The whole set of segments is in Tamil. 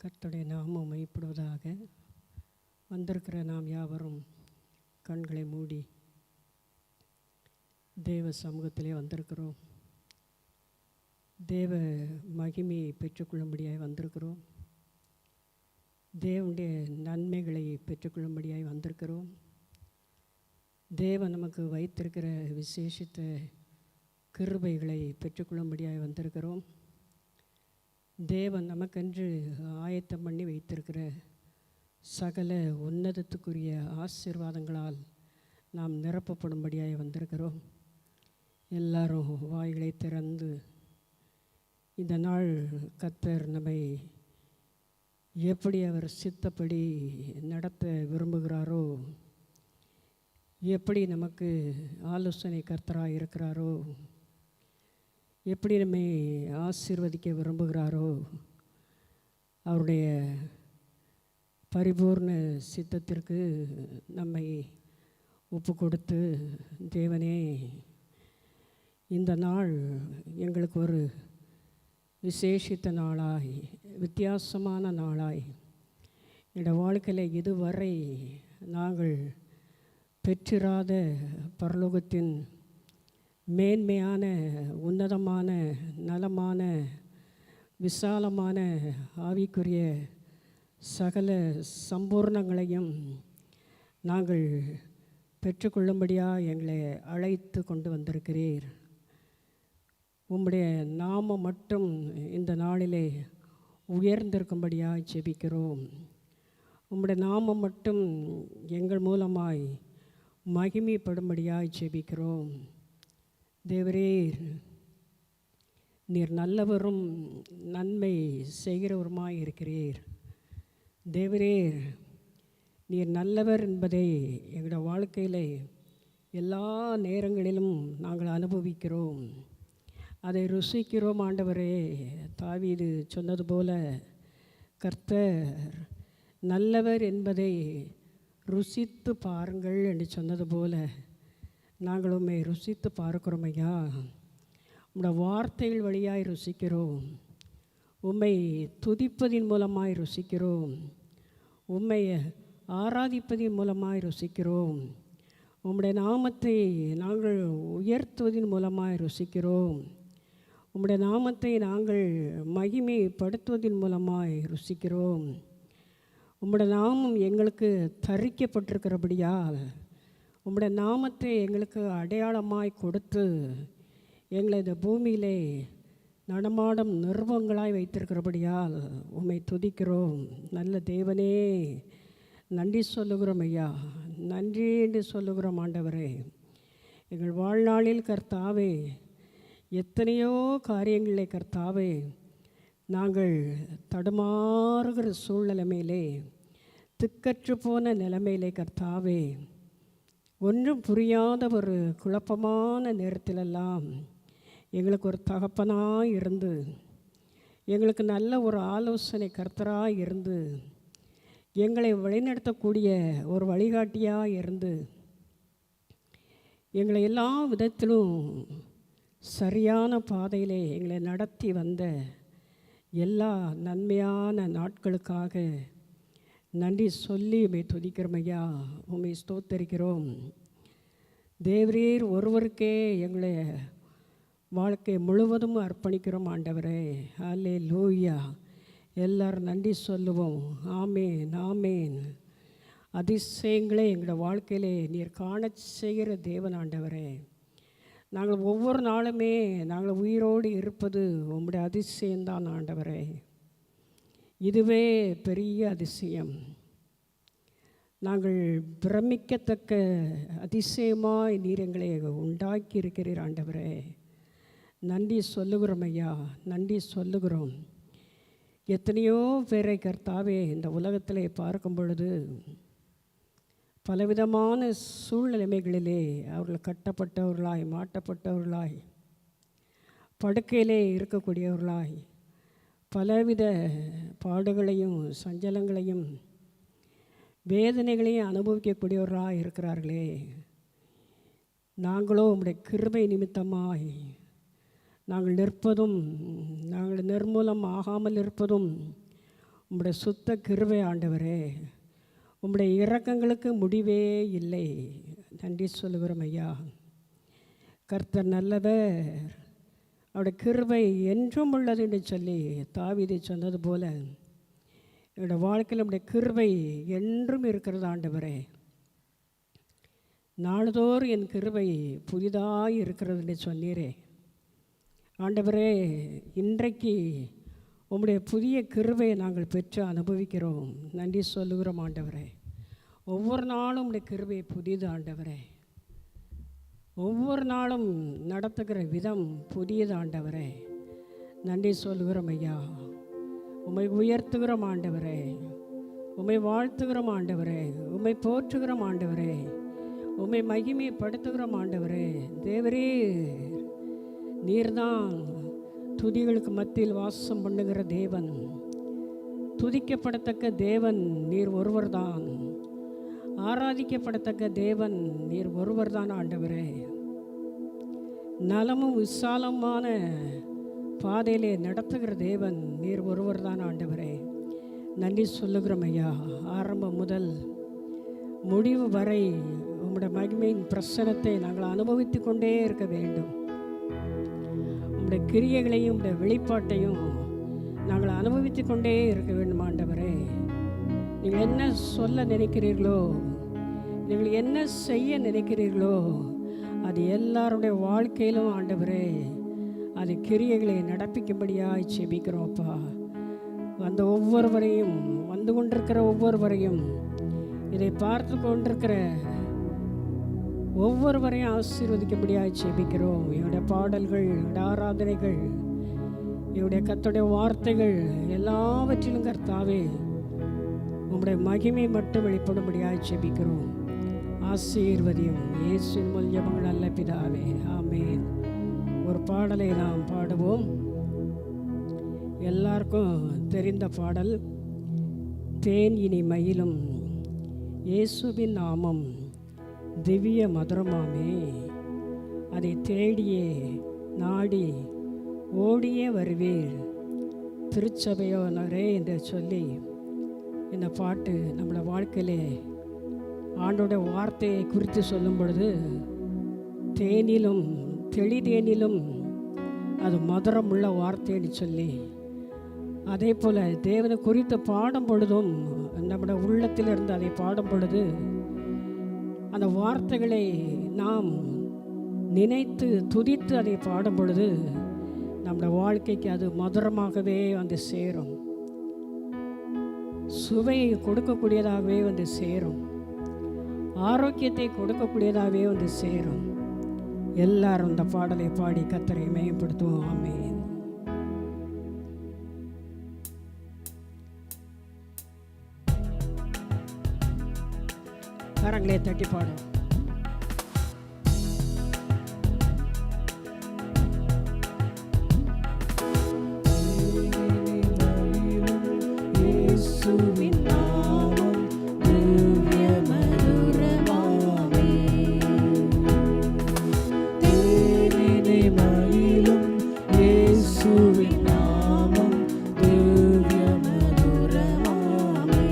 கர்த்தருடைய நாமம் மையப்படுவதாக. வந்திருக்கிற நாம் யாவரும் கண்களை மூடி தேவ சமூகத்திலே வந்திருக்கிறோம். தேவ மகிமையை பெற்றுக்கொள்ளும்படியாய் வந்திருக்கிறோம். தேவனுடைய நன்மைகளை பெற்றுக்கொள்ளும்படியாய் வந்திருக்கிறோம். தேவன் நமக்கு வைத்திருக்கிற விசேஷித்த கிருபைகளை பெற்றுக்கொள்ளும்படியாய் வந்திருக்கிறோம். தேவன் நமக்கென்று ஆயத்தம் பண்ணி வைத்திருக்கிற சகல உன்னதத்துக்குரிய ஆசீர்வாதங்களால் நாம் நிரப்பப்படும்படியாய் வந்திருக்கிறோம். எல்லாரும் வாய்களை திறந்து இந்த நாள் கர்த்தர் நம்மை எப்படி அவர் சித்தப்படி நடத்த விரும்புகிறாரோ, எப்படி நமக்கு ஆலோசனை கர்த்தராக இருக்கிறாரோ, எப்படி நம்மை ஆசீர்வதிக்க விரும்புகிறாரோ, அவருடைய பரிபூர்ண சித்தத்திற்கு நம்மை ஒப்பு கொடுத்து, தேவனே இந்த நாள் எங்களுக்கு ஒரு விசேஷித்த நாளாய், வித்தியாசமான நாளாய், என்னோட வாழ்க்கையில் இதுவரை நாங்கள் பெற்றிராத பரலோகத்தின் மேன்மையான உன்னதமான நலமான விசாலமான ஆவிக்குரிய சகல சம்பூர்ணங்களையும் நாங்கள் பெற்றுக்கொள்ளும்படியாக எங்களை அழைத்து கொண்டு வந்திருக்கிறீர். உம்முடைய நாமம் மட்டும் இந்த நாளிலே உயர்ந்திருக்கும்படியாக ஜெபிக்கிறோம். உம்முடைய நாமம் மட்டும் எங்கள் மூலமாய் மகிமைப்படும்படியாக ஜெபிக்கிறோம். தேவரீர், நீர் நல்லவரும் நன்மை செய்கிறவருமாய் இருக்கிறீர். தேவரீர், நீர் நல்லவர் என்பதை எங்களுடைய வாழ்க்கையில் எல்லா நேரங்களிலும் நாங்கள் அனுபவிக்கிறோம், அதை ருசிக்கிறோம். ஆண்டவரே, தாவீது சொன்னது போல, கர்த்தர் நல்லவர் என்பதை ருசித்து பாருங்கள் என்று சொன்னது போல நாங்கள் உம்மை ருசித்து பார்க்கிறோம் ஐயா. உம்முடைய வார்த்தைகள் வழியாய் ருசிக்கிறோம். உம்மை துதிப்பதின் மூலமாய் ருசிக்கிறோம். உம்மை ஆராதிப்பதின் மூலமாய் ருசிக்கிறோம். உம்முடைய நாமத்தை நாங்கள் உயர்த்துவதன் மூலமாய் ருசிக்கிறோம். உம்முடைய நாமத்தை நாங்கள் மகிமைப்படுத்துவதன் மூலமாய் ருசிக்கிறோம். உம்முடைய நாமம் எங்களுக்கு தரிக்கப்பட்டிருக்கிறபடியால், உம்முடைய நாமத்தை எங்களுக்கு அடையாளமாய் கொடுத்து எங்களை இந்த பூமியிலே நடமாடும் நிறுவங்களாய் வைத்திருக்கிறபடியால் உம்மை துதிக்கிறோம். நல்ல தேவனே, நன்றி சொல்லுகிறோம் ஐயா. நன்றி என்று சொல்லுகிறோம் ஆண்டவரே. எங்கள் வாழ்நாளில் கர்த்தாவே, எத்தனையோ காரியங்களை கர்த்தாவே நாங்கள் தடுமாறுகிற சூழ்நிலைமையிலே, திக்கற்று போன நிலைமையிலே கர்த்தாவே, ஒன்றும் புரியாத ஒரு குழப்பமான நேரத்திலெல்லாம் எங்களுக்கு ஒரு தகப்பனாக இருந்து, எங்களுக்கு நல்ல ஒரு ஆலோசனை கர்த்தராக இருந்து, எங்களை வழிநடத்தக்கூடிய ஒரு வழிகாட்டியாக இருந்து, எங்களை எல்லா விதத்திலும் சரியான பாதையிலே எங்களை நடத்தி வந்த எல்லா நன்மையான நாட்களுக்காக நன்றி சொல்லி உம்மை துதிக்கிறோம் ஐயா. உம்மை ஸ்தோத்தரிக்கிறோம். தேவரீர் ஒருவருக்கே எங்களை வாழ்க்கை முழுவதும் அர்ப்பணிக்கிறோம் ஆண்டவரே. அல்லேலூயா. எல்லாரும் நன்றி சொல்லுவோம். ஆமேன், ஆமேன். அதிசயங்களே எங்களோட வாழ்க்கையிலே நீர் காண செய்கிற தேவன் ஆண்டவரே. நாங்கள் ஒவ்வொரு நாளுமே நாங்கள் உயிரோடு இருப்பது உம்முடைய அதிசயம்தான் ஆண்டவரே. இதுவே பெரிய அதிசயம். நாங்கள் பிரமிக்கத்தக்க அதிசயமாய் நீர் எங்களை உண்டாக்கி இருக்கிறீர் ஆண்டவரே. நன்றி சொல்லுகிறோம் ஐயா, நன்றி சொல்லுகிறோம். எத்தனையோ பேரை கர்த்தாவே இந்த உலகத்திலே பார்க்கும் பொழுது பலவிதமான சூழ்நிலைமைகளிலே அவர்கள் கட்டப்பட்டவர்களாய், மாட்டப்பட்டவர்களாய், படுக்கையிலே இருக்கக்கூடியவர்களாய், பலவித பாடுகளையும் சஞ்சலங்களையும் வேதனைகளையும் அனுபவிக்கக்கூடியவர்களாக இருக்கிறார்களே. நாங்களோ உம்முடைய கிருபை நிமித்தமாய் நாங்கள் நிற்பதும், நாங்கள் நிர்மூலம் ஆகாமல் இருப்பதும் உம்முடைய சுத்த கிருபை ஆண்டவரே, உம்முடைய இரக்கங்களுக்கு முடிவே இல்லை. நன்றி சொல்லுகிறோம் ஐயா. கர்த்தர் நல்லவர், அவருடைய கிருபை என்றும் உள்ளது என்று சொல்லி தாவீது சொன்னது போல என்னுடைய வாழ்க்கையில் நம்முடைய கிருபை என்றும் இருக்கிறது ஆண்டவரே. நாள்தோறும் என் கிருபை புதிதாக இருக்கிறது என்று சொன்னீரே ஆண்டவரே. இன்றைக்கு உம்முடைய புதிய கிருபையை நாங்கள் பெற்று அனுபவிக்கிறோம். நன்றி சொல்லுகிறோம் ஆண்டவரே. ஒவ்வொரு நாளும் உம்முடைய கிருபை புதிது ஆண்டவரே. ஒவ்வொரு நாளும் நடத்துகிற விதம் புதியது ஆண்டவரே. நன்றி சொல்லுகிறோம் ஐயா. உம்மை உயர்த்துகிறோம் ஆண்டவரே, உம்மை வாழ்த்துகிறோம் ஆண்டவரே, உம்மை போற்றுகிறோம் ஆண்டவரே, உம்மை மகிமைப்படுத்துகிறோம் ஆண்டவரே. தேவரே, நீர்தான் துதிகளுக்கு மத்தியில் வாசம் பண்ணுகிற தேவன். துதிக்கப்படத்தக்க தேவன் நீர் ஒருவர்தான். ஆராதிக்கப்படத்தக்க தேவன் நீர் ஒருவர்தான் ஆண்டவரே. நலமும் விசாலமான பாதையிலே நடத்துகிற தேவன் நீர் ஒருவர்தான் ஆண்டவரே. நன்றி சொல்லுகிறோம் ஐயா. ஆரம்பம் முதல் முடிவு வரை உம்முடைய மகிமையின் பிரசனத்தை நாங்கள் அனுபவித்து கொண்டே இருக்க வேண்டும். உம்முடைய கிரியைகளையும் உம்முடைய வெளிப்பாட்டையும் நாங்கள் அனுபவித்து கொண்டே இருக்க வேண்டும் ஆண்டவரே. நீங்கள் என்ன சொல்ல நினைக்கிறீர்களோ, நீங்கள் என்ன செய்ய நினைக்கிறீர்களோ, அது எல்லாருடைய வாழ்க்கையிலும் ஆண்டவரே அது கிரியைகளை நடப்பிக்கும்படியாக செபிக்கிறோம்ப்பா. அந்த ஒவ்வொருவரையும், வந்து கொண்டிருக்கிற ஒவ்வொருவரையும், இதை பார்த்து கொண்டிருக்கிற ஒவ்வொருவரையும் ஆசீர்வதிக்கும்படியாக செபிக்கிறோம். என்னுடைய பாடல்கள், என்னுடைய ஆராதனைகள், என்னுடைய கர்த்தருடைய வார்த்தைகள் எல்லாவற்றிலும் கர்த்தாவே உம்முடைய மகிமை மட்டும் வெளிப்படும்படியாக செபிக்கிறோம். ஆசீர்வதியும் இயேசுவின் மூலமாக நல்ல பிதாவே, ஆமென். ஒரு பாடலை நாம் பாடுவோம். எல்லாருக்கும் தெரிந்த பாடல். தேன் இனி மயிலும் இயேசுவின் நாமம் திவ்ய மதுரமாமே, அதை தேடியே நாடி ஓடியே வருவீர் திருச்சபையோனரே என்று சொல்லி இந்த பாட்டு நம்மளோட வாழ்க்கையிலே ஆண்டோட வார்த்தையை குறித்து சொல்லும் பொழுது, தேனிலும் தெளிதேனிலும் அது மதுரம் உள்ள வார்த்தைன்னு சொல்லி, அதே போல் தேவனை குறித்து பாடும் பொழுதும் நம்முடைய உள்ளத்திலிருந்து அதை பாடும் பொழுது அந்த வார்த்தைகளை நாம் நினைத்து துதித்து அதை பாடும் பொழுது நம்முடைய வாழ்க்கைக்கு அது மதுரமாகவே வந்து சேரும். சுவையை கொடுக்கக்கூடியதாகவே வந்து சேரும். ஆரோக்கியத்தை கொடுக்கக்கூடியதாகவே வந்து சேரும். எல்லாரும் இந்த பாடலை பாடி கர்த்தரை மேம்படுத்துவோம். ஆமென். கரங்களே தட்டி பாடும். இயேசுவின் நாமம் திவ்ய மதுரமாமே, தேனினை மயிலும் இயேசுவின் நாமம் திவ்ய மதுரமாமே,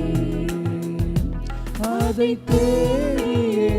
அதை தேடியே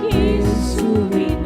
இயேசுவின்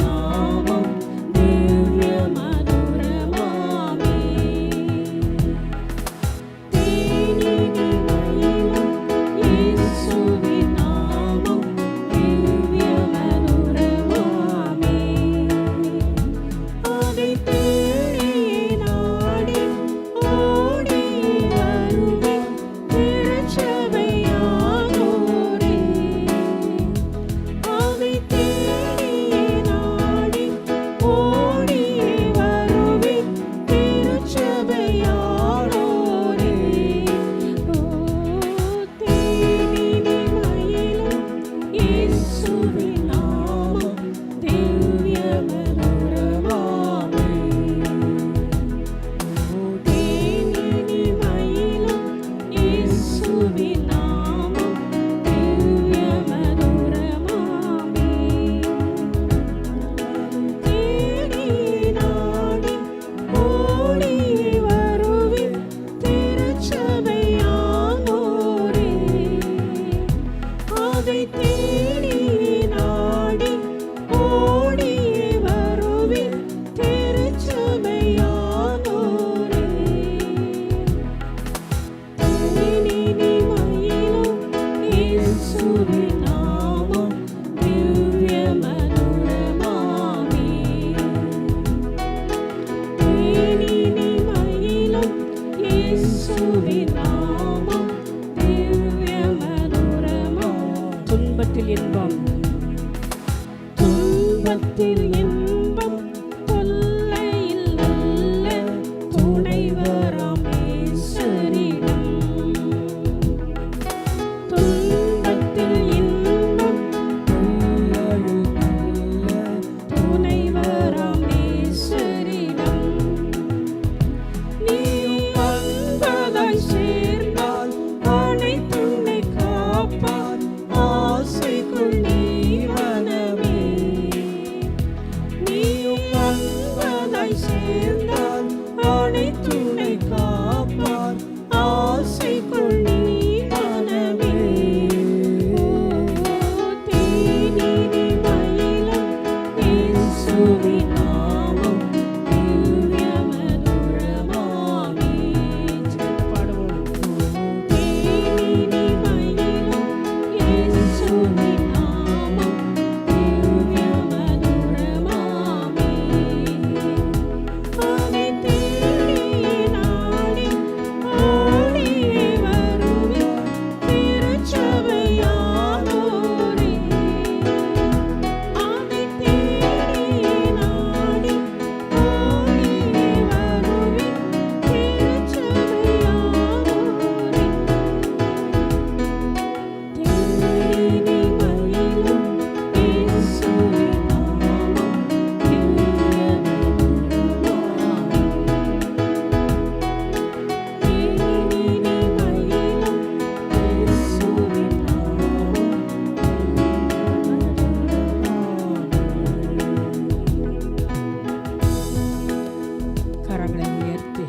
இயேசுவின் நாமம் திவ்ய மதுரமாம். துன்பத்தில் இன்பம், துன்பத்தில் இன்பம், தொல்லையில் நல்ல துணைவராம் நேசரிடம். துன்பத்தில் இன்பம், தொல்லையில் நல்ல துணைவராம் நேசரிடம். நீ அன்பதாய் சேர்ந்தால் அனைத்துன்னை காப்பார் ஆசைக்குள் நீ மனமே. நீயும் அன்பதாய் சேர்ந்தால் அனைத்துன்னை காப்பார் ஆசைக்குள் நீ மனமே. தேனினி மயிலம் இயேசுவின் நாமம் திவ்ய மதுரமாமே. சேர்ந்து பாடுவோம். தேனினி மயிலம் இயேசுவின் நாமம் திவ்ய மதுரமாமே. அதை தேடியே நாடி ஓடியே வருவேன் திருச்சபையானோரே. அதை தேடியே நாடி ஓடியே வருவேன் திருச்சபையானோரே. தேனினி மயிலம் இயேசுவின் நாமம் திவ்ய மதுரமாமே. தேனினி மயிலம் இயேசுவின் நாமம் திவ்ய மதுரமாமே. கரங்களை உயர்த்தி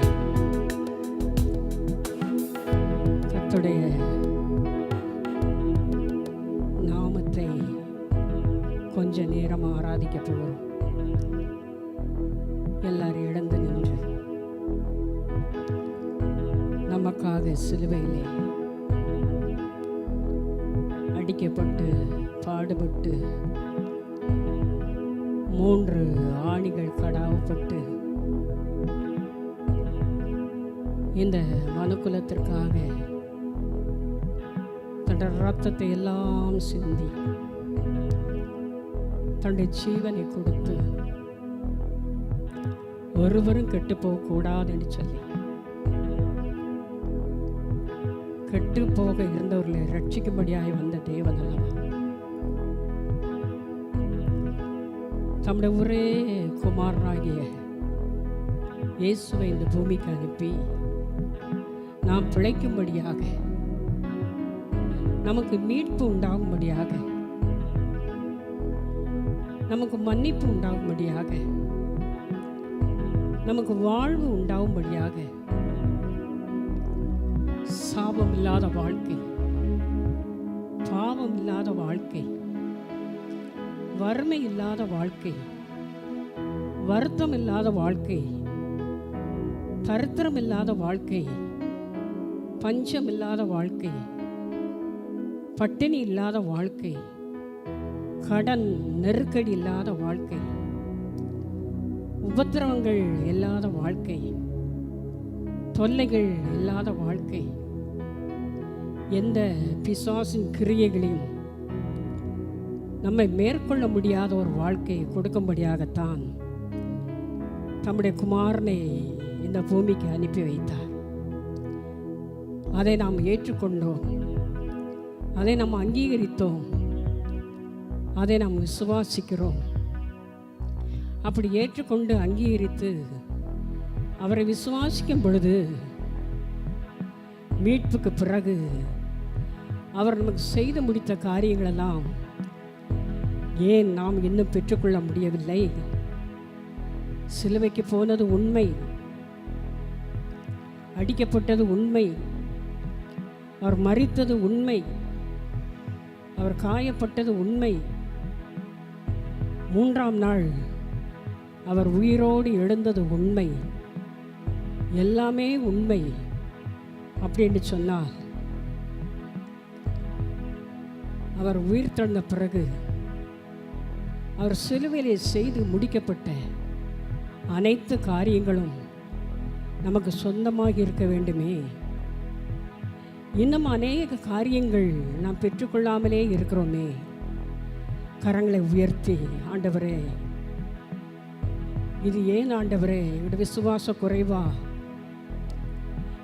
கர்த்தருடைய நாமத்தை கொஞ்ச நேரம் ஆராதிக்க போகிறோம். எல்லாரும் எழுந்து நின்று நமக்காக சிலுவையிலே அடிக்கப்பட்டு பாடுபட்டு 3 ஆணிகள் கடாவப்பட்டு இந்த மனுக்குலத்திற்காக தன்னுடைய ரத்தத்தை எல்லாம் சிந்தி தன்னுடைய ஜீவனை கொடுத்து ஒருவரும் கெட்டு போகக்கூடாது என்று சொல்லி கெட்டு போக இருந்தவர்களை ரட்சிக்கும்படியாய் வந்த தேவன் அல்லவா. தம்முடைய ஒரே குமாரனாகிய இயேசுவை இந்த பூமிக்கு அனுப்பி நாம் பிழைக்கும்படியாக, நமக்கு மீட்பு உண்டாகும்படியாக, நமக்கு மன்னிப்பு உண்டாகும்படியாக, நமக்கு வாழ்வு உண்டாகும்படியாக, சாபம் இல்லாத வாழ்க்கை, பாவம் இல்லாத வாழ்க்கை, வறுமை இல்லாத வாழ்க்கை, வருத்தம் இல்லாத வாழ்க்கை, தரித்திரம் இல்லாத வாழ்க்கை, பஞ்சம் இல்லாத வாழ்க்கை, பட்டினி இல்லாத வாழ்க்கை, கடன் நெருக்கடி இல்லாத வாழ்க்கை, உபத்திரவங்கள் இல்லாத வாழ்க்கை, தொல்லைகள் இல்லாத வாழ்க்கை, எந்த பிசாசின் கிரியைகளையும் நம்மை மேற்கொள்ள முடியாத ஒரு வாழ்க்கையை கொடுக்கும்படியாகத்தான் தம்முடைய குமாரனை இந்த பூமிக்கு அனுப்பி வைத்தார். அதை நாம் ஏற்றுக்கொண்டோம், அதை நாம் அங்கீகரித்தோம், அதை நாம் விசுவாசிக்கிறோம். அப்படி ஏற்றுக்கொண்டு அங்கீகரித்து அவரை விசுவாசிக்கும் பொழுது மீட்புக்கு பிறகு அவர் நமக்கு செய்து முடித்த காரியங்களெல்லாம் ஏன் நாம் இன்னும் பெற்றுக்கொள்ள முடியவில்லை? சிலுவைக்கு போனது உண்மை, அடிக்கப்பட்டது உண்மை, அவர் மரித்தது உண்மை, அவர் காயப்பட்டது உண்மை, 3ஆம் நாள் அவர் உயிரோடு எழுந்தது உண்மை, எல்லாமே உண்மை. அப்படின்னு சொன்னார். அவர் உயிர் தந்த பிறகு அவர் சிலுவையிலே செய்து முடிக்கப்பட்ட அனைத்து காரியங்களும் நமக்கு சொந்தமாக இருக்க வேண்டுமே. இன்னும் அநேக காரியங்கள் நாம் பெற்றுக்கொள்ளாமலே இருக்கிறோமே. கரங்களை உயர்த்தி, ஆண்டவரே, இது ஏன் ஆண்டவரே? எங்களோட விசுவாச குறைவா,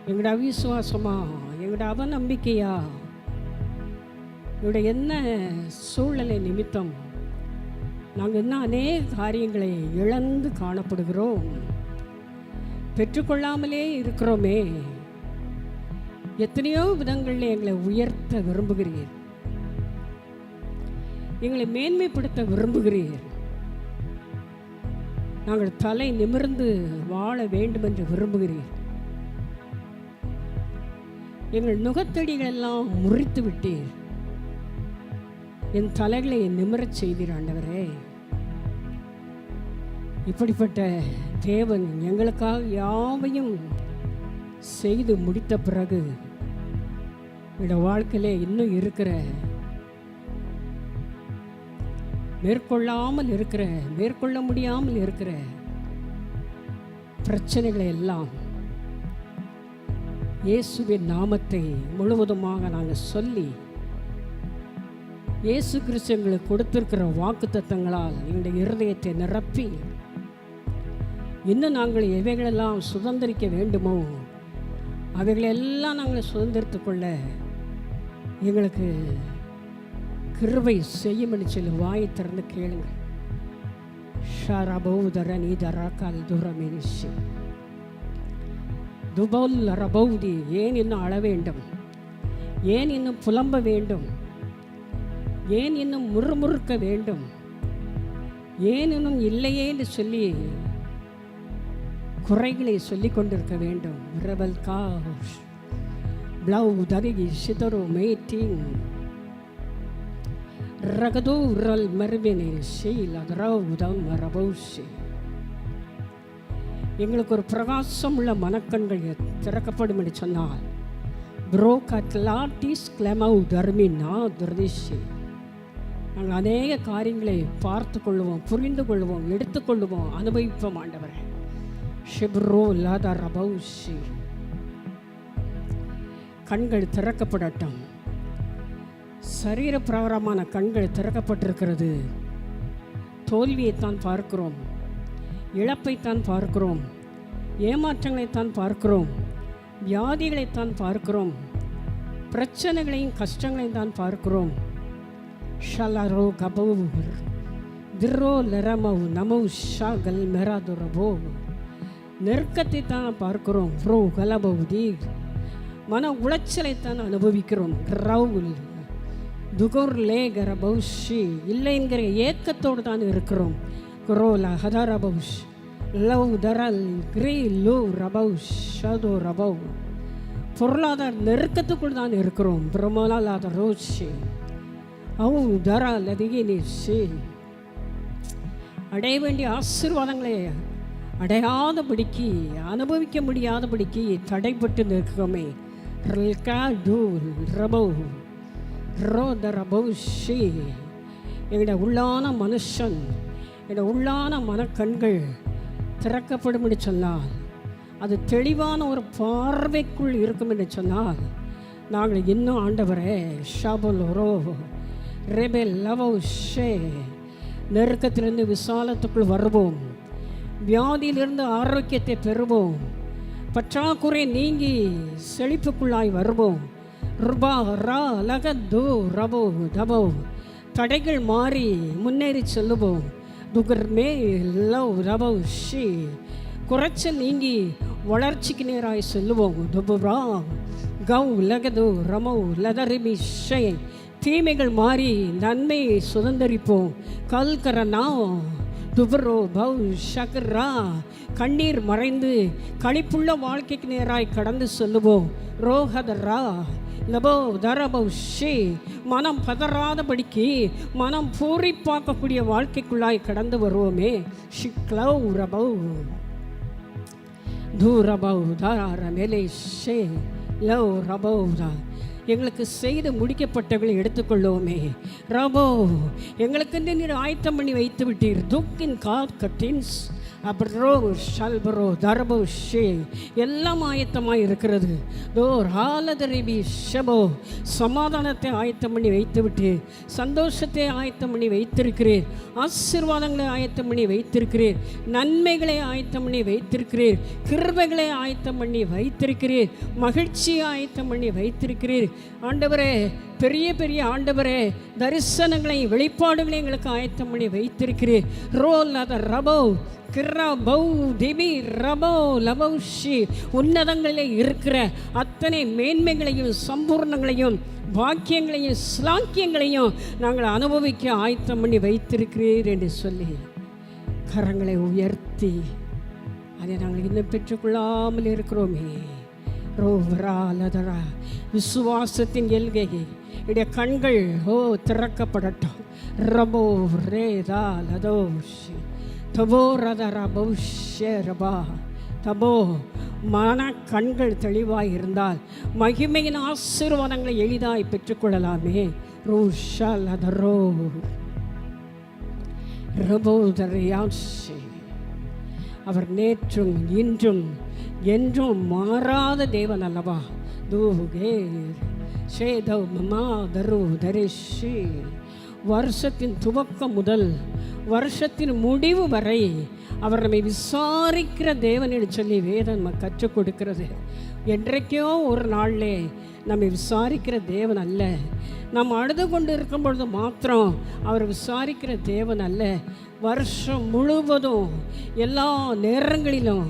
எங்களோட அவிசுவாசமா, எங்களோட அவநம்பிக்கையா, எங்களோட என்ன சூழ்நிலை நிமித்தம் நாங்கள் என்ன அநேக காரியங்களை இழந்து காணப்படுகிறோம், பெற்றுக்கொள்ளாமலே இருக்கிறோமே. எத்தனையோ விதங்களில் எங்களை உயர்த்த விரும்புகிறீர், எங்களை மேன்மைப்படுத்த விரும்புகிறீர். நாங்கள் தலை நிமிர்ந்து வாழ வேண்டும் என்று விரும்புகிறீர். எங்கள் நுகத்தடிகள் எல்லாம் முறித்து விட்டீர். என் தலைகளை நிமிரச் செய்தீர் ஆண்டவரே. இப்படிப்பட்ட தேவன் எங்களுக்காக யாவையும் செய்து முடித்த பிறகு என்னோட வாழ்க்கையிலே இன்னும் இருக்கிற மேற்கொள்ள முடியாமல் இருக்கிற பிரச்சனைகளை எல்லாம் இயேசுவின் நாமத்தை முழுவதுமாக நாங்கள் சொல்லி, இயேசு கிறிஸ்து எங்களுக்கு கொடுத்திருக்கிற வாக்குத்தத்தங்களால் எங்களுடைய இருதயத்தை நிரப்பி, இன்னும் நாங்கள் எவைகளெல்லாம் சுதந்திரிக்க வேண்டுமோ அவைகளெல்லாம் நாங்கள் சுதந்திரித்து கொள்ள எங்களுக்கு கிருபை செய்யும்னு சொல்லி வாயை திறந்து கேளுங்க. ஷரபௌதர நீதராக்கால் துரமினிஷி துபோல் ரபௌதி. ஏன் இன்னும் அழ வேண்டும்? ஏன் இன்னும் புலம்ப வேண்டும்? ஏன் இன்னும் முறுமுறுக்க வேண்டும்? ஏன் இன்னும் இல்லையே என்று சொல்லி குறைகளை சொல்லி கொண்டிருக்க வேண்டும்? ரபல் காஷ் ப்ளவு தரிகி சிதறு மேட்டிங் ரகதோ ரல் மர்பினே ஷீல் அதரவுதம் ரபௌஷி. எங்களுக்கு ஒரு பிரகாசம் உள்ள மனக்கண்கள் திறக்கப்படும் என்று சொன்னால் ப்ரோ கட்லாட்டிஸ் கிளமவு தர்மினா துர்திஷி. நாங்கள் அநேக காரியங்களை பார்த்து கொள்வோம், புரிந்து கொள்வோம், எடுத்துக்கொள்வோம், அனுபவிப்போம் ஆண்டவரே. ஷிப்ரோ லாத ரபௌஷி. கண்கள் திறக்கப்படட்டும். சரீர பிரகாரமான கண்கள் திறக்கப்பட்டிருக்கிறது. தோல்வியைத்தான் பார்க்கிறோம், இழப்பைத்தான் பார்க்கிறோம், ஏமாற்றங்களைத்தான் பார்க்கிறோம், வியாதிகளைத்தான் பார்க்கிறோம், பிரச்சனைகளையும் கஷ்டங்களையும் தான் பார்க்கிறோம். ஷலரோ கபௌ திரோ லரமவ் நமௌ ஷாகல் மெராதுரபோ. நெருக்கத்தை தான் பார்க்கிறோம். ப்ரோ கலபௌதி. மன உளைச்சலைத்தான் அனுபவிக்கிறோம். ரவுல் துகோர் லேகர பௌஷி. இல்லை என்கிற ஏக்கத்தோடு தான் இருக்கிறோம். குரோலா ஹதரபௌஷ் லவ் தரல் கிரே லோ ரபௌஷ் ஷதோ ரபௌ. பொருளாதார நெருக்கத்துக்குள் தான் இருக்கிறோம். பிரமலாத ரோஷி அவு தரால் அதிகே. அடைய வேண்டிய ஆசீர்வாதங்களை அடையாதபடிக்கு, அனுபவிக்க முடியாதபடிக்கு தடைப்பட்டு நிற்கிறோமே. எங்களோட உள்ளான மனுஷன், என்னோட உள்ளான மனக்கண்கள் திறக்கப்படும் என்று சொன்னால், அது தெளிவான ஒரு பார்வைக்குள் இருக்கும் என்று சொன்னால், நாங்கள் இன்னும் ஆண்டவரே ஷாபுலோ ரெபெல் லவோ ஷே நெருக்கத்திலிருந்து விசாலத்துக்குள் வருவோம். வியாதியிலிருந்து ஆரோக்கியத்தை பெறுவோம். பற்றாக்குறை நீங்கி செழிப்புக்குள்ளாய் வருவோம். ருபா ரா லகதோ ரபோ தபோ. தடைகள் மாறி முன்னேறி செல்லுவோம். துகர்மே லவ் ரபோ ஷி. குறைச்சல் நீங்கி வளர்ச்சிக்கு நேராய் செல்லுவோம். துபுரா கௌ லகதோ ரமோ லதரிமி ஷே. தீமைகள் மாறி நன்மையை சுதந்திரிப்போம். கல்கரனா துபரோ பௌ ஷகரா. கண்ணீர் மறைந்து களிப்புள்ள வாழ்க்கைக்கு நேராய் கடந்து செல்லுவோம். ரோஹதரா லபோ தரபௌ ஷே. மனம் பதறாதபடிக்கு மனம் பூரிப்பாக்கக்கூடிய வாழ்க்கைக்குள்ளாய் கடந்து வருவோமே. ஷிக்லவ் ரபௌ தூரபௌ தார மேலே ஷே லவ் ரபௌதா. எங்களுக்கு செய்து முடிக்கப்பட்டவர்களை எடுத்துக்கொள்வோமே. ரபோ எங்களுக்கு நீர் ஆயத்தம் பண்ணி வைத்து விட்டீர். துக்கின் காட் கட்டின்ஸ் அப்ரோ ஷல்பரோ தர்போ ஷே எல்லாம் ஆயத்தமாக இருக்கிறது. தோர் ஹாலதரிபி ஷபோ சமாதானத்தை ஆயத்தம் பண்ணி வைத்துவிட்டு சந்தோஷத்தை ஆயத்தம் பண்ணி வைத்திருக்கிறீர். ஆசீர்வாதங்களை ஆயத்தம் பண்ணி வைத்திருக்கிறீர். நன்மைகளை ஆயத்தம் பண்ணி வைத்திருக்கிறீர். கிருபைகளை ஆயத்தம் பண்ணி வைத்திருக்கிறீர். மகிழ்ச்சியை ஆயத்தம் பண்ணி வைத்திருக்கிறீர். ஆண்டவரே, பெரிய பெரிய ஆண்டவரே, தரிசனங்களை வெளிப்பாடுகளை எங்களுக்கு ஆயத்தம் பண்ணி வைத்திருக்கிறீர். ரோல் அத ரபோ கிரபௌ திபி ரபோ லபௌஷி உன்னதங்களிலே இருக்கிற அத்தனை மேன்மைகளையும் சம்பூர்ணங்களையும் பாக்கியங்களையும் ஸ்லாக்கியங்களையும் நாங்கள் அனுபவிக்க ஆயத்தம் பண்ணி வைத்திருக்கிறீர் என்று சொல்லி கரங்களை உயர்த்தி அதை நாங்கள் இன்னும் பெற்றுக்கொள்ளாமல் இருக்கிறோமே. ரோவராலதரா விசுவாசத்தின் எல்கையை இடைய கண்கள் திறக்கப்படட்டும். ரபோ ரேதா லதோஷி தபோ ரதரா பௌஷே ரபா தபோ மன கண்கள் தெளிவாய் இருந்தால் மகிமையின் ஆசீர்வாதங்களை எளிதாய் பெற்றுக்கொள்ளலாமே. ரூஷா லதரோ ரபோ தரையாஷி அவர் நேற்றும் இன்றும் என்றும் மாறாத தேவன் அல்லவா. தூகே ஷேதவ் மமா தரு தரிஷி வருஷத்தின் துவக்கம் முதல் வருஷத்தின் முடிவு வரை அவர் நம்மை விசாரிக்கிற தேவன் என்று சொல்லி வேதம் நம்ம கற்றுக் கொடுக்கிறது. என்றைக்கோ ஒரு நாளிலே நம்மை விசாரிக்கிற தேவன் அல்ல. நாம் அழுது கொண்டு இருக்கும் பொழுது மாத்திரம் அவர் விசாரிக்கிற தேவன் அல்ல. வருஷம் முழுவதும் எல்லா நேரங்களிலும்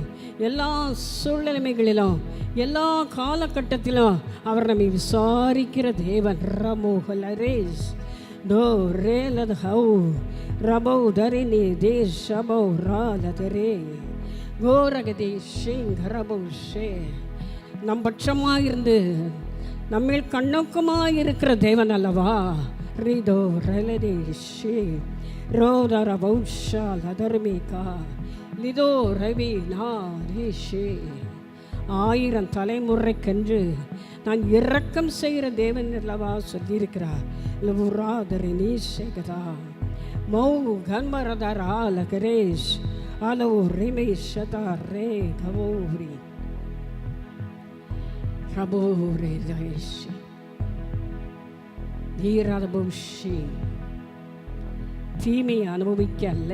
எல்லா சூழ்நிலைமைகளிலும் எல்லா காலகட்டத்திலும் அவர் நம்மை விசாரிக்கிற தேவன். ரமோஹலரேஷ் தோ ரேலத் ஹௌ ரபௌ தரினி தேஷ் அபௌ ராலதரே கோரகதே ஷேங் ரபௌ ஷே நம் பட்சமாக இருந்து நம்மில் கண்ணோக்கமாக இருக்கிற தேவன் அல்லவா. ரீதோ ரலதே ஷே ரோதர பௌஷா லதர்மிகா லிதோ ரவி நா ரேஷே 1000 தலைமுறைக்கென்று நான் இரக்கம் செய்கிற தேவன் அல்லவா சொல்லியிருக்கிறார். லவுராதரி நீஷேகதா மௌ கன்மரதரா லகரேஷ் அலோ ரிமேஷதா ரே கவோரி ரபோரே ஜெயஷி தீராத பௌஷி தீமையை அனுபவிக்க அல்ல,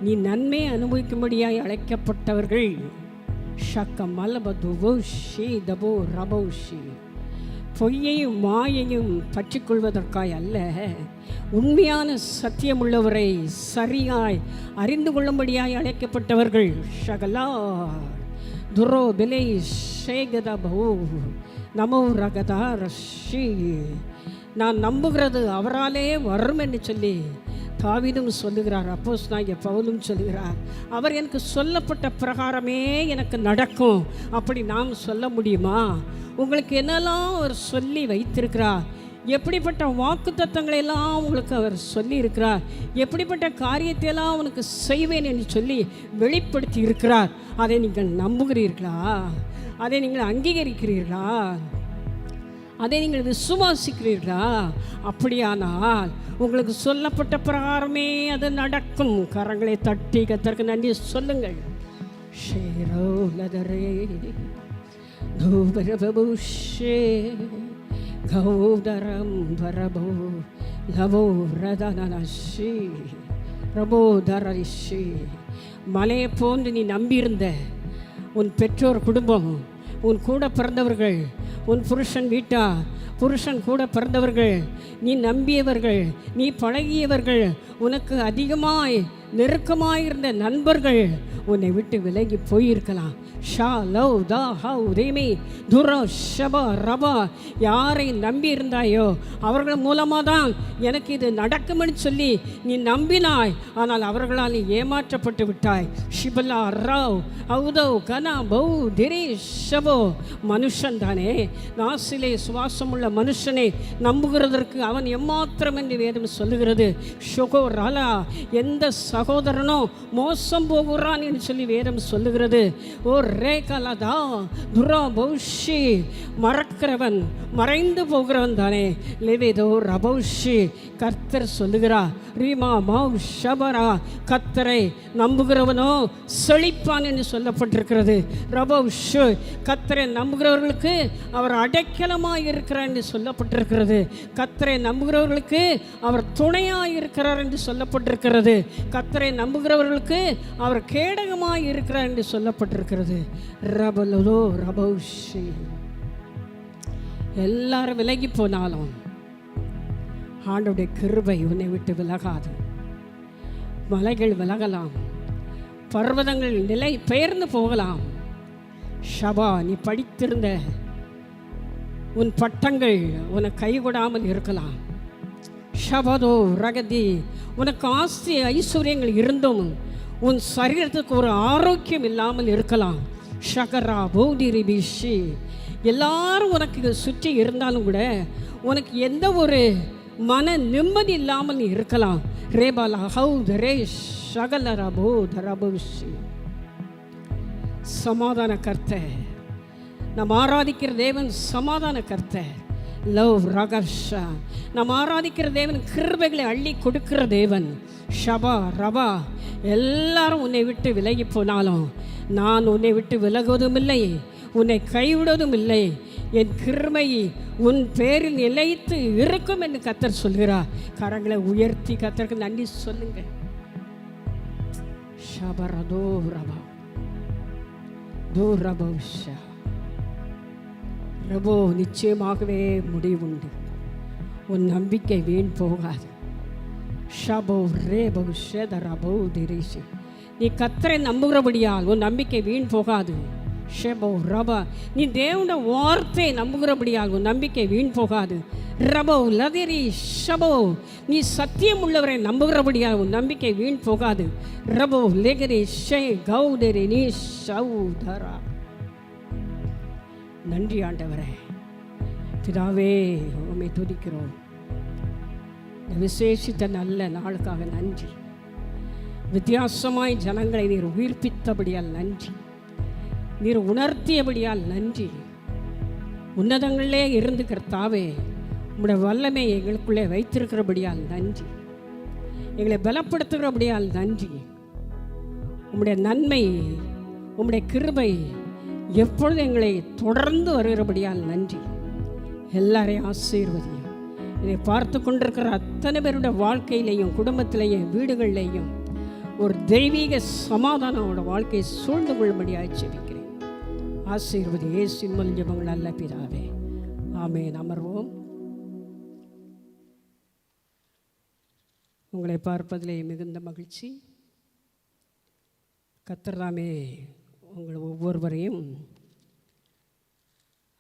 நீ நன்மை அனுபவிக்கும்படியாய் அழைக்கப்பட்டவர்கள். பொய்யையும் மாயையும் பற்றிக்கொள்வதற்காய் அல்ல, உண்மையான சத்தியமுள்ளவரை சரியாய் அறிந்து கொள்ளும்படியாய் அழைக்கப்பட்டவர்கள். ஷகலா துரோ பிலை ஷேகதா பௌ நமோ ரகதா ரஷி நான் நம்புகிறது அவராலே வரும் என்று சொல்லி தாவீதும் சொல்லுகிறார். அப்போஸ்தலனாகிய பவுலும் சொல்லுகிறார், அவர் எனக்கு சொல்லப்பட்ட பிரகாரமே எனக்கு நடக்கும். அப்படி நாம் சொல்ல முடியுமா? உங்களுக்கு என்னெல்லாம் அவர் சொல்லி வைத்திருக்கிறார், எப்படிப்பட்ட வாக்கு தத்தங்களையெல்லாம் உங்களுக்கு அவர் சொல்லி இருக்கிறார், எப்படிப்பட்ட காரியத்தையெல்லாம் அவனுக்கு செய்வேன் என்று சொல்லி வெளிப்படுத்தி இருக்கிறார். அதை நீங்கள் நம்புகிறீர்களா? அதை நீங்கள் அங்கீகரிக்கிறீர்களா? அதை நீங்கள் விசுவாசிக்கிறீர்களா? அப்படியானால் உங்களுக்கு சொல்லப்பட்ட பிரகாரமே அது நடக்கும். கரங்களை தட்டி கர்த்தருக்கு நன்றி சொல்லுங்கள். ஷேரோலதரே தூபரபுஷே கௌதரம் பரபோ லவோ ரதனஷி ரபோதரிஷி மலையை போன்று நீ நம்பியிருந்த உன் பெற்றோர் குடும்பம், உன் கூட பிறந்தவர்கள், உன் புருஷன் வீட்டார், புருஷன் கூட பிறந்தவர்கள், நீ நம்பியவர்கள், நீ பழகியவர்கள், உனக்கு அதிகமாய் நெருக்கமாயிருந்த நண்பர்கள் உன்னை விட்டு விலகி போயிருக்கலாம். ஷா லவ் தா ஹவ் ரேமி துர ஷபா ரபா யாரை நம்பி இருந்தாயோ அவர்கள் மூலமாக தான் எனக்கு இது நடக்கும்னு சொல்லி நீ நம்பினாய். ஆனால் அவர்களால் நீ ஏமாற்றப்பட்டு விட்டாய். ஷிபலா ராவ் ஹவுதோ கனா பௌ திரே ஷபோ மனுஷன் தானே, நாசிலே சுவாசமுள்ள மனுஷனை நம்புகிறதற்கு அவன் எம்மாத்திரம் என்று வேதம் சொல்லுகிறது. ஷொகோ ராலா எந்த சகோதரனோ மோசம் போகிறான் என்று சொல்லி வேதம் சொல்லுகிறது. ஓ ரேகலதா துரா பௌஷி மறக்கிறவன் மறைந்து போகிறவன் தானே லிவிதோ ரபௌஷி. கர்த்தர் சொல்லுகிறார் ரீமா மௌ ஷபரா, கர்த்தரை நம்புகிறவனோ செழிப்பான் என்று சொல்லப்பட்டிருக்கிறது. ரபௌஷு, கர்த்தரை நம்புகிறவர்களுக்கு அவர் அடைக்கலமாக இருக்கிறார் என்று சொல்லப்பட்டிருக்கிறது. கர்த்தரை நம்புகிறவர்களுக்கு அவர் துணையாக இருக்கிறார் என்று சொல்லப்பட்டிருக்கிறது. கர்த்தரை நம்புகிறவர்களுக்கு அவர் கேடகமாக இருக்கிறார் என்று சொல்லப்பட்டிருக்கிறது. ரபலோ ரபௌஷி. எல்லாரும் விலகி போனாலும் ஆண்டவருடைய கிருபை உன்னை விட்டு விலகாது. மலைகள் விலகலாம், பர்வதங்கள் நிலை பெயர்ந்து போகலாம். ஷபா, நீ படித்திருந்த உன் பட்டங்கள் உனக்கு கைகூடாமல் இருக்கலாம். ஷபதோ ரகதி, உனக்கு ஆஸ்தி ஐஸ்வர்யங்கள் இருந்தும் உன் சரீரத்துக்கு ஒரு ஆரோக்கியம் இல்லாமல் இருக்கலாம். ஷகரா பௌதிரி பிஷி, எல்லாரும் உனக்கு சுற்றி இருந்தாலும் கூட உனக்கு எந்த ஒரு மன நிம்மதி இல்லாமல் இருக்கலாம். ரேபாலா ஹவுத் ரே ஷகலரா பௌதரபுஷி. சமாதான கர்த்தர், நாம் ஆராதிக்கிற தேவன் சமாதான கர்த்தர். லவ் ரகர்ஷா, நாம் ஆராதிக்கிற தேவன் கிருபைகளை அள்ளி கொடுக்கிற தேவன். ஷபா ரபா, எல்லாரும் உன்னை விட்டு விலகி போனாலும் நான் உன்னை விட்டு விலகுவதும் இல்லை, உன்னை கைவிடுவதும் இல்லை. என் கிருபை உன் பேரில் நிலைத்து இருக்கும் என்று கர்த்தர் சொல்கிறார். கரங்களை உயர்த்தி கர்த்தருக்கு நன்றி சொல்லுங்க. ஷபரதோ ரபா தோ ரபௌஷா. ரபோ, நிச்சயமாகவே முடிவுண்டு. உன் நம்பிக்கை வீண் போகாது. ஷபோ ரேபோ ஷேத ரபோ திரேஷி. நீ கர்த்தரை நம்புகிறபடியால் உன் நம்பிக்கை வீண் போகாது. ஷெபோ ரபா, நீ தேவனுடைய வார்த்தையை நம்புகிறபடியால் உன் நம்பிக்கை வீண் போகாது. ரபோ லதிரி ஷபோ, நீ சத்தியம் உள்ளவரை நம்புகிறபடியால் உன் நம்பிக்கை வீண் போகாது. ரபோ லெகரி ஷே கௌதரி நீ ஷவுதரா. நன்றி ஆண்டவரே. பிதாவே, உம்மை துதிக்கிறோம். விசேஷித்த நல்ல நாளுக்காக நன்றி. வித்தியாசமாய் ஜனங்களை நீர் உயிர்ப்பித்தபடியால் நன்றி. நீர் உணர்த்தியபடியால் நன்றி. உன்னதங்களிலே இருந்து கர்த்தாவே உம்முடைய வல்லமை எங்களுக்குள்ளே வைத்திருக்கிறபடியால் நன்றி. எங்களை பலப்படுத்துகிறபடியால் நன்றி. உம்முடைய நன்மை, உம்முடைய கிருபை எப்பொழுது எங்களை தொடர்ந்து வருகிறபடியால் நன்றி. எல்லாரையும் ஆசீர்வதியும். இதை பார்த்து கொண்டிருக்கிற அத்தனை பேருடைய வாழ்க்கையிலையும் குடும்பத்திலையும் வீடுகளிலேயும் ஒரு தெய்வீக சமாதானோட வாழ்க்கையை சூழ்ந்து கொள்ளும்படியாக ஜெபிக்கிறேன். ஆசீர்வதி இயேசுவின் மூலம் ஜெபங்கள் நல்ல பிதாவே, ஆமென். அமர்வோம். உங்களை பார்ப்பதிலே மிகுந்த மகிழ்ச்சி. கர்த்தர் தாமே உங்கள் ஒவ்வொருவரையும்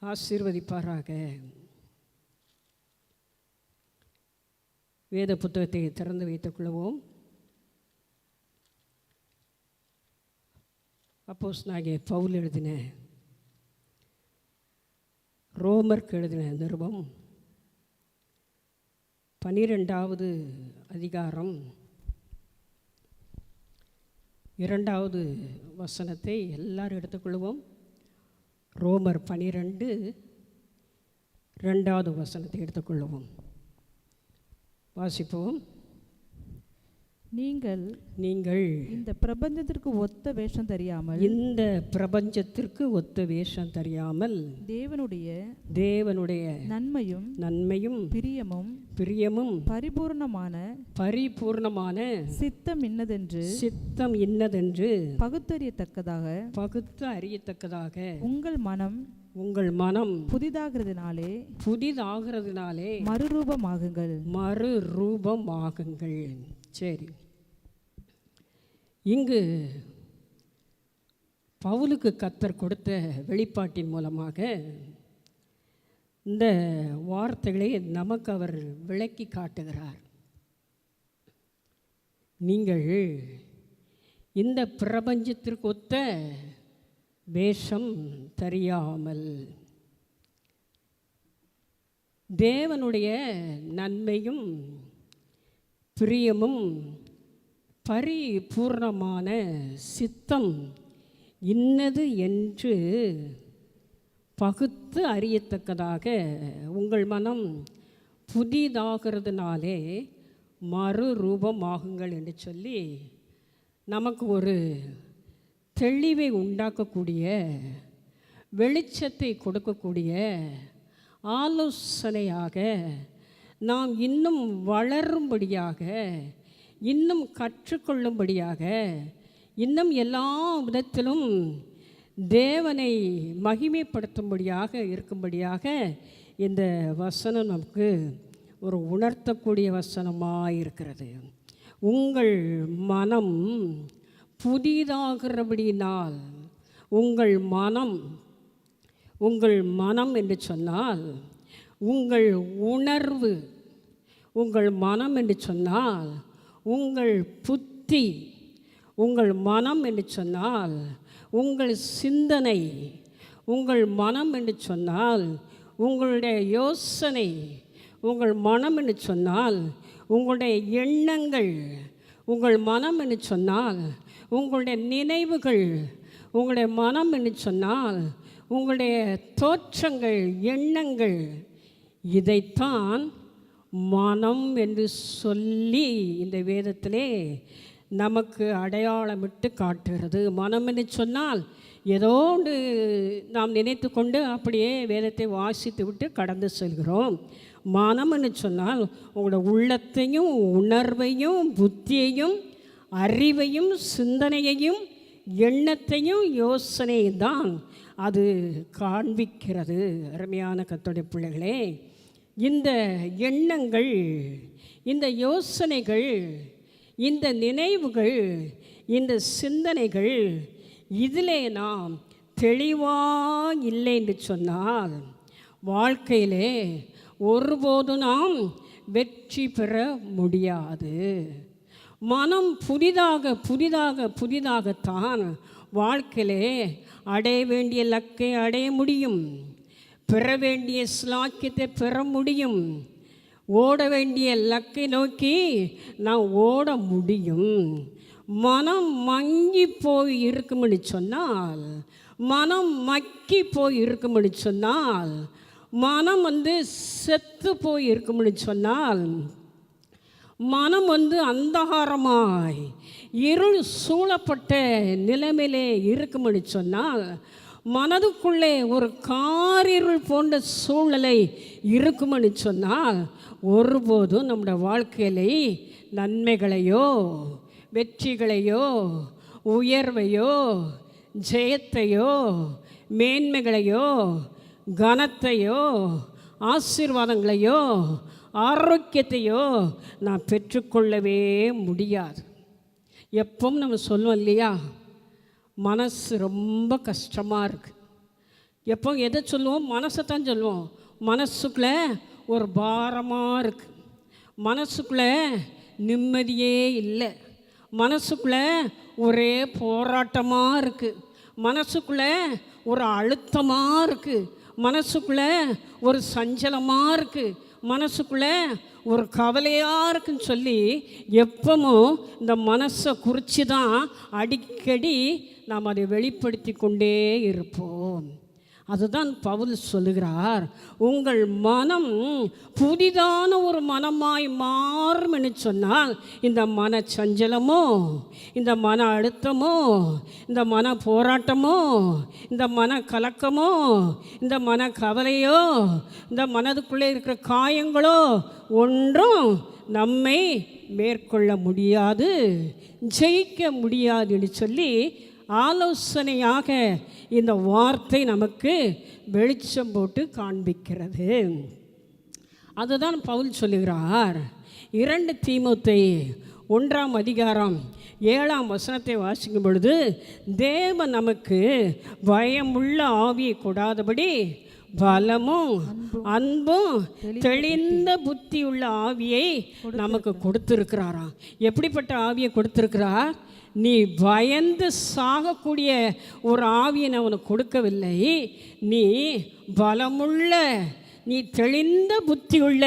ஆசீர்வதிப்பாராக. வேத புத்தகத்தை திறந்து வைத்துக் கொள்வோம். அப்போஸ்தலனாகிய பவுல் எழுதின ரோமருக்கு எழுதின நிருபம் 12வது அதிகாரம் 2வது வசனத்தை எல்லாரும் எடுத்துக்கொள்வோம். ரோமர் 12 2வது வசனத்தை எடுத்துக்கொள்வோம். வாசிப்போம். நீங்கள் இந்த பிரபஞ்சத்திற்கு ஒத்த வேஷம் தெரியாமல் தேவனுடைய நன்மையும் பிரியமும் பரிபூர்ணமான சித்தம் இன்னதென்று பகுத்தறியத்தக்கதாக உங்கள் மனம் புதிதாகிறதுனாலே மறுரூபமாகுங்கள். சரி, இங்கு பவுலுக்கு கர்த்தர் கொடுத்த வெளிப்பாட்டின் மூலமாக இந்த வார்த்தைகளை நமக்கு அவர் விளக்கி காட்டுகிறார். நீங்கள் இந்த பிரபஞ்சத்திற்கு ஒத்த வேஷம் தெரியாமல் தேவனுடைய நன்மையும் பிரியமும் பரிபூர்ணமான சித்தம் இன்னது என்று பகுத்து அறியத்தக்கதாக உங்கள் மனம் புதிதாகிறதுனாலே மறுரூபமாகுங்கள் என்று சொல்லி நமக்கு ஒரு தெளிவை உண்டாக்கக்கூடிய, வெளிச்சத்தை கொடுக்கக்கூடிய ஆலோசனையாக, நாம் இன்னும் வளரும்படியாக, இன்னும் கற்றுக்கொள்ளும்படியாக, இன்னும் எல்லா விதத்திலும் தேவனை மகிமைப்படுத்தும்படியாக இருக்கும்படியாக இந்த வசனம் நமக்கு ஒரு உணர்த்தக்கூடிய வசனமாக இருக்கிறது. உங்கள் மனம் புதிதாகிறபடியினால், உங்கள் மனம் என்று சொன்னால் உங்கள் உணர்வு, உங்கள் மனம் என்று சொன்னால் உங்கள் புத்தி, உங்கள் மனம் என்று சொன்னால் உங்கள் சிந்தனை, உங்கள் மனம் என்று சொன்னால் உங்களுடைய யோசனை, உங்கள் மனம் என்று சொன்னால் உங்களுடைய எண்ணங்கள், உங்கள் மனம் என்று சொன்னால் உங்களுடைய நினைவுகள், உங்களுடைய மனம் என்று சொன்னால் உங்களுடைய தோற்றங்கள், எண்ணங்கள், இதைத்தான் மனம் என்று சொல்லி இந்த வேதத்திலே நமக்கு அடையாளமிட்டு காட்டுகிறது. மனம் என்று சொன்னால் ஏதோ ஒன்று நாம் நினைத்து கொண்டு அப்படியே வேதத்தை வாசித்து விட்டு கடந்து செல்கிறோம். மனம் என்று சொன்னால் உங்களோட உள்ளத்தையும் உணர்வையும் புத்தியையும் அறிவையும் சிந்தனையையும் எண்ணத்தையும் யோசனையும் தான் அது காண்பிக்கிறது. அருமையான கர்த்தருடைய பிள்ளைகளே, இந்த எண்ணங்கள், இந்த யோசனைகள், இந்த நினைவுகள், இந்த சிந்தனைகள் இதிலே நாம் தெளிவாக இல்லை என்று சொன்னால் வாழ்க்கையிலே ஒருபோதும் நாம் வெற்றி பெற முடியாது. மனம் புதிதாகத்தான் வாழ்க்கையிலே அடைய வேண்டிய இலக்கை அடைய முடியும், பெற வேண்டிய ஸ்லாக்கியத்தை பெற முடியும், ஓட வேண்டிய இலக்கை நோக்கி நான் ஓட முடியும். மனம் மங்கி போய் இருக்கும்னு சொன்னால், மனம் மக்கி போய் இருக்கும்னு சொன்னால், மனம் செத்து போய் இருக்கும்னு சொன்னால், மனம் அந்தகாரமாய் இருள் சூழப்பட்ட நிலைமையிலே இருக்கும்னு சொன்னால், மனதுக்குள்ளே ஒரு காரிருள் போன்ற சூழ்நிலை இருக்கும்னு சொன்னால் ஒருபோதும் நம்முடைய வாழ்க்கையிலே நன்மைகளையோ வெற்றிகளையோ உயர்வையோ ஜெயத்தையோ மேன்மைகளையோ கனத்தையோ ஆசீர்வாதங்களையோ ஆரோக்கியத்தையோ நான் பெற்றுக்கொள்ளவே முடியாது. எப்பவும் நம்ம சொல்லுவோம் இல்லையா, மனசு ரொம்ப கஷ்டமாக இருக்குது. எப்போ எதை சொல்லுவோம்? மனசை தான் சொல்லுவோம். மனசுக்குள்ளே ஒரு பாரமாக இருக்குது, மனசுக்குள்ளே நிம்மதியே இல்லை, மனசுக்குள்ளே ஒரே போராட்டமாக இருக்குது, மனசுக்குள்ளே ஒரு அழுத்தமாக இருக்குது, மனசுக்குள்ளே ஒரு சஞ்சலமாக இருக்குது, மனசுக்குள்ளே ஒரு கவலையாக இருக்குன்னு சொல்லி எப்பவும் இந்த மனசை குறித்து தான் அடிக்கடி நாம் அதை வெளிப்படுத்தி கொண்டே இருப்போம். அதுதான் பவுல் சொல்லுகிறார், உங்கள் மனம் புதிதான ஒரு மனமாய் மாறும் என்று சொன்னால் இந்த மன சஞ்சலமோ, இந்த மன அழுத்தமோ, இந்த மன போராட்டமோ, இந்த மன கலக்கமோ, இந்த மன கவலையோ, இந்த மனதுக்குள்ளே இருக்கிற காயங்களோ ஒன்றும் நம்மை மேற்கொள்ள முடியாது, ஜெயிக்க முடியாது என்று சொல்லி ஆலோசனையாக இந்த வார்த்தை நமக்கு வெளிச்சம் போட்டு காண்பிக்கிறது. அதுதான் பவுல் சொல்லுகிறார். 2 தீமோத்தேயு 1ஆம் அதிகாரம் 7ஆம் வசனத்தை வாசிக்கும் பொழுது, தேவன் நமக்கு பயமுள்ள ஆவியை கொடாதபடி பலமும் அன்பும் தெளிந்த புத்தியுள்ள ஆவியை நமக்கு கொடுத்திருக்கிறாராம். எப்படிப்பட்ட ஆவியை கொடுத்திருக்கிறார்? நீ பயந்து சாகக்கூடிய ஒரு ஆவியை நான் உனக்கு கொடுக்கவில்லை, நீ பலமுள்ள நீ தெளிந்த புத்தியுள்ள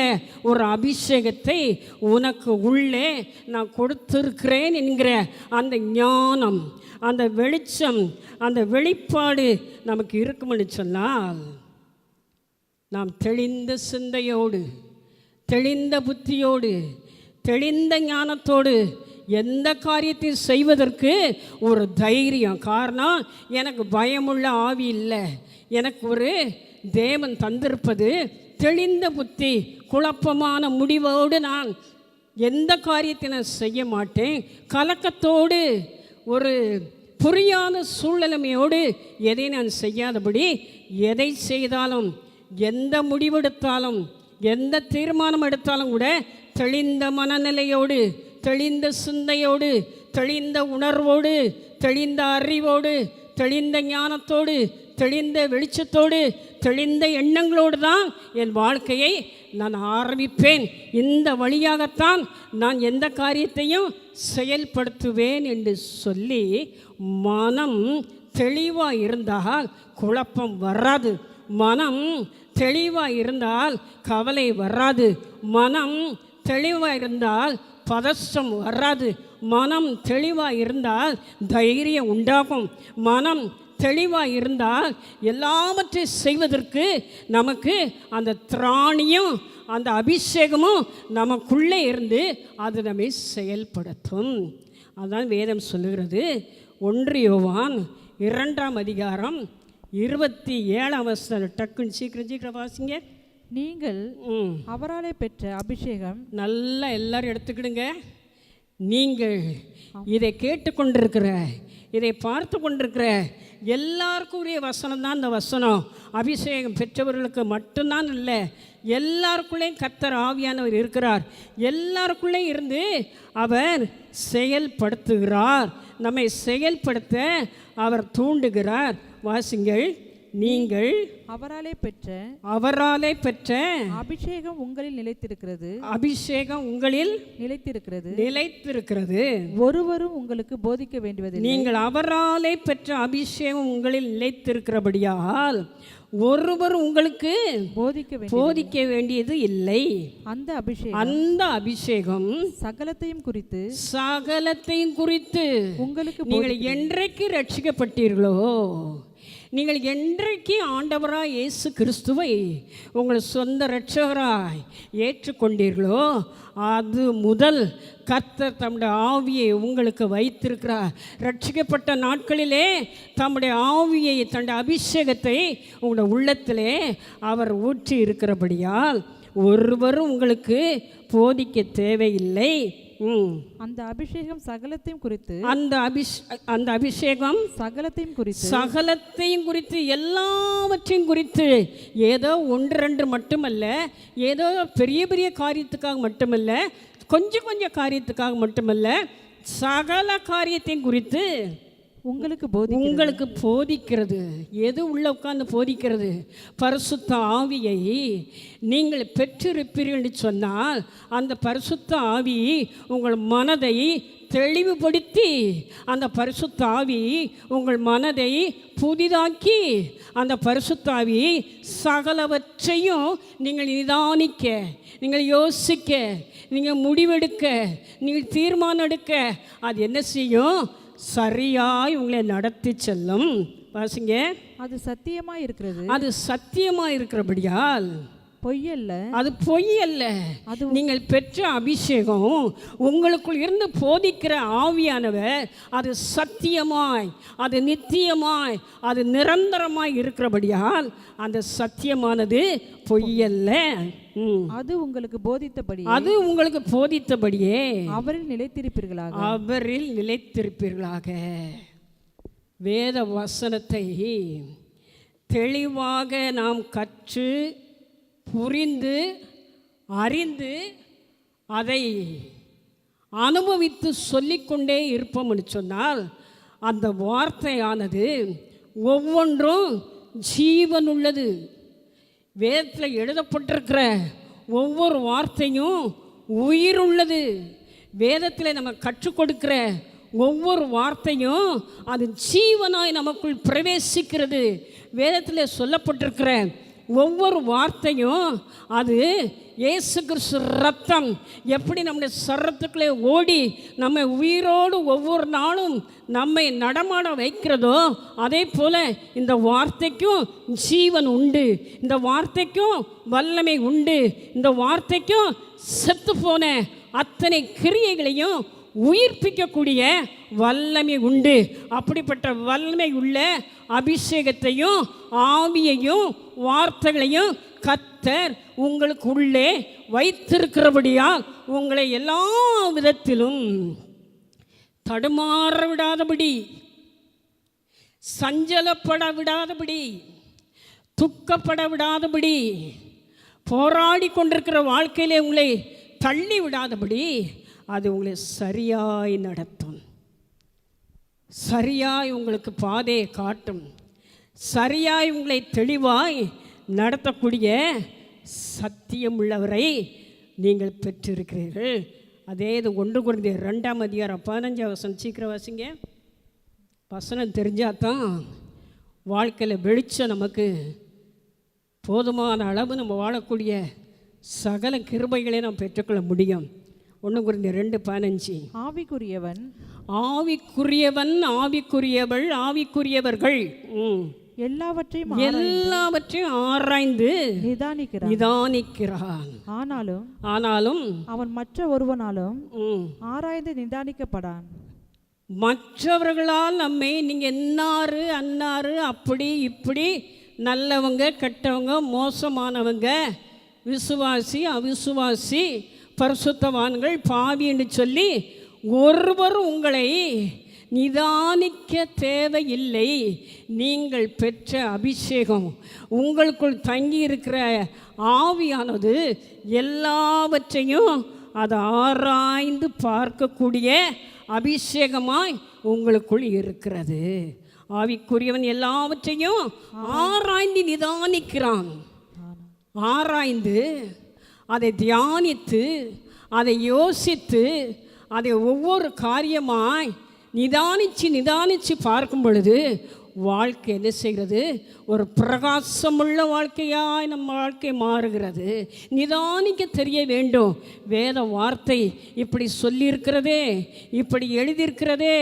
ஒரு அபிஷேகத்தை உனக்கு உள்ளே நான் கொடுத்திருக்கிறேன் என்கிற அந்த ஞானம், அந்த வெளிச்சம், அந்த வெளிப்பாடு நமக்கு இருக்கும்னு சொன்னால் நாம் தெளிந்த சிந்தையோடு, தெளிந்த புத்தியோடு, தெளிந்த ஞானத்தோடு எந்த காரியத்தையும் செய்வதற்கு ஒரு தைரியம். காரணம், எனக்கு பயமுள்ள ஆவி இல்லை, எனக்கு ஒரு தேவன் தந்திருப்பது தெளிந்த புத்தி. குழப்பமான முடிவோடு நான் எந்த காரியத்தை நான் செய்ய மாட்டேன். கலக்கத்தோடு, ஒரு புரியாத சூழ்நிலைமையோடு எதை நான் செய்யாதபடி, எதை செய்தாலும், எந்த முடிவெடுத்தாலும், எந்த தீர்மானம் எடுத்தாலும் கூட தெளிந்த மனநிலையோடு, தெளிந்த சிந்தையோடு, தெளிந்த உணர்வோடு, தெளிந்த அறிவோடு, தெளிந்த ஞானத்தோடு, தெளிந்த வெளிச்சத்தோடு, தெளிந்த எண்ணங்களோடு தான் என் வாழ்க்கையை நான் ஆரம்பிப்பேன். இந்த வழியாகத்தான் நான் எந்த காரியத்தையும் செயல்படுத்துவேன் என்று சொல்லி மனம் தெளிவாக இருந்தால் குழப்பம் வராது. மனம் தெளிவாக இருந்தால் கவலை வராது. மனம் தெளிவாக இருந்தால் பதஷ்டம் வராது. மனம் தெளிவாக இருந்தால் தைரியம் உண்டாகும். மனம் தெளிவாக இருந்தால் எல்லாவற்றையும் செய்வதற்கு நமக்கு அந்த திராணியும் அந்த அபிஷேகமும் நமக்குள்ளே இருந்து அது நம்மை செயல்படுத்தும். அதுதான் வேதம் சொல்லுகிறது. 1 யோவான் 2ஆம் அதிகாரம் 27ஆம் வசனம். டக்குன்னு சீக்கிரம் வாசிங்க. நீங்கள் அவராலே பெற்ற அபிஷேகம். நல்லா எல்லாரும் எடுத்துக்கிடுங்க. நீங்கள் இதை கேட்டுக்கொண்டிருக்கிற, இதை பார்த்து கொண்டிருக்கிற எல்லாருக்கும் உரிய வசனம் தான் இந்த வசனம். அபிஷேகம் பெற்றவர்களுக்கு மட்டும்தான் இல்லை, எல்லாருக்குள்ளேயும் கர்த்தர் ஆவியானவர் இருக்கிறார். எல்லாருக்குள்ளேயும் இருந்து அவர் செயல்படுத்துகிறார். நம்மை செயல்படுத்த அவர் தூண்டுகிறார். வாசிங்கள். நீங்கள் அவராலே பெற்ற அபிஷேகம் உங்களில் நிலைத்திருக்கிறது. அபிஷேகம் உங்களில் நிலைத்திருக்கிறது. ஒருவரும் உங்களுக்கு போதிக்க வேண்டியதில்லை. நீங்கள் அவராலே பெற்ற அபிஷேகம் உங்களில் நிலைத்திருக்கிறபடியால் ஒருவர் உங்களுக்கு போதிக்க வேண்டியது இல்லை. அந்த அபிஷேகம் சகலத்தையும் குறித்து உங்களுக்கு, நீங்கள் என்றைக்கு ரட்சிக்கப்பட்டீர்களோ, நீங்கள் என்றைக்கு ஆண்டவராய் இயேசு கிறிஸ்துவை உங்கள் சொந்த இரட்சகராய் ஏற்றுக்கொண்டீர்களோ அது முதல் கர்த்தர் தம்முடைய ஆவியை உங்களுக்கு வைத்திருக்கிறார். ரட்சிக்கப்பட்ட நாட்களிலே தம்முடைய ஆவியை, தன்னுடைய அபிஷேகத்தை உங்களுடைய உள்ளத்திலே அவர் ஊற்றி இருக்கிறபடியால் ஒருவரும் உங்களுக்கு போதிக்க தேவையில்லை. அந்த அபிஷேகம் சகலத்தையும் குறித்து, அந்த அபிஷேகம் சகலத்தையும் குறித்து எல்லாவற்றையும் குறித்து, ஏதோ 1-2 மட்டுமல்ல, ஏதோ பெரிய பெரிய காரியத்துக்காக மட்டுமல்ல, கொஞ்சம் காரியத்துக்காக மட்டுமல்ல, சகல காரியத்தையும் குறித்து உங்களுக்கு போதிக்கிறது. எது உள்ள உட்கார்ந்து போதிக்கிறது? பரிசுத்த ஆவியை நீங்கள் பெற்றிருப்பீர்கள் என்று சொன்னால் அந்த பரிசுத்த ஆவி உங்கள் மனதை தெளிவுபடுத்தி, அந்த பரிசுத்த ஆவி உங்கள் மனதை புதிதாக்கி, அந்த பரிசுத்த ஆவி சகலவற்றையும் நீங்கள் நிதானிக்க, நீங்கள் யோசிக்க, நீங்கள் முடிவெடுக்க, நீங்கள் தீர்மானம் எடுக்க அது என்ன செய்யும்? சரியாய் உங்களை நடத்தி செல்லும். வாசிங்க. அது சத்தியமாய் இருக்கிறது. அது சத்தியமாய் இருக்கிறபடியால் பொய்யல்ல. அது பொய்யல்ல. அது நீங்கள் பெற்ற அபிஷேகம், உங்களுக்குள் இருந்து போதிக்கிற ஆவியானவர், அது சத்தியமாய், அது நித்தியமாய், அது நிரந்தரமாய் இருக்கிறபடியால் அந்த சத்தியமானது பொய்யல்ல. அது உங்களுக்கு போதித்தபடியே அவரில் நிலைத்திருப்பீர்களாக. வேத வசனத்தை தெளிவாக நாம் கற்று புரிந்து அறிந்து அதை அனுபவித்து சொல்லிக்கொண்டே இருப்போம்னு சொன்னால் அந்த வார்த்தையானது ஒவ்வொன்றும் ஜீவனுள்ளது. வேதத்தில் எழுதப்பட்டிருக்கிற ஒவ்வொரு வார்த்தையும் உயிர் உள்ளது. வேதத்தில் நம்ம கற்றுக் கொடுக்கிற ஒவ்வொரு வார்த்தையும் அது ஜீவனாய் நமக்குள் பிரவேசிக்கிறது. வேதத்தில் சொல்லப்பட்டிருக்கிற ஒவ்வொரு வார்த்தையும் அது இயேசு கிறிஸ்து ரத்தம் எப்படி நம்முடைய சரத்துக்குள்ளே ஓடி நம்ம உயிரோடு ஒவ்வொரு நாளும் நம்மை நடமாட வைக்கிறதோ அதே போல் இந்த வார்த்தைக்கும் ஜீவன் உண்டு, இந்த வார்த்தைக்கும் வல்லமை உண்டு, இந்த வார்த்தைக்கும் செத்து போன அத்தனை கிரியைகளையும் உயிர்ப்பிக்கக்கூடிய வல்லமை உண்டு. அப்படிப்பட்ட வல்லமை உள்ள அபிஷேகத்தையும் ஆவியையும் வார்த்தைகளையும் கர்த்தர் உங்களுக்கு உள்ளே வைத்திருக்கிறபடியால் உங்களை எல்லா விதத்திலும் தடுமாற விடாதபடி, சஞ்சலப்பட விடாதபடி, துக்கப்பட விடாதபடி, போராடி கொண்டிருக்கிற வாழ்க்கையிலே உங்களை தள்ளி விடாதபடி அது உங்களை சரியாய் நடத்தும், சரியாய் உங்களுக்கு பாதையை காட்டும், சரியாய் உங்களை தெளிவாய் நடத்தக்கூடிய சத்தியம் உள்ளவரை நீங்கள் பெற்றிருக்கிறீர்கள். அதே இது 1 கொரிந்தியர் 2ஆம் அதிகாரம் 15ஆம் வசனம். சீக்கிரம் வாசிங்க. வசனம் தெரிஞ்சாதான் வாழ்க்கையில் வெளிச்சம் நமக்கு போதுமான அளவு நம்ம வாழக்கூடிய சகல கிருபைகளை நாம் பெற்றுக்கொள்ள முடியும். 1 கொரிந்தியர் 2:15. ஆவிக்குரியவன் ஆவிக்குரியவன் ஆவிக்குரியவள் ஆவிக்குரியவர்கள் எல்லாவற்றையும் ஆராய்ந்து நிதானிக்கிறான். ஆனாலும் அவன் மற்ற ஒருவனாலும் ஆராய்ந்து நிதானிக்கப்படான். மற்றவர்களால் நம்மை நீங்கள் என்னாரு அன்னாரு அப்படி இப்படி நல்லவங்க கெட்டவங்க மோசமானவங்க விசுவாசி அவிசுவாசி பரிசுத்தவான்கள் பாவின்னு சொல்லி ஒருவரும் உங்களை நிதானிக்க தேவையில்லை. நீங்கள் பெற்ற அபிஷேகம் உங்களுக்குள் தங்கி இருக்கிற ஆவியானது எல்லாவற்றையும் அதை ஆராய்ந்து பார்க்கக்கூடிய அபிஷேகமாய் உங்களுக்குள் இருக்கிறது. ஆவிக்குரியவன் எல்லாவற்றையும் ஆராய்ந்து நிதானிக்கிறான். ஆராய்ந்து அதை தியானித்து அதை யோசித்து அதை ஒவ்வொரு காரியமாய் நிதானித்து பார்க்கும் பொழுது வாழ்க்கை என்ன செய்கிறது? ஒரு பிரகாசமுள்ள வாழ்க்கையாய் நம்ம வாழ்க்கை மாறுகிறது. நிதானிக்க தெரிய வேண்டும். வேத வார்த்தை இப்படி சொல்லியிருக்கிறதே, இப்படி எழுதியிருக்கிறதே,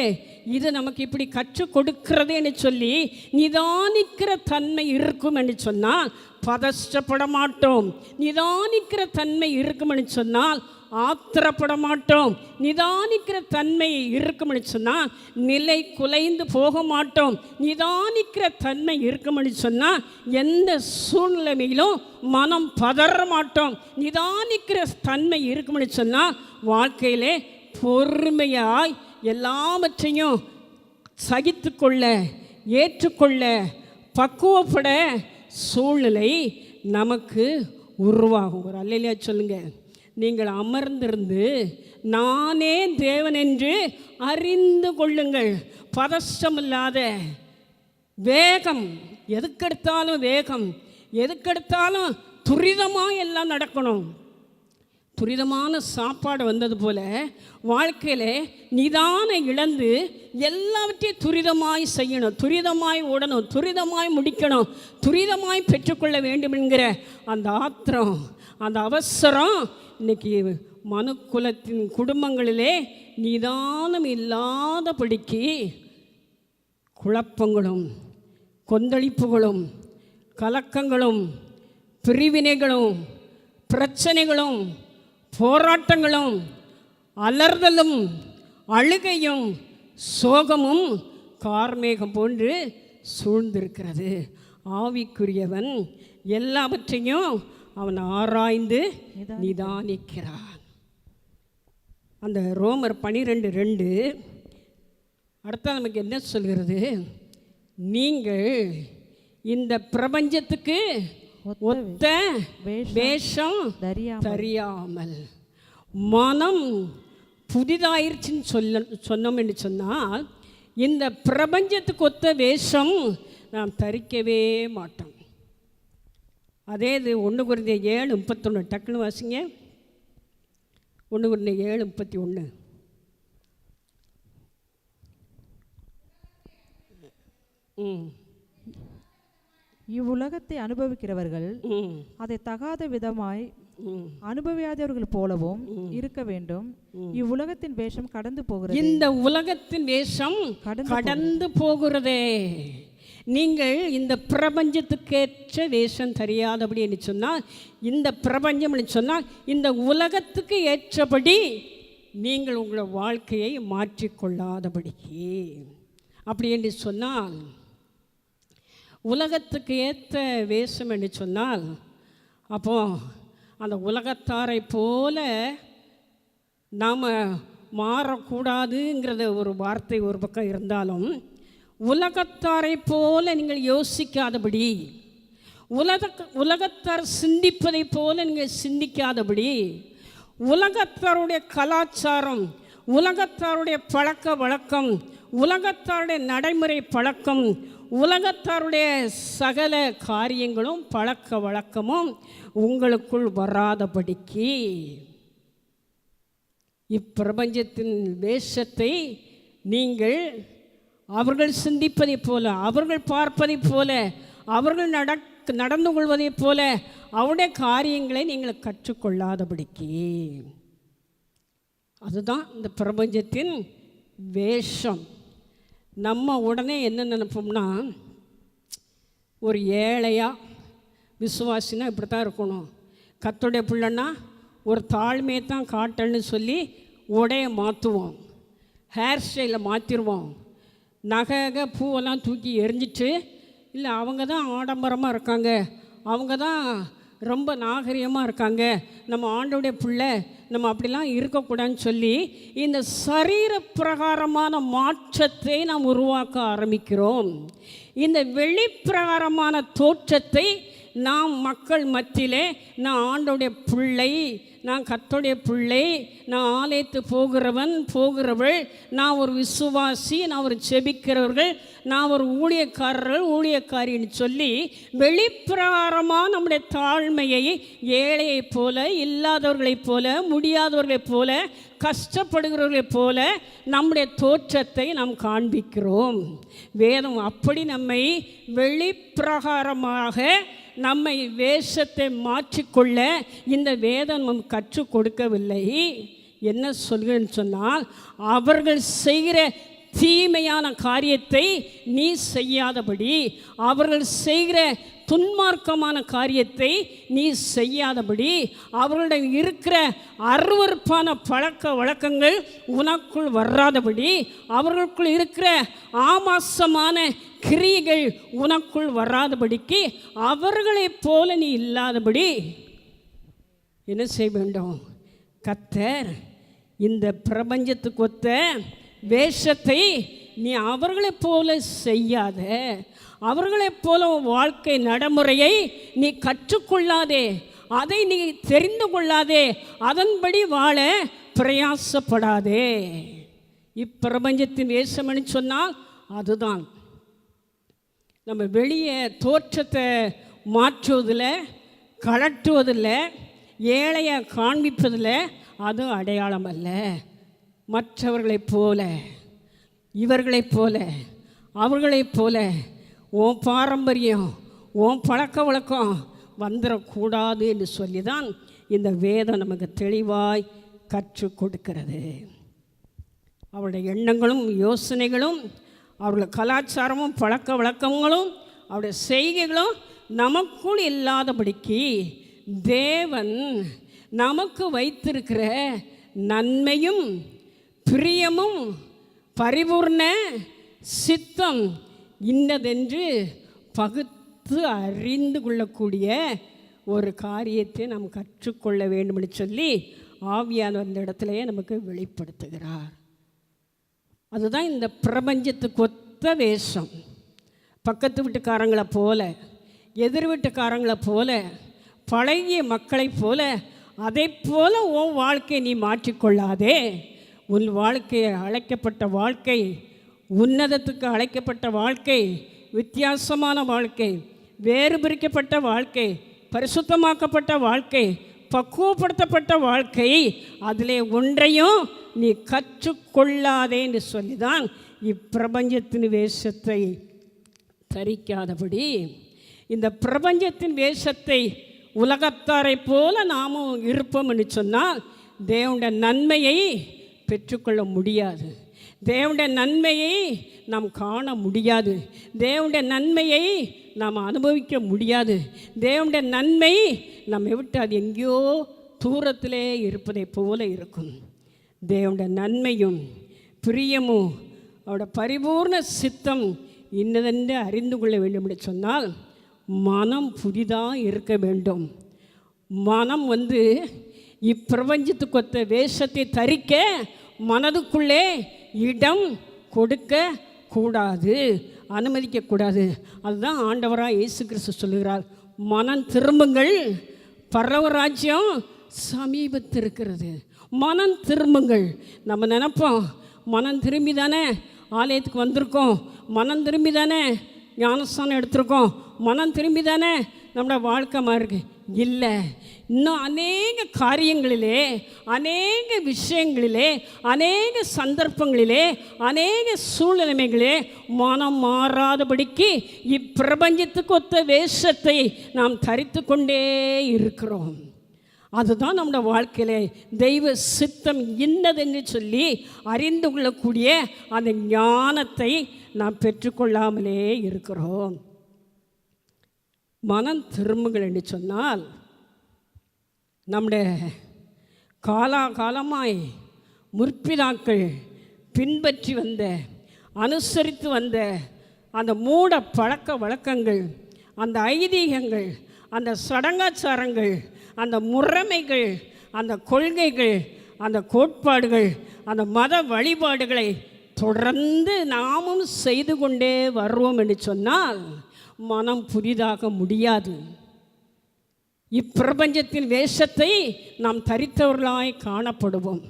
இது நமக்கு இப்படி கற்றுக் கொடுக்கிறதேன்னு சொல்லி நிதானிக்கிற தன்மை இருக்கும் என்று சொன்னால் பதஷ்டப்பட மாட்டோம். நிதானிக்கிற தன்மை இருக்கும்னு சொன்னால் ஆத்திரப்பட மாட்டோம். நிதானிக்கிற தன்மை இருக்கும்னு சொன்னால் நிலை குலைந்து போக மாட்டோம். நிதானிக்கிற தன்மை இருக்கும்னு சொன்னால் எந்த சூழ்நிலையிலும் மனம் பதற மாட்டோம். நிதானிக்கிற தன்மை இருக்கும்னு சொன்னால் வாழ்க்கையிலே பொறுமையாய் எல்லாவற்றையும் சகித்து கொள்ள ஏற்றுக்கொள்ள பக்குவப்பட சூழ்நிலை நமக்கு உருவாகும். ஒரு அல்லேலூயா சொல்லுங்க. நீங்கள் அமர்ந்திருந்து நானே தேவன் என்று அறிந்து கொள்ளுங்கள். பதஷ்டமில்லாத வேகம், எதுக்கெடுத்தாலும் வேகம், எதுக்கெடுத்தாலும் துரிதமாக எல்லாம் நடக்கணும். துரிதமான சாப்பாடு வந்தது போல் வாழ்க்கையில் நிதானம் இழந்து எல்லாவற்றையும் துரிதமாய் செய்யணும், துரிதமாய் ஓடணும், துரிதமாய் முடிக்கணும், துரிதமாய் பெற்றுக்கொள்ள வேண்டும் என்கிற அந்த ஆத்திரம், அந்த அவசரம் இன்றைக்கி மனுக்குலத்தின் குடும்பங்களிலே நிதானம் இல்லாதபடிக்கு குழப்பங்களும் கொந்தளிப்புகளும் கலக்கங்களும் பிரிவினைகளும் பிரச்சனைகளும் போராட்டங்களும் அலர்தலும் அழுகையும் சோகமும் கார்மேகம் போன்று சூழ்ந்திருக்கிறது. ஆவிக்குரியவன் எல்லாவற்றையும் அவன் ஆராய்ந்து நிதானிக்கிறான். அந்த ரோமர் 12:2 அடுத்த நமக்கு என்ன சொல்கிறது? நீங்கள் இந்த பிரபஞ்சத்துக்கு ஒத்த வேஷம் தெரியாமல் மனம் புதிதாயிருச்சுன்னு சொன்னோம் என்று சொன்னால் இந்த பிரபஞ்சத்துக்கு ஒத்த வேஷம் நாம் தரிக்கவே மாட்டோம். அதே இது 1 கொரிந்தியர் 7:31 டக்குன்னு வாசிங்க. 1 கொரிந்தியர் 7:31. இவ்வுலகத்தை அனுபவிக்கிறவர்கள் அதை தகாத விதமாய் அனுபவியாதவர்கள் போலவும் இருக்க வேண்டும். இவ்வுலகத்தின் வேஷம் கடந்து போகிறது. இந்த உலகத்தின் வேஷம் கடந்து போகிறதே. நீங்கள் இந்த பிரபஞ்சத்துக்கேற்ற வேஷம் தெரியாதபடி என்று சொன்னால், இந்த பிரபஞ்சம் என்று சொன்னால் இந்த உலகத்துக்கு ஏற்றபடி நீங்கள் உங்களை வாழ்க்கையை மாற்றிக்கொள்ளாதபடிக்கு. அப்படி என்று சொன்னால் உலகத்துக்கு ஏற்ற வேஷம் என்று சொன்னால், அப்போ அந்த உலகத்தாரை போல நாம் மாறக்கூடாதுங்கிறத ஒரு வார்த்தை ஒரு பக்கம் இருந்தாலும், உலகத்தாரை போல நீங்கள் யோசிக்காதபடி, உலகத்தார் சிந்திப்பதை போல நீங்கள் சிந்திக்காதபடி, உலகத்தாருடைய கலாச்சாரம், உலகத்தாருடைய பழக்க வழக்கம், உலகத்தாருடைய நடைமுறை பழக்கம், உலகத்தாருடைய சகல காரியங்களும் பழக்க வழக்கமும் உங்களுக்குள் வராதபடிக்கு இப்பிரபஞ்சத்தின் வேஷத்தை நீங்கள் அவர்கள் சிந்திப்பதைப் போல, அவர்கள் பார்ப்பதைப் போல, அவர்கள் நடந்து கொள்வதைப் போல அவருடைய காரியங்களை நீங்கள் கற்றுக்கொள்ளாதபடிக்கு. அதுதான் இந்த பிரபஞ்சத்தின் வேஷம். நம்ம உடனே என்ன நினைப்போம்னா, ஒரு ஏழையாக விசுவாசினா இப்படி தான் இருக்கணும், கர்த்தருடைய பிள்ளைன்னா ஒரு தாழ்மையை தான் காட்டணும்னு சொல்லி உடைய மாற்றுவோம், ஹேர் ஸ்டைலை மாற்றிடுவோம், நகை பூவெல்லாம் தூக்கி எரிஞ்சிட்டு, இல்லை அவங்க தான் ஆடம்பரமாக இருக்காங்க, அவங்க தான் ரொம்ப நாகரிகமாக இருக்காங்க, நம்ம ஆண்டோடைய பிள்ளை, நம்ம அப்படிலாம் இருக்கக்கூடாதுன்னு சொல்லி இந்த சரீர பிரகாரமான மாற்றத்தை நாம் உருவாக்க ஆரம்பிக்கிறோம். இந்த வெளிப்பிரகாரமான தோற்றத்தை நாம் மக்கள் மத்தியிலே, நான் ஆண்டோடைய பிள்ளை, நான் கர்த்தருடைய பிள்ளை, நான் ஆலயத்து போகிறவள், நான் ஒரு விசுவாசி, நான் ஒரு செபிக்கிறவர்கள், நான் ஒரு ஊழியக்காரின்னு சொல்லி வெளிப்பிரகாரமாக நம்முடைய தாழ்மையை ஏழையைப் போல, இல்லாதவர்களைப் போல, முடியாதவர்களைப் போல, கஷ்டப்படுகிறவர்களைப் போல நம்முடைய தோற்றத்தை நாம் காண்பிக்கிறோம். வேதம் அப்படி நம்மை வெளிப்பிரகாரமாக நம்மை வேஷத்தை மாற்றிக்கொள்ள இந்த வேதம் நம் கற்றுக் கொடுக்கவில்லை. என்ன சொல்கிறேன்னு சொன்னால், அவர்கள் செய்கிற தீமையான காரியத்தை நீ செய்யாதபடி, அவர்கள் செய்கிற துன்மார்க்கமான காரியத்தை நீ செய்யாதபடி, அவர்களிடம் இருக்கிற அருவருப்பான பழக்க வழக்கங்கள் உனக்குள் வராதபடி, அவர்களுக்குள் இருக்கிற ஆபாசமான கிரியைகள் உனக்குள் வராதபடிக்கு, அவர்களைப் போல நீ இல்லாதபடி என்ன செய்ய வேண்டும்? கர்த்தர் இந்த பிரபஞ்சத்துக்கு ஒத்த வேஷத்தை நீ அவர்களைப் போல செய்யாத, அவர்களைப் போல வாழ்க்கை நடைமுறையை நீ கற்றுக்கொள்ளாதே, அதை நீ தெரிந்து கொள்ளாதே, அதன்படி வாழ பிரயாசப்படாதே. இப்பிரபஞ்சத்தின் வேஷம்னு சொன்னால் அதுதான். நம்ம வெளியே தோற்றத்தை மாற்றுவதில், கலட்டுவதில், ஏழையை காண்பிப்பதில் அது அடையாளம் அல்ல. மற்றவர்களைப் போல, இவர்களைப் போல, அவர்களைப் போல உன் பாரம்பரியம், உன் பழக்க வழக்கம் வந்துடக்கூடாது என்று சொல்லி தான் இந்த வேதம் நமக்கு தெளிவாய் கற்றுக் கொடுக்கிறது. அவருடைய எண்ணங்களும் யோசனைகளும், அவருடைய கலாச்சாரமும் பழக்க வழக்கங்களும், அவருடைய செய்கைகளும் நமக்குள் இல்லாதபடிக்கு தேவன் நமக்கு வைத்திருக்கிற நன்மையும் பிரியமும் பரிபூர்ண சித்தம் இன்னதென்று பகுத்து அறிந்து கொள்ளக்கூடிய ஒரு காரியத்தை நாம் கற்றுக்கொள்ள வேண்டும் என்று சொல்லி ஆவியானவர் அந்த இடத்துலையே நமக்கு வெளிப்படுத்துகிறார். அதுதான் இந்த பிரபஞ்சத்துக்கு ஒத்த வேஷம். பக்கத்து வீட்டுக்காரங்களை போல, எதிர் வீட்டுக்காரங்களை போல, பழகிய மக்களைப் போல, அதை போல உன் வாழ்க்கையை நீ மாற்றிக்கொள்ளாதே. உன் வாழ்க்கையை, அழைக்கப்பட்ட வாழ்க்கை, உன்னதத்துக்கு அழைக்கப்பட்ட வாழ்க்கை, வித்தியாசமான வாழ்க்கை, வேறு பிரிக்கப்பட்ட வாழ்க்கை, பரிசுத்தமாக்கப்பட்ட வாழ்க்கை, பக்குவப்படுத்தப்பட்ட வாழ்க்கை, அதிலே ஒன்றையும் நீ கற்றுக்கொள்ளாதே என்று சொல்லிதான் இப்பிரபஞ்சத்தின் வேஷத்தை தரிக்காதபடி இந்த பிரபஞ்சத்தின் வேஷத்தை உலகத்தாரை போல நாமும் இருப்போம்னு சொன்னால் தேவனுடைய நன்மையை பெற்றுக்கொள்ள முடியாது. தேவனுடைய நன்மையை நாம் காண முடியாது. தேவனுடைய நன்மையை நாம் அனுபவிக்க முடியாது. தேவனுடைய நன்மை நம்மை விட்டு அது எங்கேயோ தூரத்திலே இருப்பதை போல இருக்கும். தேவனுடைய நன்மையும் பிரியமும் அவருடைய பரிபூர்ண சித்தம் இன்னதென்று அறிந்து கொள்ள வேண்டும் என்று சொன்னால் மனம் புதிதாக இருக்க வேண்டும். மனம் இப்பிரபஞ்சத்துக்கொத்த வேஷத்தை தரிக்க மனதுக்குள்ளே இடம் கொடுக்க கூடாது, அனுமதிக்கக்கூடாது. அதுதான் ஆண்டவராக இயேசு கிறிஸ்து சொல்லுகிறார், மனம் திரும்புங்கள், பரவராஜ்யம் சமீபத்திருக்கிறது. மனம் திரும்புங்கள். நம்ம நினைப்போம் மனம் திரும்பி தானே ஆலயத்துக்கு வந்திருக்கோம், மனம் திரும்பி தானே ஞானஸ்தானம் எடுத்திருக்கோம், மனம் திரும்பி தானே நம்மளோட வாழ்க்கை மாறுக்கு. இல்லை, இன்னும் அநேக காரியங்களிலே, அநேக விஷயங்களிலே, அநேக சந்தர்ப்பங்களிலே, அநேக சூழ்நிலைமைகளே மனம் மாறாதபடிக்கு இப்பிரபஞ்சத்துக்கு ஒத்த வேஷத்தை நாம் தரித்து கொண்டே இருக்கிறோம். அதுதான் நம்முடைய வாழ்க்கையிலே தெய்வ சித்தம் இன்னதென்று சொல்லி அறிந்து கொள்ளக்கூடிய அந்த ஞானத்தை நாம் பெற்றுக்கொள்ளாமலே இருக்கிறோம். மனம் திரும்புங்கள் என்று சொன்னால் நம்முடைய காலாகாலமாய் முற்பிதாக்கள் பின்பற்றி வந்த, அனுசரித்து வந்த அந்த மூட பழக்க வழக்கங்கள், அந்த ஐதீகங்கள், அந்த சடங்காச்சாரங்கள், அந்த முறைமைகள், அந்த கொள்கைகள், அந்த கோட்பாடுகள், அந்த மத வழிபாடுகளை தொடர்ந்து நாமும் செய்து கொண்டே வருவோம் என்று சொன்னால் மனம் புதிதாக முடியாது. இப்பிரபஞ்சத்தின் வேஷத்தை நாம் தரித்தவர்களாய் காணப்படுவோம்.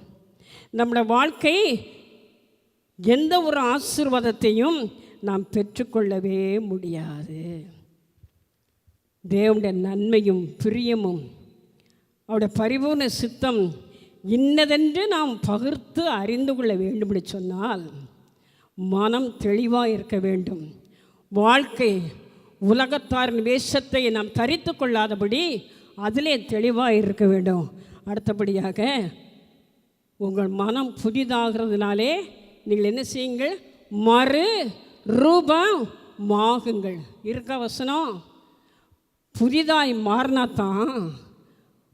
நம்முடைய வாழ்க்கை எந்த ஒரு ஆசீர்வாதத்தையும் நாம் பெற்றுக்கொள்ளவே முடியாது. தேவனுடைய நன்மையும் பிரியமும் அவருடைய பரிபூர்ண சித்தம் இன்னதென்று நாம் பகிர்ந்து அறிந்து கொள்ள வேண்டும் என்று சொன்னால் மனம் தெளிவாக இருக்க வேண்டும். வாழ்க்கை உலகத்தாரின் வேஷத்தை நாம் தரித்து கொள்ளாதபடி அதிலே தெளிவாக இருக்க வேண்டும். அடுத்தபடியாக உங்கள் மனம் புதிதாகிறதுனாலே நீங்கள் என்ன செய்யுங்கள், மறு ரூபமாகுங்கள். இருக்க வசனம் புதிதாய் மாறினா தான்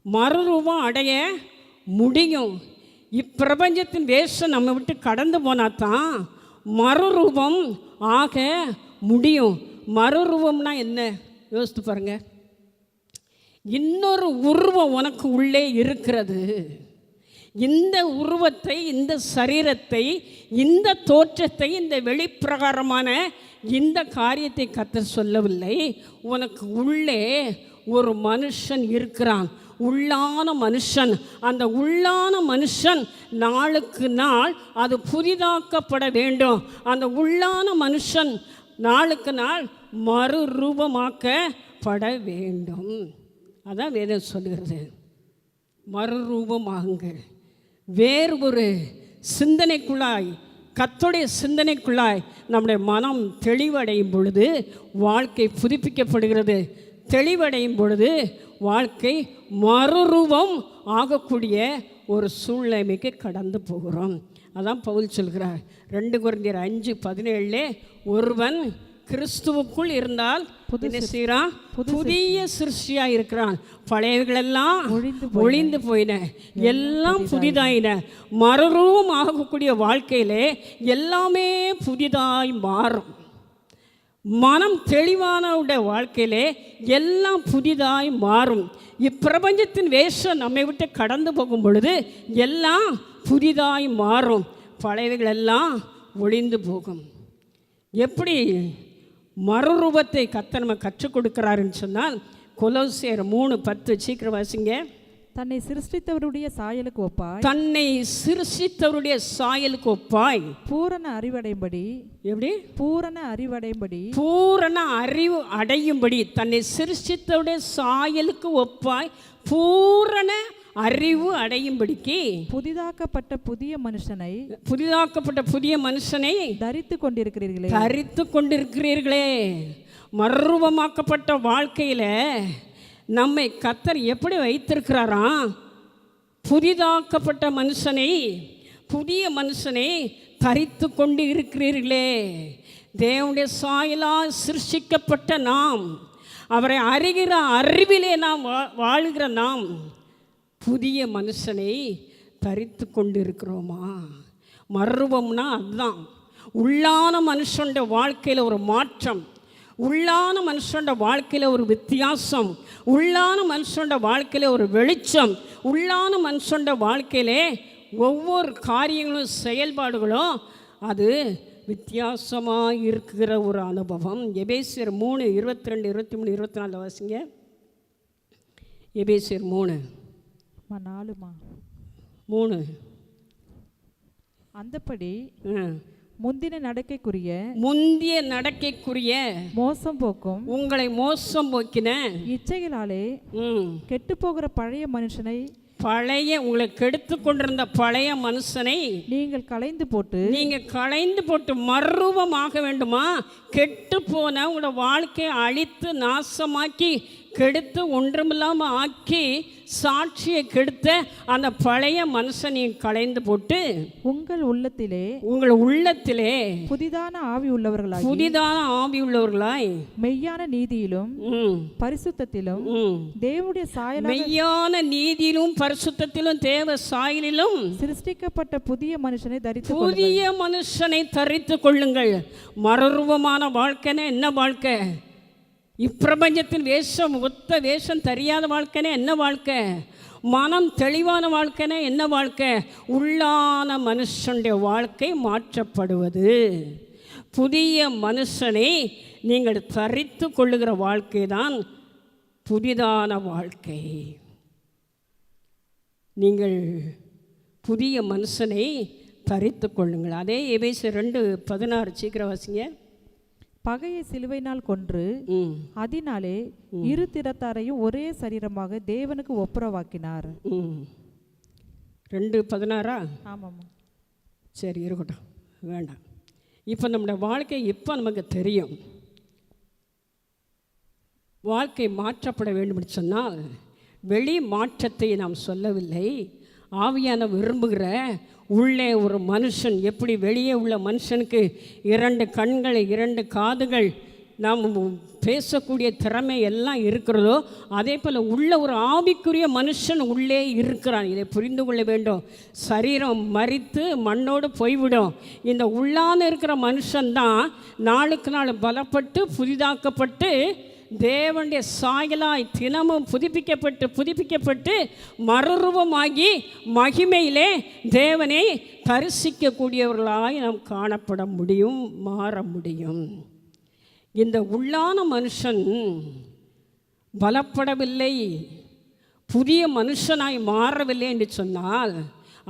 மறுரூபம் அடைய முடியும். இப்பிரபஞ்சத்தின் வேஷம் நம்ம விட்டு கடந்து போனால் தான் மறுரூபம் ஆக முடியும். மறுரூபம்னா என்ன யோசித்து பாருங்க. இன்னொரு உருவம் உனக்கு உள்ளே இருக்கிறது. இந்த உருவத்தை, இந்த சரீரத்தை, இந்த தோற்றத்தை, இந்த வெளிப்பிரகாரமான இந்த காரியத்தை கர்த்தர் சொல்லவில்லை. உனக்கு உள்ளே ஒரு மனுஷன் இருக்கிறான், உள்ளான மனுஷன். அந்த உள்ளான மனுஷன் நாளுக்கு நாள் அது புதிதாக்கப்பட வேண்டும். அந்த உள்ளான மனுஷன் நாளுக்கு நாள் மறுரூபமாக்கப்பட வேண்டும். அதான் வேதம் சொல்லுகிறது. மறுரூபமாகுங்கள். வேறு ஒரு சிந்தனைக்குள்ளாய், கர்த்தருடைய சிந்தனைக்குள்ளாய் நம்முடைய மனம் தெளிவடையும் பொழுது வாழ்க்கை புதுப்பிக்கப்படுகிறது. தெளிவடையும் பொழுது வாழ்க்கை மறுரூபம் ஆகக்கூடிய ஒரு சூழ்நிலைமைக்கு கடந்து போகிறோம். அதான் பவுல் சொல்கிறார் 2 கொரிந்தியர் 5:17 ஒருவன் கிறிஸ்துவுக்குள் இருந்தால் புதிய சிருஷ்டியாக இருக்கிறான், பழையவைகளெல்லாம் ஒழிந்து போயின, எல்லாம் புதிதாயின. மறுரூபம் ஆகக்கூடிய வாழ்க்கையிலே எல்லாமே புதிதாய் மாறும். மனம் தெளிவானவுடைய வாழ்க்கையிலே எல்லாம் புதிதாய் மாறும். இப்பிரபஞ்சத்தின் வேஷம் நம்மை விட்டு கடந்து போகும் பொழுது எல்லாம் புதிதாய் மாறும், பழையவைகளெல்லாம் ஒழிந்து போகும். எப்படி மறுரூபத்தை கர்த்தர் நம்ம கற்றுக் கொடுக்கிறாருன்னு சொன்னால் கொலோசியர் 3:10 சீக்கிரம் வாசிங்க. தன்னை சிருஷ்டித்தவருடைய சாயலுக்கு ஒப்பாய், தன்னை சிருஷ்டித்தவருடைய சாயலுக்கு ஒப்பாய் பூரண அறிவடையும்படி. எப்படி? பூரண அறிவடையும்படி, பூரண அறிவு அடையும்படி. தன்னை சிருஷ்டித்தவருடைய சாயலுக்கு ஒப்பாய் பூரண அறிவு அடையும்படிக்கு புதிதாக்கப்பட்ட புதிய மனுஷனை தரித்து கொண்டிருக்கிறீர்களே. மறுரூபமாக்கப்பட்ட வாழ்க்கையில் நம்மை கர்த்தர் எப்படி வைத்திருக்கிறாராம்? புதிதாக்கப்பட்ட மனுஷனை, புதிய மனுஷனை தரித்து கொண்டு இருக்கிறீர்களே. தேவனுடைய சாயலால் சிருஷ்டிக்கப்பட்ட நாம், அவரை அறிகிற அறிவிலே நாம் வாழுகிற நாம் புதிய மனுஷனை தரித்து கொண்டு இருக்கிறோமா? மறுரூபம்னா அதுதான். உள்ளான மனுஷனுடைய வாழ்க்கையில் ஒரு மாற்றம், உள்ளான மனுஷனுடைய வாழ்க்கையில் ஒரு வித்தியாசம், உள்ளான மனுஷனுடைய வாழ்க்கையில் ஒரு வெளிச்சம், உள்ளான மனுஷனுடைய வாழ்க்கையிலே ஒவ்வொரு காரியங்களும் செயல்பாடுகளும் அது வித்தியாசமாக இருக்கிற ஒரு அனுபவம். எபேசியர் 3 22 23 24 வாசிங்க. எபேசியர் 3 அந்தப்படி முந்திய நடக்கைக்குரிய மோசம் போக்கும் உங்களை மோசம் போக்கின இச்சைகளாலே கெட்டு போகிற பழைய மனுஷனை, உங்களை கெடுத்து கொண்டிருந்த பழைய மனுஷனை நீங்கள் களைந்து போட்டு மறுரூபமாக வேண்டுமா? கெட்டு போன உங்களோட வாழ்க்கையை அழித்து நாசமாக்கி கெடுத்து ஒன்றுமில்லாமல் ஆக்கி சாட்சியை கெடுத்த அந்த பழைய மனுஷனை களைந்து போட்டு உங்கள் உள்ளத்திலே புதிதான ஆவி உள்ளவர்களாய் மெய்யான நீதியிலும் பரிசுத்தத்திலும் தேவனுடைய சாயலாக, மெய்யான நீதியிலும் பரிசுத்தத்திலும் தேவ சாயலிலும் சிருஷ்டிக்கப்பட்ட புதிய மனுஷனை தரித்து கொள்ளுங்கள். மறுரூபமான வாழ்க்கைன்னா என்ன வாழ்க்கை? இப்பிரபஞ்சத்தின் வேஷம், ஒத்த வேஷம் தெரியாத வாழ்க்கைனா என்ன வாழ்க்கை? மனம் தெளிவான வாழ்க்கைனா என்ன வாழ்க்கை? உள்ளான மனுஷனுடைய வாழ்க்கை மாற்றப்படுவது. புதிய மனுஷனை நீங்கள் தரித்து கொள்ளுகிற வாழ்க்கை தான் புதிதான வாழ்க்கை. நீங்கள் புதிய மனுஷனை தரித்து கொள்ளுங்கள். அதே எபேசியர் 2:16 சீக்கிரம் வாசிங்க. பகையை சிலுவையினால் கொன்று அதனாலே இரு திறத்தாரையும் ஒரே சரீரமாக தேவனுக்கு ஒப்புரவாக்கினார். 2:16. ஆமாம், சரி இருக்கட்டும், வேண்டாம். இப்போ நம்முடைய வாழ்க்கை இப்போ நமக்கு தெரியும். வாழ்க்கை மாற்றப்பட வேண்டும் என்று சொன்னால் வெளி மாற்றத்தை நாம் சொல்லவில்லை. ஆவியான விரும்புகிற உள்ளே ஒரு மனுஷன் எப்படி வெளியே உள்ள மனுஷனுக்கு 2 கண்கள் 2 காதுகள் நாம் பேசக்கூடிய திறமை எல்லாம் இருக்கிறதோ அதே போல் உள்ள ஒரு ஆவிக்குரிய மனுஷன் உள்ளே இருக்கிறான். இதை புரிந்து கொள்ள வேண்டும். சரீரம் மரித்து மண்ணோடு போய்விடும். இந்த உள்ளான இருக்கிற மனுஷன்தான் நாளுக்கு நாள் பலப்பட்டு புதிதாக்கப்பட்டு தேவனுடைய சாயலாய் தினமும் புதுப்பிக்கப்பட்டு மறுரூபமாகி மகிமையிலே தேவனை தரிசிக்கக்கூடியவர்களாய் நாம் காணப்பட முடியும், மாற முடியும். இந்த உள்ளான மனுஷன் பலப்படவில்லை, புதிய மனுஷனாய் மாறவில்லை என்று சொன்னால்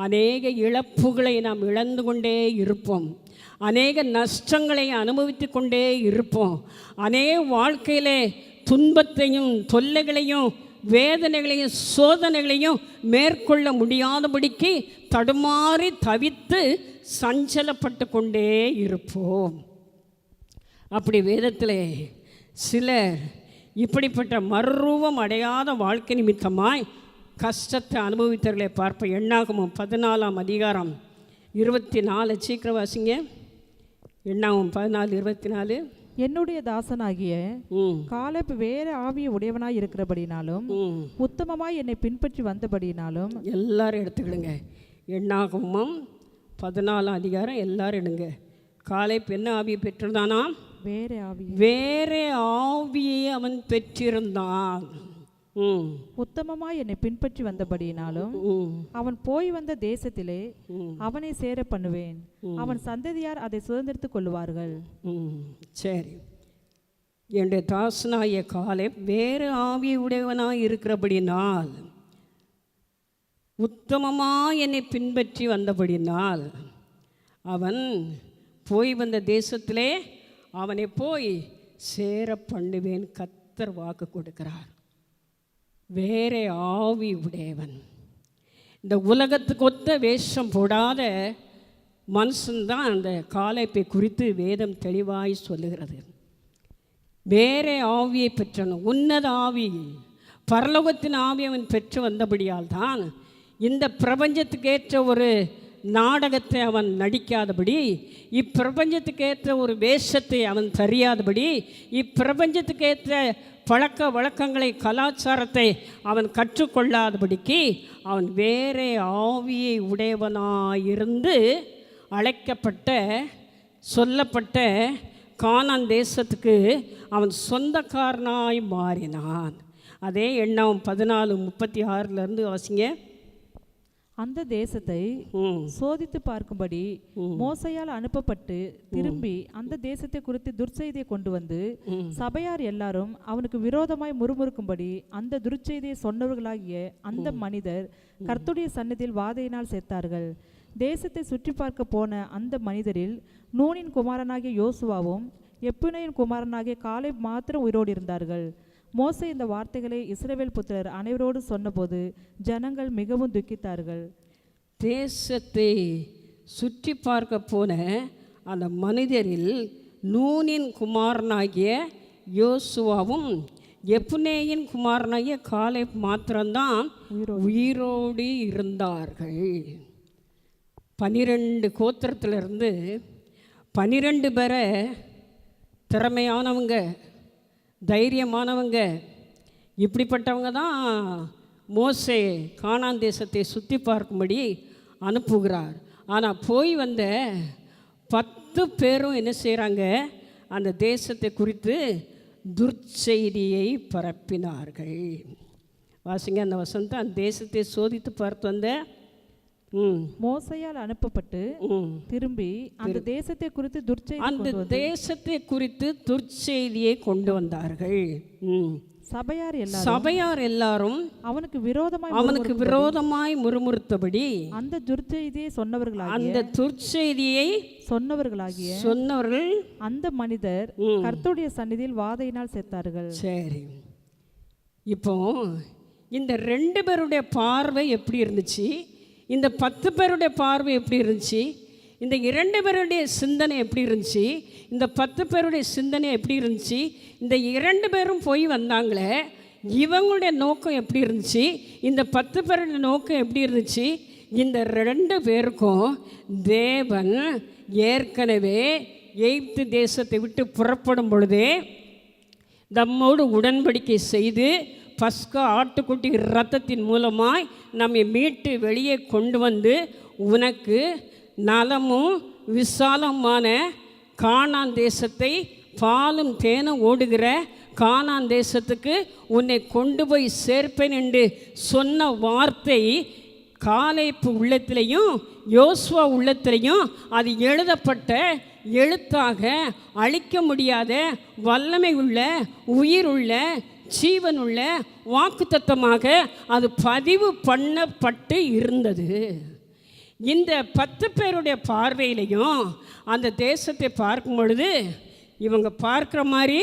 அநேக இழப்புகளை நாம் இழந்து கொண்டே இருப்போம். அநேக நஷ்டங்களை அனுபவித்து கொண்டே இருப்போம். அநேக வாழ்க்கையிலே துன்பத்தையும் தொல்லைகளையும் வேதனைகளையும் சோதனைகளையும் மேற்கொள்ள முடியாதபடிக்கு தடுமாறி தவித்து சஞ்சலப்பட்டு கொண்டே இருப்போம். அப்படி வேதத்தில் சிலர் இப்படிப்பட்ட மறுரூபம் அடையாத வாழ்க்கை நிமித்தமாய் கஷ்டத்தை அனுபவித்தவர்களை பார்ப்ப. எண்ணாகமம் 14:24 சீக்கிரம் வாசிங்க. எண்ணாகமம் 14:24. என்னுடைய தாசனாகிய காலேப் வேற ஆவிய உடையவனாய் இருக்கிறபடினாலும் உத்தமமாய் என்னை பின்பற்றி வந்தபடினாலும். எல்லாரும் எடுத்துக்கிடுங்க. எண்ணாகமம் 14 எல்லாரும் எடுங்க. காலேப் என்ன ஆவியை பெற்றிருந்தானா? வேற ஆவியை அவன் பெற்றிருந்தான். உத்தமமாய் என்னை பின்பற்றி வந்தபடியினாலும் அவன் போய் வந்த தேசத்திலே அவனை சேர பண்ணுவேன், அவன் சந்ததியார் அதை சுதந்திரித்துக் கொள்வார்கள். சரி, என்னுடைய தாசனாகிய காலேப் வேறு ஆவியை உடையவனாய் இருக்கிறபடினால், உத்தமமாய் என்னை பின்பற்றி வந்தபடினால் அவன் போய் வந்த தேசத்திலே அவனை போய் சேர பண்ணுவேன். கர்த்தர் வாக்கு கொடுக்கிறார். வேற ஆவி உடையவன், இந்த உலகத்துக்கு ஒத்த வேஷம் போடாத மனுஷன்தான் அந்த காலேப்பை குறித்து வேதம் தெளிவாய் சொல்லுகிறது. வேறே ஆவியை பெற்றவன், உன்னத ஆவி, பரலோகத்தின் ஆவி அவன் பெற்று வந்தபடியால் தான் இந்த பிரபஞ்சத்துக்கேற்ற ஒரு நாடகத்தை அவன் நடிக்காதபடி, இப்பிரபஞ்சத்துக்கேற்ற ஒரு வேஷத்தை அவன் தெரியாதபடி, இப்பிரபஞ்சத்துக்கேற்ற பழக்க வழக்கங்களை, கலாச்சாரத்தை அவன் கற்றுக்கொள்ளாதபடிக்கு அவன் வேறே ஆவியை உடையவனாயிருந்து அழைக்கப்பட்ட, சொல்லப்பட்ட கானான் தேசத்துக்கு அவன் சொந்தக்காரனாய் மாறினான். அதே எண்ணம் 14:36 வாசிங்க. அந்த தேசத்தை சோதித்து பார்க்கும்படி மோசையால் அனுப்பப்பட்டு திரும்பி அந்த தேசத்தை குறித்து துர்ச்செய்தியை கொண்டு வந்து சபையார் எல்லாரும் அவனுக்கு விரோதமாய் முறுமுறுக்கும்படி அந்த துர்ச்செய்தியை சொன்னவர்களாகிய அந்த மனிதர் கர்த்தருடைய சந்நிதியில் வாதையினால் செத்தார்கள். தேசத்தை சுற்றி பார்க்க போன அந்த மனிதரில் நூனின் குமாரனாகிய யோசுவாவும் எப்புனையின் குமாரனாகிய காலேப் மாத்திரம் உயிரோடு இருந்தார்கள். மோசே இந்த வார்த்தைகளை இஸ்ரவேல் புத்திரர் அனைவரோடு சொன்னபோது ஜனங்கள் மிகவும் துக்கித்தார்கள். தேசத்தை சுற்றி பார்க்க போன அந்த மனிதரில் நூனின் குமாரனாகிய யோசுவாவும் எப்புனேயின் குமாரனாகிய காலேப் மாத்திரம்தான் உயிரோடு இருந்தார்கள். 12 கோத்திரத்திலிருந்து 12 பேரை திறமையானவங்க, தைரியமானவங்க, இப்படிப்பட்டவங்க தான் மோசே கானான் தேசத்தை சுற்றி பார்க்கும்படி அனுப்புகிறார். ஆனால் போய் வந்த 10 பேரும் என்ன செய்கிறாங்க? அந்த தேசத்தை குறித்து துர்ச்செய்தியை பரப்பினார்கள். வாசிங்க அந்த வசனத்தை. அந்த தேசத்தை சோதித்து பார்த்து வந்த மோசையால் அனுப்பப்பட்டு திரும்பி அந்த தேசத்தை குறித்து துர்ச்செய்தியை கொண்டு வந்தார்கள். சபையார் எல்லாரும் அவனுக்கு விரோதமாய் முறுமுறுத்தபடி அந்த துர்ச்செய்தியை சொன்னவர்கள் அந்த மனிதர் கர்த்தருடைய சந்நிதியில் வாதையினால் செத்தார்கள். சரி, இப்போ இந்த 2 பேருடைய பார்வை எப்படி இருந்துச்சு? இந்த 10 பேருடைய பார்வை எப்படி இருந்துச்சு? இந்த 2 பேருடைய சிந்தனை எப்படி இருந்துச்சு? இந்த 10 பேருடைய சிந்தனை எப்படி இருந்துச்சு? இந்த 2 பேரும் போய் வந்தாங்களே, இவங்களுடைய நோக்கம் எப்படி இருந்துச்சு? இந்த 10 பேருடைய நோக்கம் எப்படி இருந்துச்சு? இந்த 2 பேருக்கும் தேவன் ஏற்கனவே எகிப்து தேசத்தை விட்டு புறப்படும் பொழுதே நம்மோடு உடன்படிக்கை செய்து பஸ்கா ஆட்டுக்குட்டி இரத்தத்தின் மூலமாய் நம்மை மீட்டு வெளியே கொண்டு வந்து உனக்கு நலமும் விசாலமான கானான் தேசத்தை, பாலும் தேனும் ஓடுகிற கானான் தேசத்துக்கு உன்னை கொண்டு போய் சேர்ப்பேன் என்று சொன்ன வார்த்தை காலேப் உள்ளத்திலையும் யோசுவா உள்ளத்திலையும் அது எழுதப்பட்ட எழுத்தாக, அழிக்க முடியாத வல்லமை உள்ள, உயிர் உள்ள, ஜீவனுள்ள வாக்குத்தத்தமாக அது பதிவு பண்ணப்பட்டு இருந்தது. இந்த 10 பேருடைய பார்வையிலையும் அந்த தேசத்தை பார்க்கும் பொழுது இவங்க பார்க்குற மாதிரி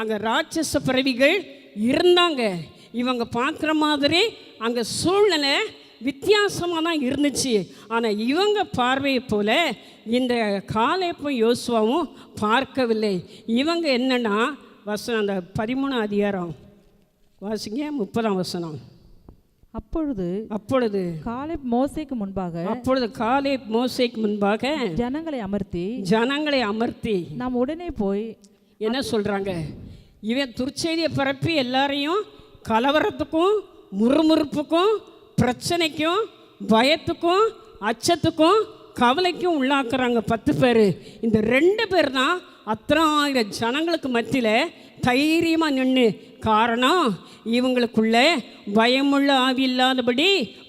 அங்கே ராட்சச பிறவிகள் இருந்தாங்க. இவங்க பார்க்குற மாதிரி அங்கே சூழ்நிலை வித்தியாசமாக தான் இருந்துச்சு. ஆனால் இவங்க பார்வையை போல இந்த காலேப்பும் யோசுவாவும் பார்க்கவில்லை. இவங்க என்னன்னா வசனம், அந்த 13 அதிகாரம் வாசிங்க, 30 வசனம். அப்பொழுது காலேப் மோசேக்கு முன்பாக ஜனங்களை அமர்த்தி நாம் உடனே போய் என்ன சொல்றாங்க? இவன் துர்ச்செய்தியை பரப்பி எல்லாரையும் கலவரத்துக்கும், முறுமுறுப்புக்கும், பிரச்சனைக்கும், பயத்துக்கும், அச்சத்துக்கும், கவலைக்கும் உள்ளாக்குறாங்க 10 பேர். இந்த 2 பேர் தான் அத்தனை ஆயிரம் ஜனங்களுக்கு மத்தியில் தைரியமாக நின்று. காரணம், இவங்களுக்குள்ள பயமுள்ள ஆவி இல்லாதபடி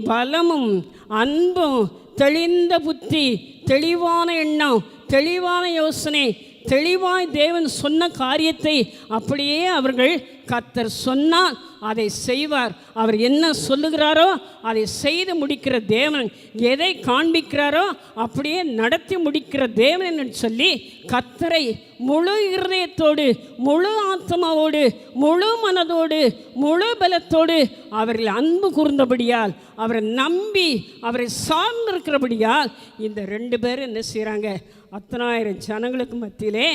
பலமும் அன்பும், தெளிந்த புத்தி, தெளிவான எண்ணம், தெளிவான யோசனை, தெளிவாய் தேவன் சொன்ன காரியத்தை அப்படியே அவர்கள் கர்த்தர் சொன்னால் அதை செய்வார். அவர் என்ன சொல்லுகிறாரோ அதை செய்து முடிக்கிற தேவன், எதை காண்பிக்கிறாரோ அப்படியே நடத்தி முடிக்கிற தேவன் என்று சொல்லி கர்த்தரை முழு இருதயத்தோடு, முழு ஆத்மாவோடு, முழு மனதோடு, முழு பலத்தோடு அவர்கள் அன்பு கூர்ந்தபடியால், அவரை நம்பி அவரை சார்ந்திருக்கிறபடியால் இந்த 2 பேரும் என்ன செய்கிறாங்க? 10,000 ஜனங்களுக்கு மத்தியிலே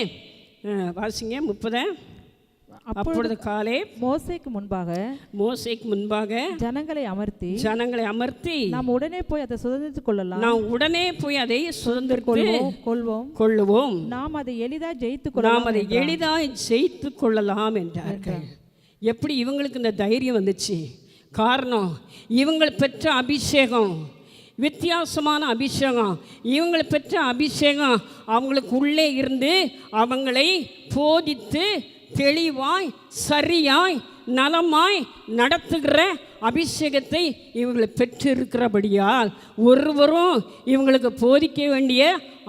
வாசிங்க 30 அப்பொழுது காலே மோசேக்கு முன்பாக ஜனங்களை அமர்த்தி நாம் உடனே போய் அதை சுதந்திரித்துக் கொள்வோம் நாம் அதை எளிதாய் ஜெயித்து கொள்ளலாம் என்றார்கள். எப்படி இவங்களுக்கு இந்த தைரியம் வந்துச்சு? காரணம், இவங்கள் பெற்ற அபிஷேகம் வித்தியாசமான அபிஷேகம். இவங்களை பெற்ற அபிஷேகம் அவங்களுக்கு உள்ளே இருந்து அவங்களை போதித்து தெளிவாய் சரியாய் நலமாய் நடத்துகிற அபிஷேகத்தை இவங்களை பெற்றிருக்கிறபடியால் ஒருவரும் இவங்களுக்கு போதிக்க வேண்டிய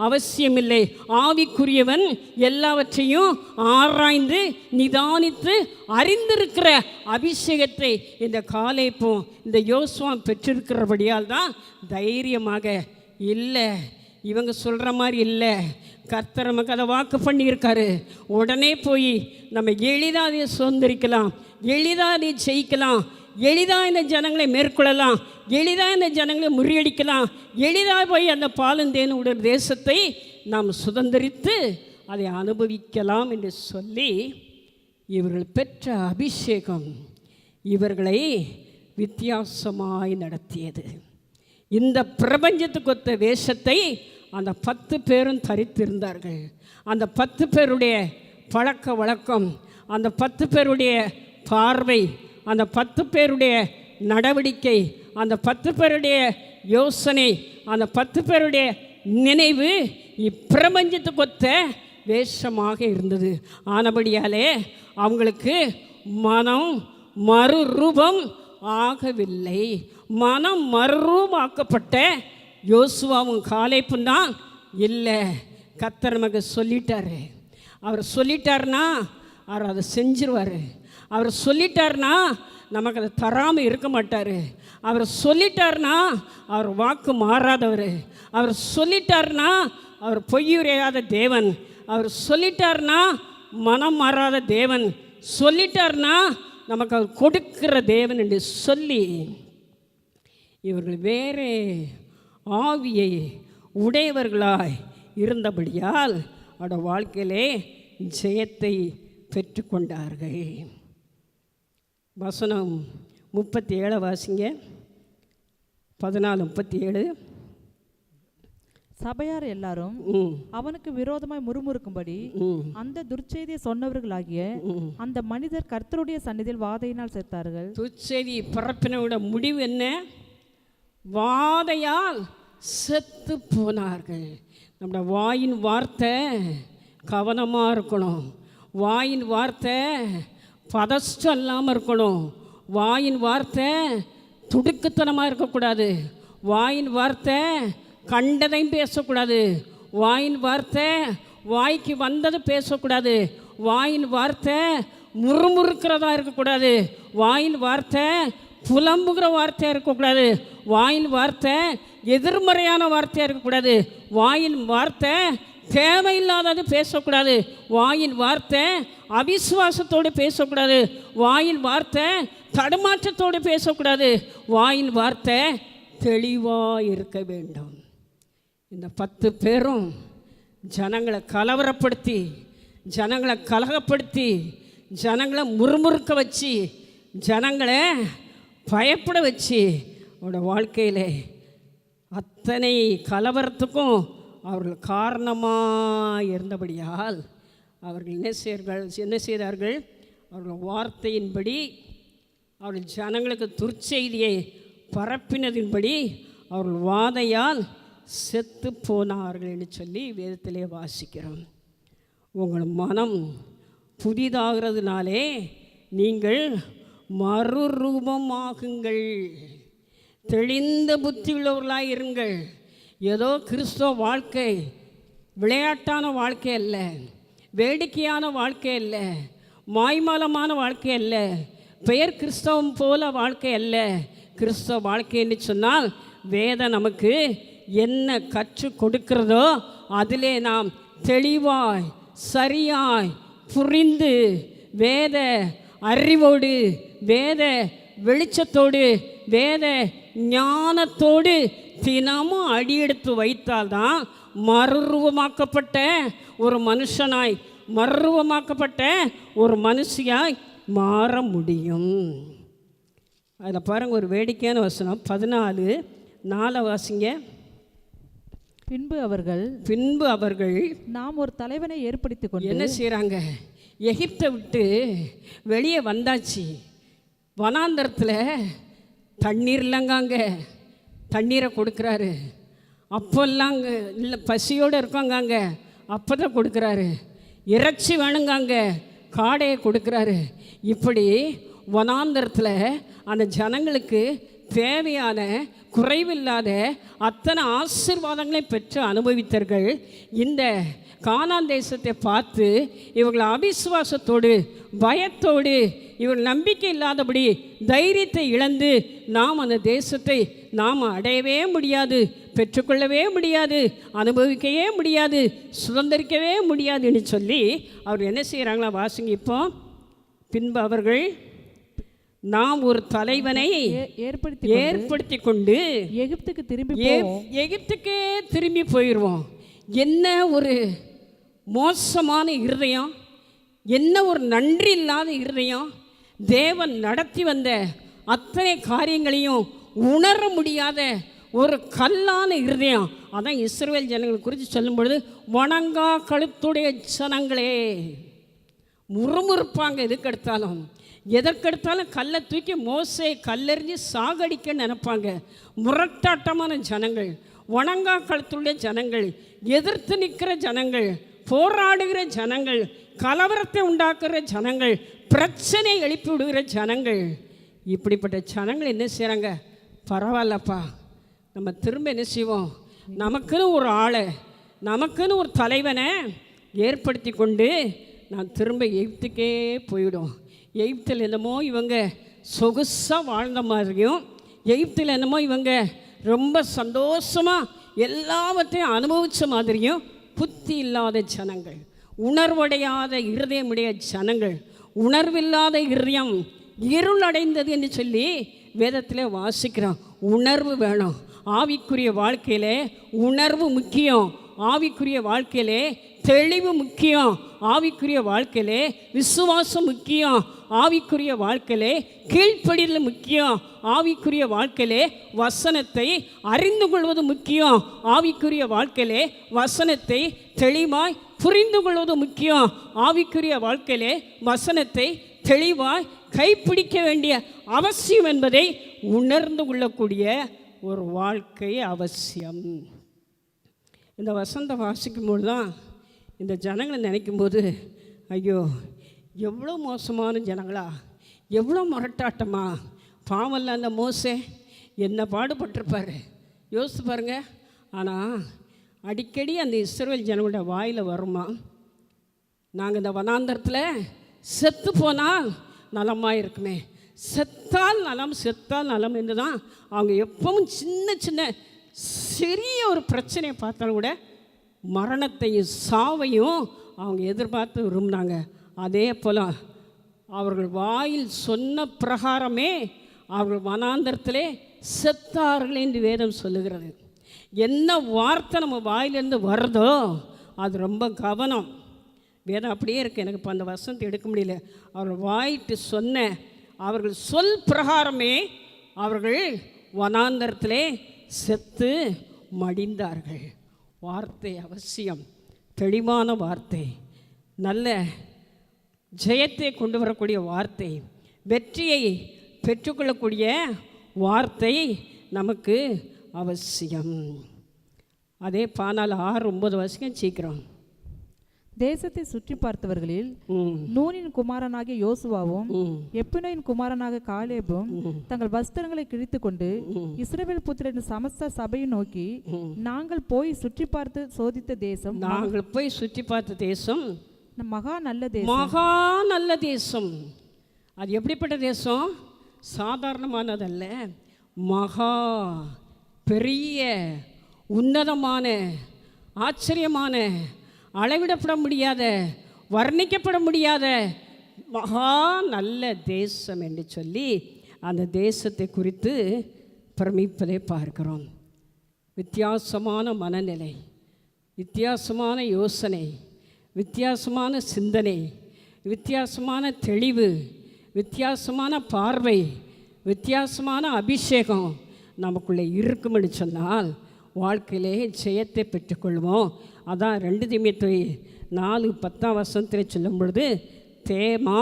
அவசியமில்லை. ஆவிக்குரியவன் எல்லாவற்றையும் ஆராய்ந்து நிதானித்து அறிந்திருக்கிற அபிஷேகத்தை இந்த காலேப்பும் இந்த யோசுவா பெற்றிருக்கிறபடியால் தான் தைரியமாக, இல்லை இவங்க சொல்கிற மாதிரி இல்லை, கர்த்தர் நமக்கு அதை வாக்கு பண்ணியிருக்காரு, உடனே போய் நம்ம எளிதாக அதை சுதந்திரிக்கலாம், எளிதாக அதை ஜெயிக்கலாம், எளிதாக இந்த ஜனங்களை மேற்கொள்ளலாம், எளிதாக இந்த ஜனங்களை முறியடிக்கலாம், எளிதாக போய் அந்த பாலந்தேனுடைய தேசத்தை நாம் சுதந்திரித்து அதை அனுபவிக்கலாம் என்று சொல்லி இவர்கள் பெற்ற அபிஷேகம் இவர்களை வித்தியாசமாய் நடத்தியது. இந்த பிரபஞ்சத்துக்கு ஒத்த வேஷத்தை அந்த 10 பேரும் தரித்திருந்தார்கள். அந்த 10 பேருடைய பழக்க வழக்கம், அந்த 10 பேருடைய பார்வை, அந்த 10 பேருடைய நடவடிக்கை, அந்த 10 பேருடைய யோசனை, அந்த 10 பேருடைய நினைவு இப்பிரபஞ்சத்துக்கு ஒத்த வேஷமாக இருந்தது. ஆனபடியாலே அவங்களுக்கு மனம் மறுரூபம் ஆகவில்லை. மனம் மறுரூபமாக்கப்பட்ட யோசுவாவும் காலேப்பும் தான் இல்லை. கர்த்தர் நமக்கு சொல்லிட்டாரு. அவர் சொல்லிட்டாருன்னா அவர் அதை செஞ்சிருவார். அவர் சொல்லிட்டாருன்னா நமக்கு அதை தராமல் இருக்க மாட்டார். அவர் சொல்லிட்டாருன்னா அவர் வாக்கு மாறாதவர். அவர் சொல்லிட்டாருன்னா அவர் பொய்யுரையாத தேவன். அவர் சொல்லிட்டாருன்னா மனம் மாறாத தேவன். சொல்லிட்டாருன்னா நமக்கு அவர் கொடுக்கிற தேவன் என்று சொல்லி இவர்கள் வேறே ஆவியை உடையவர்களாய் இருந்தபடியால் அவருடைய வாழ்க்கையிலே ஜெயத்தை பெற்றுக்கொண்டார்கள். வசனம் 37 வாசிங்க. 14:37. சபையார் எல்லாரும் அவனுக்கு விரோதமாய் முறுமுறுக்கும்படி அந்த துர்ச்செய்தியை சொன்னவர்களாகிய அந்த மனிதர் கர்த்தருடைய சந்நிதியில் வாதையினால் செத்தார்கள். துர்ச்செய்தி பரப்பினோட முடிவு என்ன? வாதையால் செத்து போனார்கள். நம்ம வாயின் வார்த்தை கவனமாக இருக்கணும். வாயின் வார்த்தை பதஷ்டம் இல்லாமல் இருக்கணும். வாயின் வார்த்தை துடுக்குத்தனமாக இருக்கக்கூடாது. வாயின் வார்த்தை கண்டதையும் பேசக்கூடாது. வாயின் வார்த்தை வாய்க்கு வந்தது பேசக்கூடாது. வாயின் வார்த்தை முறுமுறுக்கிறதா இருக்கக்கூடாது. வாயின் வார்த்தை புலம்புகிற வார்த்தையாக இருக்கக்கூடாது. வாயின் வார்த்தை எதிர்மறையான வார்த்தையாக இருக்கக்கூடாது. வாயின் வார்த்தை தேவையில்லாதது பேசக்கூடாது. வாயின் வார்த்தை அவிசுவாசத்தோடு பேசக்கூடாது. வாயின் வார்த்தை தடுமாற்றத்தோடு பேசக்கூடாது. வாயின் வார்த்தை தெளிவாக இருக்க வேண்டும். இந்த 10 பேரும் ஜனங்களை கலவரப்படுத்தி, ஜனங்களை கலகப்படுத்தி, ஜனங்களை முறுமுறுக்க வச்சு, ஜனங்களை பயப்பட வச்சு அவரோட வாழ்க்கையில் அத்தனை கலவரத்துக்கும் அவர்கள் காரணமாக இருந்தபடியால் அவர்கள் என்ன செய்தார்கள்? அவர்கள் வார்த்தையின்படி, அவர்கள் ஜனங்களுக்கு துர்ச்செய்தியை பரப்பினதின்படி அவர்கள் வாதையால் செத்து போனார்கள் என்று சொல்லி வேதத்திலே வாசிக்கிறோம். உங்கள் மனம் புதிதாகிறதுனாலே நீங்கள் மறுரூபமாகுங்கள். தெளிந்த புத்தி உள்ளவர்களாக இருங்கள். ஏதோ கிறிஸ்தவ வாழ்க்கை விளையாட்டான வாழ்க்கை அல்ல, வேடிக்கையான வாழ்க்கை அல்ல, மாய்மாலமான வாழ்க்கை அல்ல, பெயர் கிறிஸ்தவம் போல வாழ்க்கை அல்ல. கிறிஸ்தவ வாழ்க்கை என்று சொன்னால் வேதம் நமக்கு என்ன கற்றுக் கொடுக்கிறதோ அதிலே நாம் தெளிவாய் சரியாய் புரிந்து வேத அறிவோடு, வேத வெளிச்சத்தோடு, வேத ஞானத்தோடு தினமும் அடியெடுத்து வைத்தால்தான் மறுரூபமாக்கப்பட்ட ஒரு மனுஷனாய் மறுரூபமாக்கப்பட்ட ஒரு மனுஷியாய் மாற முடியும். அதில் பாருங்கள், ஒரு வேடிக்கையான வசனம் 14:4 வாசிங்க. பின்பு அவர்கள் நாம் ஒரு தலைவனை ஏற்படுத்தி கொண்டு என்ன செய்கிறாங்க? எகிப்தை விட்டு வெளியே வந்தாச்சு. வனாந்தரத்தில் தண்ணீர் இல்லைங்காங்க, தண்ணீரை கொடுக்குறாரு. அப்போல்லாங்க இல்லை, பசியோடு இருக்காங்க, அப்போ தான் கொடுக்குறாரு. இறைச்சி வேணுங்காங்க, காடையை கொடுக்குறாரு. இப்படி வனாந்தரத்தில் அந்த ஜனங்களுக்கு தேவையான குறைவில்லாத அத்தனை ஆசீர்வாதங்களை பெற்று அனுபவித்தார்கள். இந்த கானான் தேசத்தை பார்த்து இவர்கள் அவிசுவாசத்தோடு பயத்தோடு இவர்கள் நம்பிக்கை இல்லாதபடி தைரியத்தை இழந்து நாம் அந்த தேசத்தை நாம் அடையவே முடியாது, பெற்றுக்கொள்ளவே முடியாது, அனுபவிக்கவே முடியாது, சுதந்திரிக்கவே முடியாதுன்னு சொல்லி அவர் என்ன செய்கிறாங்களா? வாசிங்க இப்போ. பின்பு அவர்கள் நாம் ஒரு தலைவனை ஏற்படுத்தி கொண்டு எகிப்துக்கே திரும்பி போயிடுவோம். என்ன ஒரு மோசமான இருதயம், என்ன ஒரு நன்றி இல்லாத இருதயம். தேவன் நடத்தி வந்த அத்தனை காரியங்களையும் உணர முடியாத ஒரு கல்லான இருதயம். அதான் இஸ்ரவேல் ஜனங்கள் குறித்து சொல்லும் பொழுது, வணங்கா கழுத்துடைய ஜனங்களே. முறுமுறுப்பாங்க, எதுக்கெடுத்தாலும் எதற்கெடுத்தாலும் கல்லை தூக்கி மோசே கல்லெறிஞ்சு சாகடிக்க நினைப்பாங்க. முரட்டாட்டமான ஜனங்கள், வணங்கா கழுத்துடைய ஜனங்கள், எதிர்த்து நிற்கிற ஜனங்கள், போராடுகிற ஜனங்கள், கலவரத்தை உண்டாக்குற ஜனங்கள், பிரச்சனை எழுப்பி விடுகிற ஜனங்கள். இப்படிப்பட்ட ஜனங்கள் என்ன செய்கிறாங்க? பரவாயில்லப்பா, நம்ம திரும்ப என்ன செய்வோம்? நமக்குன்னு ஒரு ஆளை, நமக்குன்னு ஒரு தலைவனை ஏற்படுத்தி கொண்டு நான் திரும்ப எகிப்துக்கே போயிடும். எகிப்தில் என்னமோ இவங்க சொகுசாக வாழ்ந்த மாதிரியும், எகிப்தில் என்னமோ இவங்க ரொம்ப சந்தோஷமாக எல்லாவற்றையும் அனுபவித்த மாதிரியும் புத்தி இல்லாத ஜனங்கள், உணர்வடையாத இருதயமுடைய ஜனங்கள், உணர்வில்லாத இருதயம் இருளடைந்தது என்று சொல்லி வேதத்தில் வாசிக்கிறோம். உணர்வு வேணும். ஆவிக்குரிய வாழ்க்கையிலே உணர்வு முக்கியம். ஆவிக்குரிய வாழ்க்கையிலே தெளிவு முக்கியம். ஆவிக்குரிய வாழ்க்கையிலே விசுவாசம் முக்கியம். ஆவிக்குரிய வாழ்க்கையிலே கீழ்ப்படிதல் முக்கியம். ஆவிக்குரிய வாழ்க்கையிலே வசனத்தை அறிந்து கொள்வது முக்கியம். ஆவிக்குரிய வாழ்க்கையிலே வசனத்தை தெளிவாய் புரிந்து கொள்வது முக்கியம். ஆவிக்குரிய வாழ்க்கையிலே வசனத்தை தெளிவாய் கைப்பிடிக்க வேண்டிய அவசியம் என்பதை உணர்ந்து கொள்ளக்கூடிய ஒரு வாழ்க்கை அவசியம். இந்த வசனத்தை வாசிக்கும்போது தான் இந்த ஜனங்களை நினைக்கும்போது, ஐயோ எவ்வளோ மோசமான ஜனங்களா, எவ்வளோ முரட்டாட்டமா. பாவம்ல அந்த மோசே என்ன பாடுபட்டிருப்பார், யோசித்து பாருங்க. ஆனால் அடிக்கடி அந்த இஸ்ரவேல் ஜனங்களோட வாயில் வருமா, நாங்கள் இந்த வனாந்தரத்தில் செத்து போனால் நலமாக இருக்குமே, செத்தால் நலம், செத்தால் நலம் என்று தான் அவங்க எப்பவும் சின்ன சின்ன சிறிய ஒரு பிரச்சனையை பார்த்தாலும் கூட மரணத்தையும் சாவையும் அவங்க எதிர்பார்த்து விரும்பினாங்க. அதே போல் அவர்கள் வாயில் சொன்ன பிரகாரமே அவர்கள் வனாந்தரத்திலே செத்தார்கள் என்று வேதம் சொல்லுகிறது. என்ன வார்த்தை நம்ம வாயிலிருந்து வருதோ அது ரொம்ப கவனம். வேதம் அப்படியே இருக்குது. எனக்கு இப்போ அந்த வசனத்தை எடுக்க முடியல. அவர்கள் வாயிட்டு சொன்ன அவர்கள் சொல் பிரகாரமே அவர்கள் வனாந்தரத்திலே செத்து மடிந்தார்கள். வார்த்தை அவசியம், தெளிவான வார்த்தை, நல்ல ஜெயத்தை கொண்டு வரக்கூடிய வார்த்தை, வெற்றியை பெற்றுக்கொள்ளக்கூடிய வார்த்தை நமக்கு அவசியம். அதே 14:6-9 வருஷம் சீக்கிரம். தேசத்தை சுற்றி பார்த்தவர்களில் நூனின் குமாரனாகிய யோசுவாவும் எப்பினோயின் குமாரனாக காலேபும் தங்கள் வஸ்திரங்களை கிழித்து கொண்டு இஸ்ரவேல் புத்திரரின் சமஸ்த சபையை நோக்கி, நாங்கள் போய் சுற்றி பார்த்து சோதித்த தேசம், நாங்கள் போய் சுற்றி பார்த்த தேசம் மகா நல்ல தேசம், மகா நல்ல தேசம். அது எப்படிப்பட்ட தேசம்? சாதாரணமானதல்ல, மகா பெரிய உன்னதமான ஆச்சரியமான அளவிடப்பட முடியாத வர்ணிக்கப்பட முடியாத மகா நல்ல தேசம் என்று சொல்லி அந்த தேசத்தை குறித்து பிரமிப்பதை பார்க்கிறோம். வித்தியாசமான மனநிலை, வித்தியாசமான யோசனை, வித்தியாசமான சிந்தனை, வித்தியாசமான தெளிவு, வித்தியாசமான பார்வை, வித்தியாசமான அபிஷேகம் நமக்குள்ளே இருக்கும்னு சொன்னால் வாழ்க்கையிலே ஜெயத்தை பெற்றுக்கொள்வோம். அதான் 2 தீமோத்தேயு 4:10 சொல்லும் பொழுது, தேமா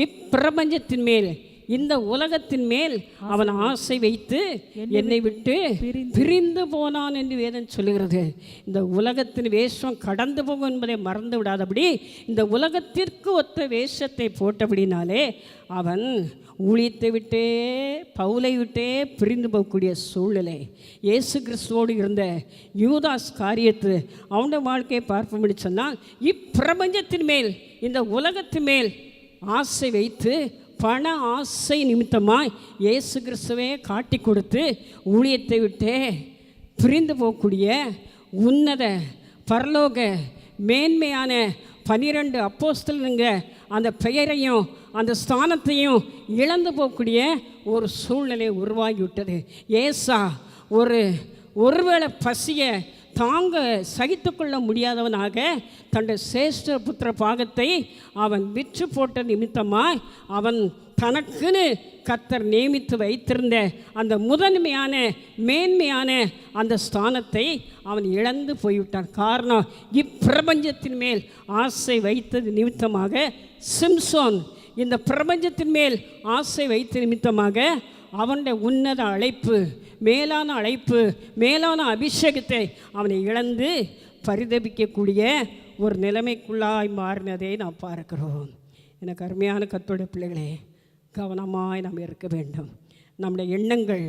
இப்பிரபஞ்சத்தின் மேல், இந்த உலகத்தின் மேல் அவன் ஆசை வைத்து என்னை விட்டு பிரிந்து போனான் என்று வேதம் சொல்லுகிறது. இந்த உலகத்தின் வேஷம் கடந்து போகும் என்பதை மறந்து விடாதபடி இந்த உலகத்திற்கு ஒத்த வேஷத்தை போட்டபடினாலே அவன் ஊழியத்தை விட்டே, பவுலை விட்டே பிரிந்து போகக்கூடிய சூழ்நிலை. இயேசு கிறிஸ்துவோடு இருந்த யூதாஸ் காரியத்து அவனுடைய வாழ்க்கையை பார்ப்போம்னு சொன்னால், இப்பிரபஞ்சத்தின் மேல், இந்த உலகத்தின் மேல் ஆசை வைத்து பண ஆசை நிமித்தமாய் இயேசு கிறிஸ்துவே காட்டி கொடுத்து ஊழியத்தை விட்டே பிரிந்து போகக்கூடிய உன்னத பரலோக மேன்மையான 12 அப்போஸ்தலனுங்க அந்த பெயரையும் அந்த ஸ்தானத்தையும் இழந்து போகக்கூடிய ஒரு சூழ்நிலை உருவாகிவிட்டது. ஏசா ஒருவேளை பசியை தாங்க சகித்து கொள்ள முடியாதவனாக தன்னுடைய சேஷ்ட புத்திர பாகத்தை அவன் விற்று போட்ட நிமித்தமாய் அவன் தனக்குன்னு கர்த்தர் நியமித்து வைத்திருந்த அந்த முதன்மையான மேன்மையான அந்த ஸ்தானத்தை அவன் இழந்து போய்விட்டான். காரணம், இப்பிரபஞ்சத்தின் மேல் ஆசை வைத்தது நிமித்தமாக சிம்சோன் இந்த பிரபஞ்சத்தின் மேல் ஆசை வைத்த நிமித்தமாக அவனுடைய உன்னத அழைப்பு, மேலான அழைப்பு, மேலான அபிஷேகத்தை அவனை இழந்து பரிதபிக்கக்கூடிய ஒரு நிலைமைக்குள்ளாய் மாறினதை நாம் பார்க்கிறோம். எனக்கு அருமையான கர்த்தருடைய பிள்ளைகளே, கவனமாய் நாம் இருக்க வேண்டும். நம்முடைய எண்ணங்கள்,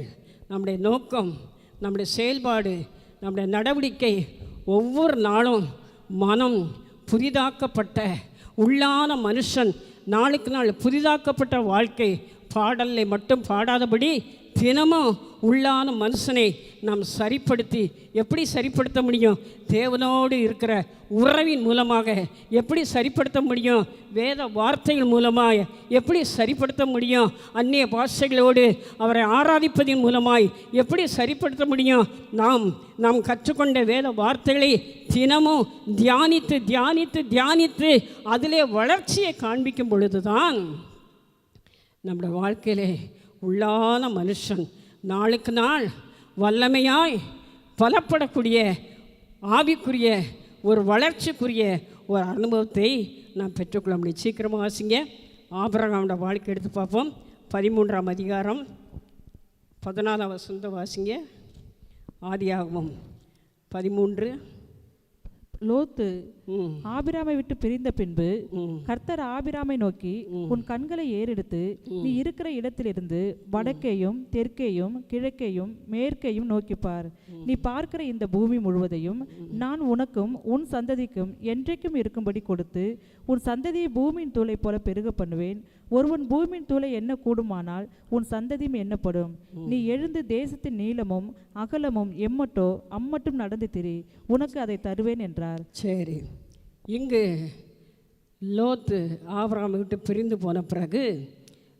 நம்முடைய நோக்கம், நம்முடைய செயல்பாடு, நம்முடைய நடவடிக்கை ஒவ்வொரு நாளும் மனம் புதிதாக்கப்பட்ட உள்ளான மனுஷன், நாளுக்கு நாள் புதிதாக்கப்பட்ட வாழ்க்கை, பாடலை மட்டும் பாடாதபடி தினமும் உள்ளான மனுஷனை நாம் சரிப்படுத்தி, எப்படி சரிப்படுத்த முடியும்? தேவனோடு இருக்கிற உறவின் மூலமாக எப்படி சரிப்படுத்த முடியும்? வேத வார்த்தைகள் மூலமாக எப்படி சரிப்படுத்த முடியும்? அந்நிய பாஷைகளோடு அவரை ஆராதிப்பதின் மூலமாய் எப்படி சரிப்படுத்த முடியும்? நாம் கற்றுக்கொண்ட வேத வார்த்தைகளை தினமும் தியானித்து தியானித்து தியானித்து அதிலே வளர்ச்சியை காண்பிக்கும் பொழுதுதான் நம்முடைய வாழ்க்கையிலே உள்ளான மனுஷன் நாளுக்கு நாள் வல்லமையாய் பலப்படக்கூடிய ஆவிக்குரிய ஒரு வளர்ச்சிக்குரிய ஒரு அனுபவத்தை நாம் பெற்றுக்கொள்ள முடியும். சீக்கிரமாக வாசிங்க. ஆபிரகாமோட வாழ்க்கை எடுத்து பார்ப்போம். 13ஆம் அதிகாரம் 14ஆம் வசனத்தை வாசிங்க. ஆதியாகமம் 13. லோத்து ஆபிராமை விட்டு பிரிந்த பின்பு கர்த்தர் ஆபிராமை நோக்கி, உன் கண்களை ஏறெடுத்து நீ இருக்கிற இடத்திலிருந்து வடக்கேயும் தெற்கேயும் கிழக்கேயும் மேற்கேயும் நோக்கிப்பார். நீ பார்க்கிற இந்த பூமி முழுவதையும் நான் உனக்கும் உன் சந்ததிக்கும் என்றைக்கும் இருக்கும்படி கொடுத்து உன் சந்ததியை பூமியின் தூளை போல பெருக பண்ணுவேன். ஒருவன் பூமியின் தூளை எண்ண கூடுமானால் உன் சந்ததியும் எண்ணப்படும். நீ எழுந்து தேசத்தின் நீளமும் அகலமும் எம்மட்டோ அம்மட்டும் நடந்து திரி, உனக்கு அதை தருவேன் என்றார். சரி, இங்கு லோத்து ஆபிரகாமை விட்டு பிரிந்து போன பிறகு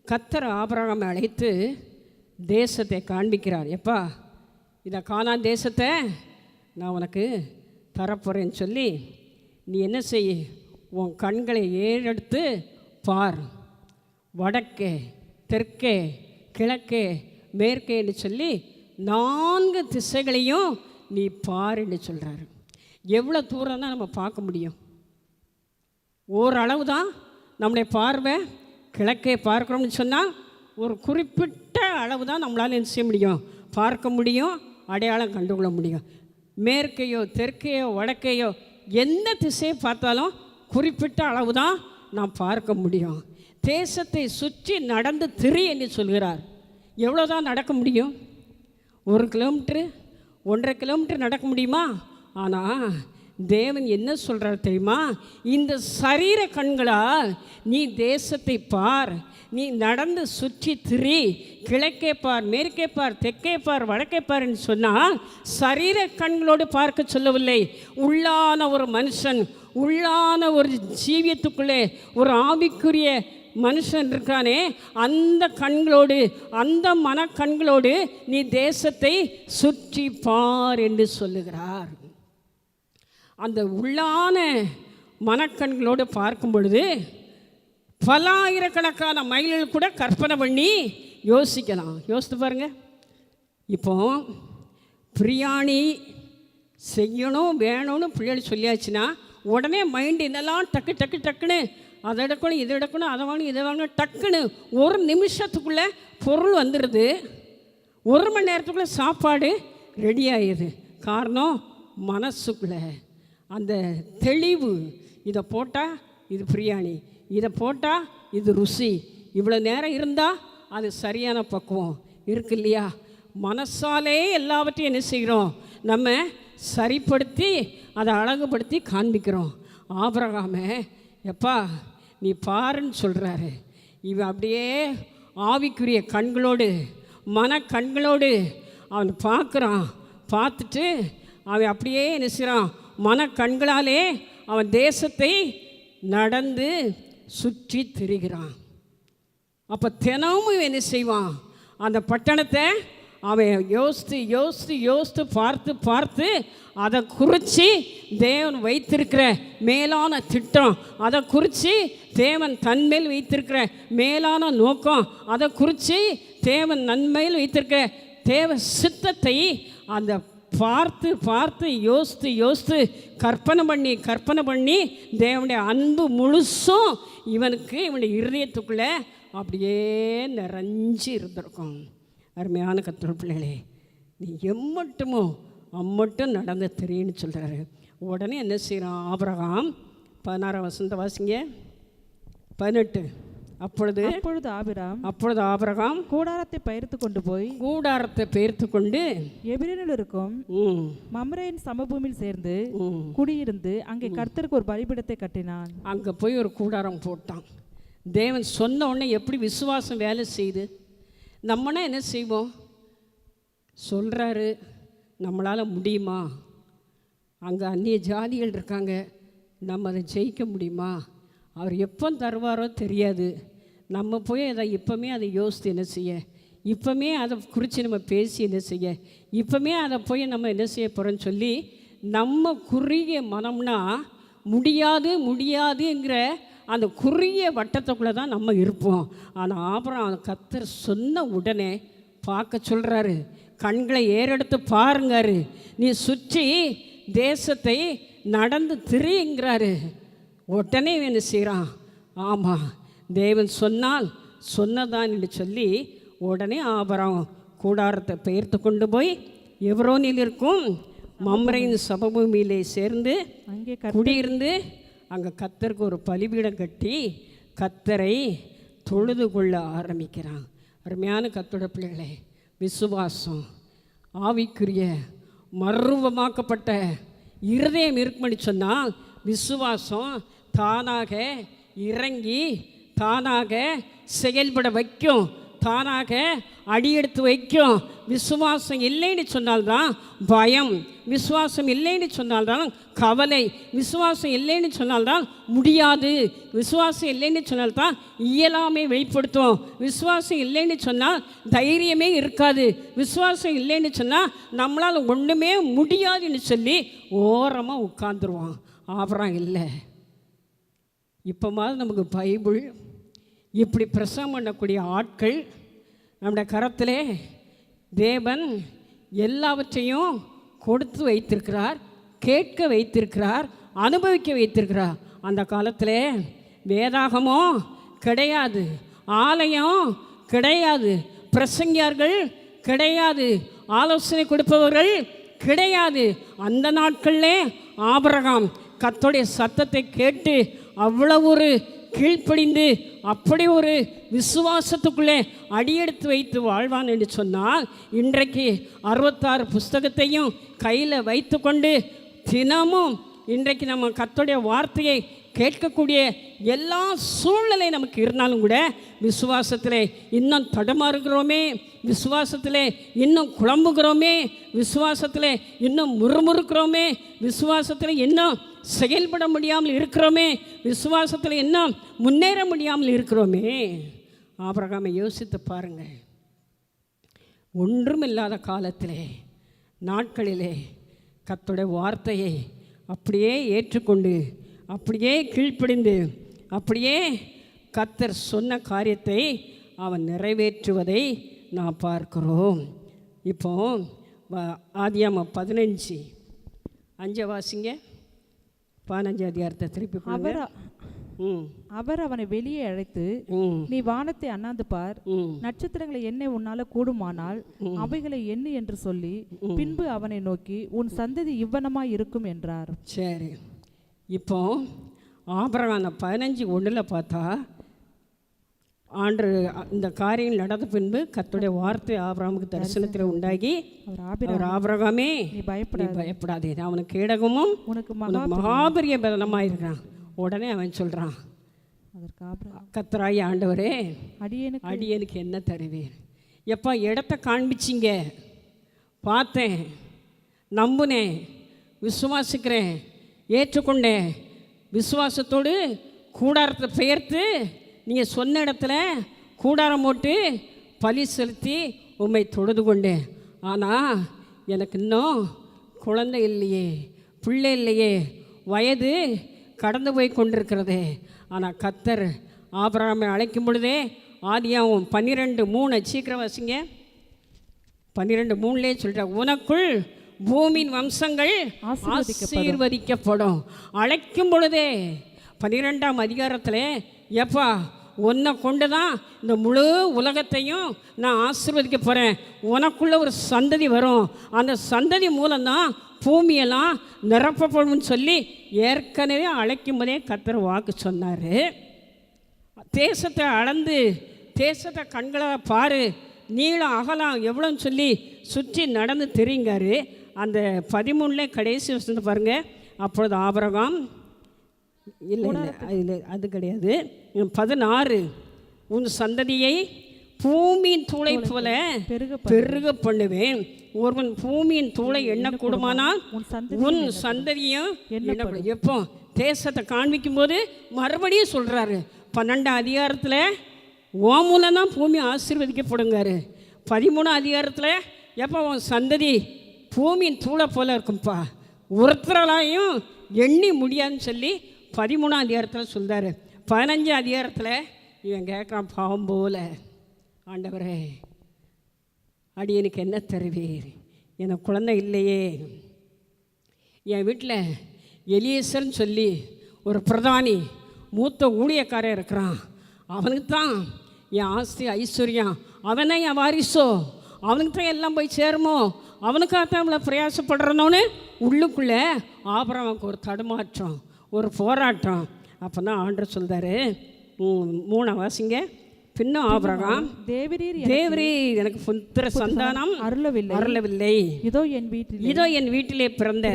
கர்த்தர் ஆபிரகாமை அழைத்து தேசத்தை காண்பிக்கிறார். எப்பா, இதை கானான் தேசத்தை நான் உனக்கு தரப்போகிறேன்னு சொல்லி நீ என்ன செய், உன் கண்களை ஏறெடுத்து பார், வடக்கே தெற்கே கிழக்கே மேற்கேன்னு சொல்லி 4 திசைகளையும் நீ பாருன்னு சொல்கிறாரு. எவ்வளோ தூரம் தான் நம்ம பார்க்க முடியும்? ஓரளவு தான் நம்முடைய பார்வை. கிழக்கே பார்க்குறோம்னு சொன்னால் ஒரு குறிப்பிட்ட அளவு தான் நம்மளால் என்ன செய்ய முடியும்? பார்க்க முடியும், அடையாளம் கண்டுகொள்ள முடியும். மேற்கையோ தெற்கையோ வடக்கையோ எந்த திசையை பார்த்தாலும் குறிப்பிட்ட அளவு தான் நாம் பார்க்க முடியும். தேசத்தை சுற்றி நடந்து திரி என்று சொல்கிறார். எவ்வளோ தான் நடக்க முடியும்? 1 கிலோமீட்ரு 1.5 கிலோமீட்டர் நடக்க முடியுமா? ஆனால் தேவன் என்ன சொல்கிறார் தெரியுமா? இந்த சரீர கண்களால் நீ தேசத்தை பார், நீ நடந்து சுற்றி திரி, கிழக்கே பார், மேற்கே பார், தெற்கே பார், வடக்கே பாருன்னு சொன்னால் சரீர கண்களோடு பார்க்க சொல்லவில்லை. உள்ளான ஒரு மனுஷன், உள்ளான ஒரு ஜீவியத்துக்குள்ளே ஒரு ஆவிக்குரிய மனுஷன் இருக்கானே, அந்த கண்களோடு, அந்த மனக்கண்களோடு நீ தேசத்தை சுற்றி பார் என்று சொல்லுகிறார். அந்த உள்ளான மனக்கண்களோடு பார்க்கும் பொழுது பல ஆயிரக்கணக்கான மைல்கள் கூட கற்பனை பண்ணி யோசிக்கலாம். யோசித்து பாருங்கள். இப்போ பிரியாணி செய்யணும் வேணும்னு பிள்ளைகள் சொல்லியாச்சுன்னா உடனே மைண்டு என்னெல்லாம் டக்கு டக்கு டக்குன்னு அதை எடுக்கணும் இதை எடுக்கணும் அதை வாங்கணும் இதை வாங்கணும் டக்குன்னு ஒரு நிமிஷத்துக்குள்ளே பொருள் வந்துடுது. 1 மணி நேரத்துக்குள்ளே சாப்பாடு ரெடி ஆகிடுது. காரணம் மனசுக்குள்ளே அந்த தெளிவு. இதை போட்டால் இது பிரியாணி, இதை போட்டால் இது ருசி, இவ்வளோ நேரம் இருந்தால் அது சரியான பக்குவம் இருக்கு இல்லையா? மனசாலே எல்லாவற்றையும் என்ன செய்கிறோம்? நம்ம சரிப்படுத்தி அதை அழகுபடுத்தி காண்பிக்கிறோம். ஆபிரகாமே எப்பா நீ பாருன்னு சொல்கிறாரு. இவன் அப்படியே ஆவிக்குரிய கண்களோடு மன கண்களோடு அவன் பார்க்குறான். பார்த்துட்டு அவன் அப்படியே என்ன செய்கிறான்? மன கண்களாலே அவன் தேசத்தை நடந்து சுற்றி திரிகிறான். அப்போ தினமும் என்ன செய்வான்? அந்த பட்டணத்தை அவன் யோசித்து யோசித்து யோசித்து பார்த்து பார்த்து அதை குறித்து தேவன் வைத்திருக்கிற மேலான திட்டம், அதை குறித்து தேவன் தன்மேல் வைத்திருக்கிற மேலான நோக்கம், அதை குறித்து தேவன் நன்மையில் வைத்திருக்கிற தேவ சித்தத்தை அந்த பார்த்து பார்த்து யோசித்து யோசித்து கற்பனை பண்ணி தேவனுடைய அன்பு முழுசும் இவனுக்கு இவனுடைய இருதயத்துக்குள்ளே அப்படியே நிறைஞ்சி இருந்திருக்கும். அருமையான கர்த்தருடைய பிள்ளைகளே, நீ எம்மட்டுமோ அம்மட்டும் நடந்து தெரியுன்னு சொல்கிறாரு. உடனே என்ன செய்கிறான் ஆபிரகாம்? 16 வசனத்தை வாசிங்க. 18. அப்பொழுது ஆபிரகாம் கூடாரத்தை பெயர்த்து கொண்டு எபிரோனில் இருக்கும் மம்ரேயின் சமபூமியில் சேர்ந்து குடியிருந்து அங்கே கர்த்தருக்கு ஒரு பலிபீடத்தை கட்டினான். அங்கே போய் ஒரு கூடாரம் போட்டான். தேவன் சொன்ன உடனே எப்படி விசுவாசம் வேலை செய்யுது? நம்மனா என்ன செய்வோம்? சொல்கிறாரு, நம்மளால் முடியுமா? அங்கே அந்நிய ஜாதிகள் இருக்காங்க, நம்ம அதை ஜெயிக்க முடியுமா? அவர் எப்போ தருவாரோ தெரியாது. நம்ம போய் அதை இப்போமே அதை யோசித்து என்ன செய்ய, இப்போமே அதை குறித்து நம்ம பேசி என்ன செய்ய, இப்போமே அதை போய் நம்ம என்ன செய்ய போகிறோன்னு சொல்லி நம்ம குறுகிய மனம்னா முடியாதுங்கிற அந்த குறுகிய வட்டத்துக்குள்ளே தான் நம்ம இருப்போம். ஆனால் அப்புறம் கர்த்தர் சொன்ன உடனே பார்க்க சொல்கிறாரு. கண்களை ஏறெடுத்து பாருங்காரு. நீ சுற்றி தேசத்தை நடந்து திரிங்கிறாரு. உடனே என்ன செய்கிறான்? ஆமாம், தேவன் சொன்னால் சொன்னதான் என்று சொல்லி உடனே ஆபரம் கூடாரத்தை பெயர்த்து கொண்டு போய் எபிரோனில் இருக்கும் மம்ரேயின் சமபூமியிலே சேர்ந்து அங்கே குடியிருந்து அங்கே கர்த்தருக்கு ஒரு பலிபீடம் கட்டி கர்த்தரை தொழுது கொள்ள ஆரம்பிக்கிறான். அருமையான கர்த்தருடைய பிள்ளைகளே, விசுவாசம் ஆவிக்குரிய மறுரூபமாக்கப்பட்ட இருதயம் இருக்கும்படி சொன்னால் விசுவாசம் தானாக இறங்கி தானாக செயல்பட வைக்கும், தானாக அடியெடுத்து வைக்கும். விசுவாசம் இல்லைன்னு சொன்னால்தான் பயம், விசுவாசம் இல்லைன்னு சொன்னால்தான் கவலை, விசுவாசம் இல்லைன்னு சொன்னால்தான் முடியாது, விசுவாசம் இல்லைன்னு சொன்னால்தான் இயலாமை வெளிப்படுத்தும், விசுவாசம் இல்லைன்னு சொன்னால் தைரியமே இருக்காது, விசுவாசம் இல்லைன்னு சொன்னால் நம்மளால் ஒன்றுமே முடியாதுன்னு சொல்லி ஓரமாக உட்காந்துருவான். அப்புறம் இல்லை, இப்போமாவது நமக்கு பைபிள் இப்படி பிரசங்கம் பண்ணக்கூடிய ஆட்கள் நம்முடைய கரத்திலே தேவன் எல்லாவற்றையும் கொடுத்து வைத்திருக்கிறார், கேட்க வைத்திருக்கிறார், அனுபவிக்க வைத்திருக்கிறார். அந்த காலத்தில் வேதாகமோ கிடையாது, ஆலயம் கிடையாது, பிரசங்கியார்கள் கிடையாது, ஆலோசனை கொடுப்பவர்கள் கிடையாது. அந்த நாட்களிலே ஆபிரகாம் கர்த்தருடைய சத்தத்தை கேட்டு அவ்வளவு ஒரு கீழ்ப்படிந்து அப்படி ஒரு விசுவாசத்துக்குள்ளே அடியெடுத்து வைத்து வாழ்வான் என்று சொன்னால், இன்றைக்கு 66 புஸ்தகத்தையும் கையில் வைத்து கொண்டு தினமும் இன்றைக்கு நம்ம கர்த்தருடைய வார்த்தையை கேட்கக்கூடிய எல்லா சூழ்நிலை நமக்கு இருந்தாலும் கூட விசுவாசத்தில் இன்னும் தடுமாறுகிறோமே, விசுவாசத்தில் இன்னும் குழம்புகிறோமே, விசுவாசத்தில் இன்னும் முறுமுறுக்கிறோமே, விசுவாசத்தில் இன்னும் செயல்பட முடியாமல் இருக்கிறோமே, விசுவாசத்தில் இன்னும் முன்னேற முடியாமல் இருக்கிறோமே. ஆபிரகாமை யோசித்து பாருங்கள். ஒன்றுமில்லாத காலத்திலே நாட்களிலே கர்த்தருடைய வார்த்தையை அப்படியே ஏற்றுக்கொண்டு அப்படியே கீழ்ப்படிந்து அப்படியே கர்த்தர் சொன்ன காரியத்தை அவன் நிறைவேற்றுவதை நான் பார்க்கிறோம். இப்போ ஆதியாகமம் 15:5 வாசிங்க. 15 அதிகாரத்தை திருப்பி அவர் அவனை வெளியே அழைத்து, நீ வானத்தை அண்ணாந்து பார், நட்சத்திரங்களை எண்ண உன்னால கூடுமானால் அவைகளை எண்ணு என்று சொல்லி, பின்பு அவனை நோக்கி, உன் சந்ததி இவ்வனமாய் இருக்கும் என்றார். சரி, இப்போ ஆபிரகாம் 15:1 பார்த்தா, ஆண்டு இந்த காரியம் நடந்த பின்பு கர்த்தருடைய வார்த்தை ஆபிரகாமுக்கு தரிசனத்தில் உண்டாகி, அவர் ஆபிரகாமே நீ பயப்படாதே, அவனுக்கு கேடகமும் உனக்கு மகாபெரிய பலனமாக இருக்கிறான். உடனே அவன் சொல்கிறான், கர்த்தராகி ஆண்டவரே, அடியனுக்கு என்ன தருவீர்? எப்போ இடத்த காண்பிச்சிங்க, பார்த்தேன், நம்புனேன், விசுவாசிக்கிறேன், ஏற்றுக்கொண்டேன். விசுவாசத்தோடு கூடாரத்தை பெயர்த்து நீங்கள் சொன்ன இடத்துல கூடாரம் போட்டு பலி செலுத்தி உம்மை தொழுது கொண்டேன். ஆனால் எனக்கு இன்னும் குழந்தை இல்லையே, பிள்ளை இல்லையே, வயது கடந்து போய் கொண்டிருக்கிறது. ஆனால் கர்த்தர் ஆபிரகாமை அழைக்கும் பொழுதே, ஆதியாகமம் 12:3 சீக்கிரம் வாசிங்க. 12:3 சொல்கிற, உனக்குள் பூமியின் வம்சங்கள் ஆசீர்வதிக்கப்படும். அழைக்கும் பொழுதே 12ஆம் அதிகாரத்தில், எப்பா உன்னை கொண்டு தான் இந்த முழு உலகத்தையும் நான் ஆசீர்வதிக்க போகிறேன், உனக்குள்ள ஒரு சந்ததி வரும், அந்த சந்ததி மூலம்தான் பூமியெல்லாம் நிரப்பப்படும்னு சொல்லி ஏற்கனவே அழைக்கும் போதே கர்த்தர் வாக்கு சொன்னார். தேசத்தை அளந்து, தேசத்தை கண்களால் பாரு, நீளம் அகலம் எவ்வளோன்னு சொல்லி சுற்றி நடந்து தெரியுங்காரு. அந்த 13 கடைசி வசனத்தை பாருங்கள். அப்பொழுது ஆபிரகாம், இல்லை அது கிடையாது, 16, உன் சந்ததியை பூமியின் தூளை போல பெருக பண்ணுவேன். ஒருவன் பூமியின் தூளை எண்ணக்கூடுமானால் உன் சந்ததியும் எண்ணப்படும். எப்போ தேசத்தை காண்பிக்கும் போது மறுபடியும் சொல்கிறாரு, 12ஆம் அதிகாரத்தில் ஓ மூலம் தான் பூமி ஆசீர்வதிக்கப்படுங்காரு. 13ஆம் அதிகாரத்தில் எப்போ உன் சந்ததி பூமியின் தூளை போல இருக்கும்ப்பா, ஒருத்தராலையும் எண்ணி முடியாதுன்னு சொல்லி 13ஆம் அதிகாரத்தில் சொல்கிறாரு. 15ஆம் அதிகாரத்தில் இவன் கேட்குறான், பாவம் போல, ஆண்டவரே அடியனுக்கு என்ன தருவீர்? எனக்கு குழந்தை இல்லையே. என் வீட்டில் எலியேசர்னு சொல்லி ஒரு பிரதானி மூத்த ஊழியக்காரன் இருக்கிறான், அவனுக்கு தான் என் ஆஸ்தி ஐஸ்வர்யம், அவனை என் வாரிசோ, அவனுக்கு தான் எல்லாம் போய் சேருமோ, அவனுக்காகத்தான் இவ்வளோ பிரயாசப்படுறனோன்னு உள்ளுக்குள்ளே ஆபிரகாமுக்கு ஒரு தடுமாற்றம், ஒரு போராட்டம். அப்போ தான் ஆண்டவர் சொல்கிறாரு, 3 வாசிங்க. பின்னும் ஆபிரகாம், தேவரீர் எனக்கு புத்திர சந்தானம் அருளவில்லை, இதோ என் வீட்டிலே பிறந்த